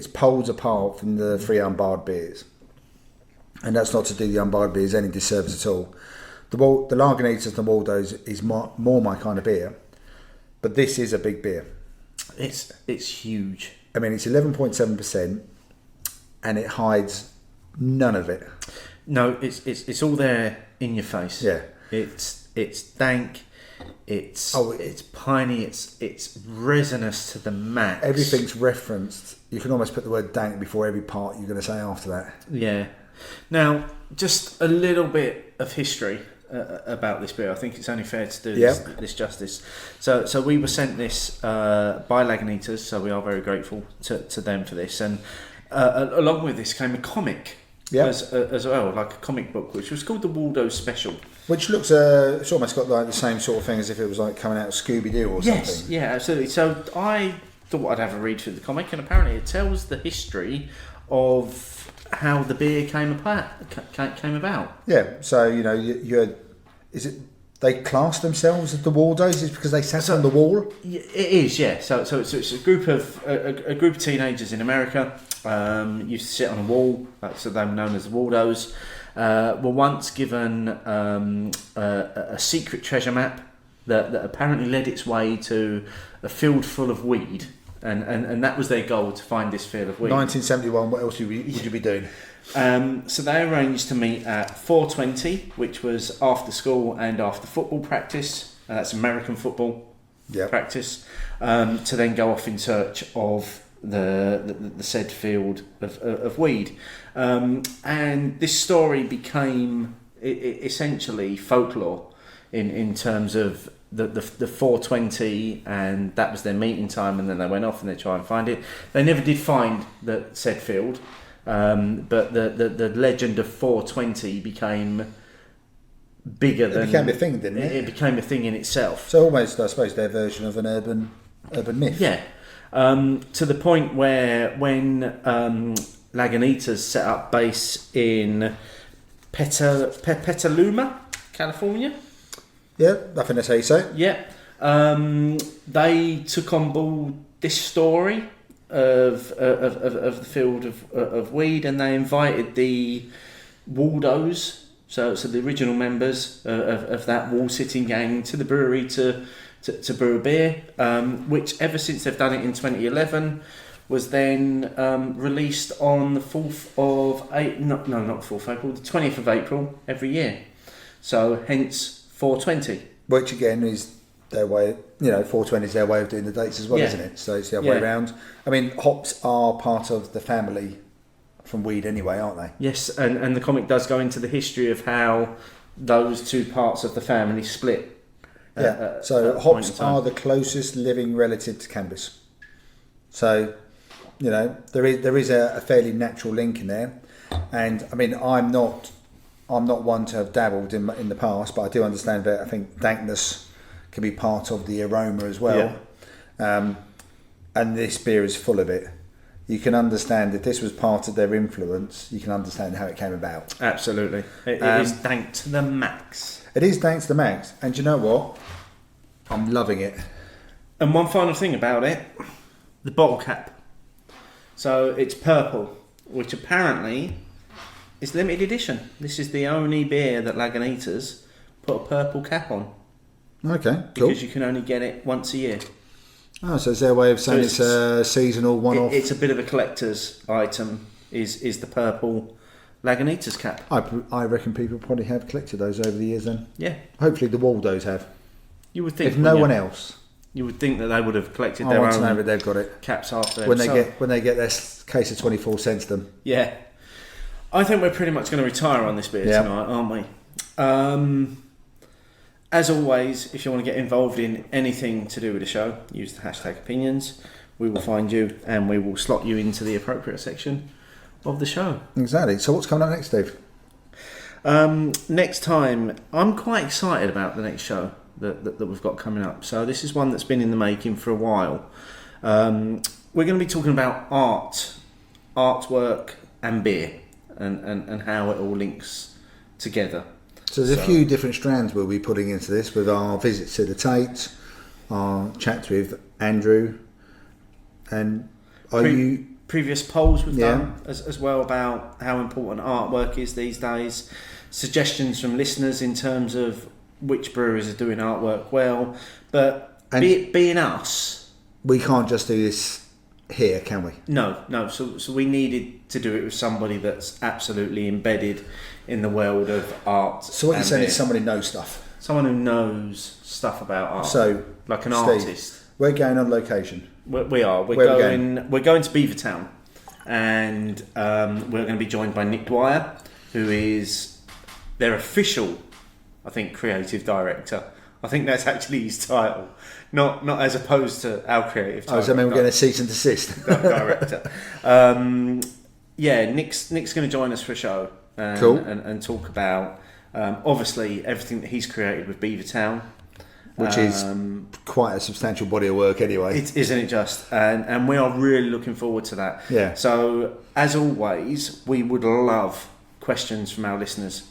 poles apart from the 3 unbarred beers, and that's not to do the unbarred beers any disservice at all. The Lagunitas and the Waldos is more my kind of beer, but this is a big beer. It's huge. I mean, it's 11.7%, and it hides none of it. No, it's all there in your face. Yeah, it's dank. It's piney. It's resinous to the max. Everything's referenced. You can almost put the word dank before every part you're going to say after that. Yeah. Now, just a little bit of history about this beer. I think it's only fair to do this justice. So we were sent this by Lagunitas, so we are very grateful to them for this. And along with this came a comic as well, like a comic book, which was called the Waldos Special. Which looks, it's almost got like the same sort of thing as if it was like coming out of Scooby-Doo or something. Yes, yeah, absolutely. So I thought I'd have a read through the comic, and apparently it tells the history of how the beer came about. Yeah, so you know, they class themselves as the Waldos is because they sat on the wall. It is, yeah. So it's a group of teenagers in America. Used to sit on a wall, so they were known as the Waldos. Were once given a secret treasure map that apparently led its way to a field full of weed, and that was their goal, to find this field of weed. 1971. What else would you be doing? So they arranged to meet at 4:20, which was after school and after football practice. That's American football practice. To then go off in search of the said field of weed, and this story became essentially folklore in terms of the 4:20, and that was their meeting time, and then they went off and they tried and find it. They never did find the said field, but the legend of 4:20 became bigger than... It became a thing, didn't it? It became a thing in itself. So almost, I suppose, their version of an urban myth. Yeah. To the point where when Lagunitas set up base in Petaluma, California. Yeah, I think that's how you say it. Yeah. They took on board this story of the field of weed, and they invited the Waldos, so the original members of that wall sitting gang, to the brewery to brew a beer, which ever since they've done it in 2011 was then released on the 4th of April, not the 4th of April, the 20th of April every year. So hence 420. Which again is their way, 420 is their way of doing the dates as well, isn't it? So it's the other way around. I mean, hops are part of the family from weed anyway, aren't they? Yes, and the comic does go into the history of how those two parts of the family split. So hops are the closest living relative to cannabis. So, there is a fairly natural link in there. And I mean, I'm not one to have dabbled in the past, but I do understand that I think dankness can be part of the aroma as well. Yeah. And this beer is full of it. You can understand if this was part of their influence, you can understand how it came about. Absolutely. It is dank to the max. It is dank to the max. And you know what? I'm loving it. And one final thing about it, the bottle cap. So it's purple, which apparently is limited edition. This is the only beer that Lagunitas put a purple cap on. Okay, cool. Because you can only get it once a year. Oh, so it's their way of saying it's a seasonal one-off. It's a bit of a collector's item, is the purple Lagunitas cap. I reckon people probably have collected those over the years then. Yeah. Hopefully the Waldos have. You would think, if no one else. You would think that they would have collected their own. I want to know that they've got it caps after when they get their case of 24 cents to them. Yeah, I think we're pretty much going to retire on this beer tonight, aren't we? As always, if you want to get involved in anything to do with the show, use the hashtag Opinions. We will find you and we will slot you into the appropriate section of the show. Exactly. So what's coming up next, Steve? Next time, I'm quite excited about the next show. that we've got coming up. So this is one that's been in the making for a while. We're going to be talking about artwork and beer, and how it all links together. So there's a few different strands we'll be putting into this with our visits to the Tate, our chats with Andrew, and previous polls we've done as well about how important artwork is these days. Suggestions from listeners in terms of which breweries are doing artwork well, but being us, we can't just do this here, can we? No. So we needed to do it with somebody that's absolutely embedded in the world of art. So what you're saying is somebody knows stuff. Someone who knows stuff about art. So like an Steve, artist. We're going on location. We are. We're going to Beavertown, and we're going to be joined by Nick Dwyer, who is their official, I think, creative director. I think that's actually his title, not as opposed to our creative title. Oh, so I mean we're going to cease and desist. Director. Nick's going to join us for a show and talk about obviously everything that he's created with Beavertown. Which is quite a substantial body of work anyway. Isn't it just? And we are really looking forward to that. Yeah. So, as always, we would love questions from our listeners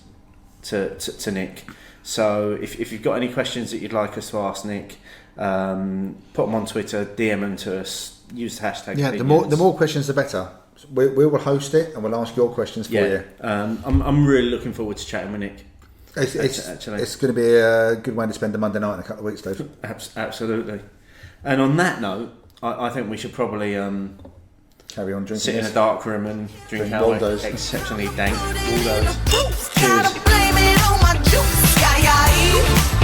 to Nick. So, if you've got any questions that you'd like us to ask Nick, put them on Twitter, DM them to us, use the hashtag. Yeah, Hopinions. the more questions, the better. We will host it and we'll ask your questions for you. I'm really looking forward to chatting with Nick. It's going to be a good way to spend a Monday night in a couple of weeks, Dave. Absolutely. And on that note, I think we should probably carry on drinking. Sit in a dark room and drink our Waldos. Exceptionally dank Waldos. Gotta blame it on my juice, yeah.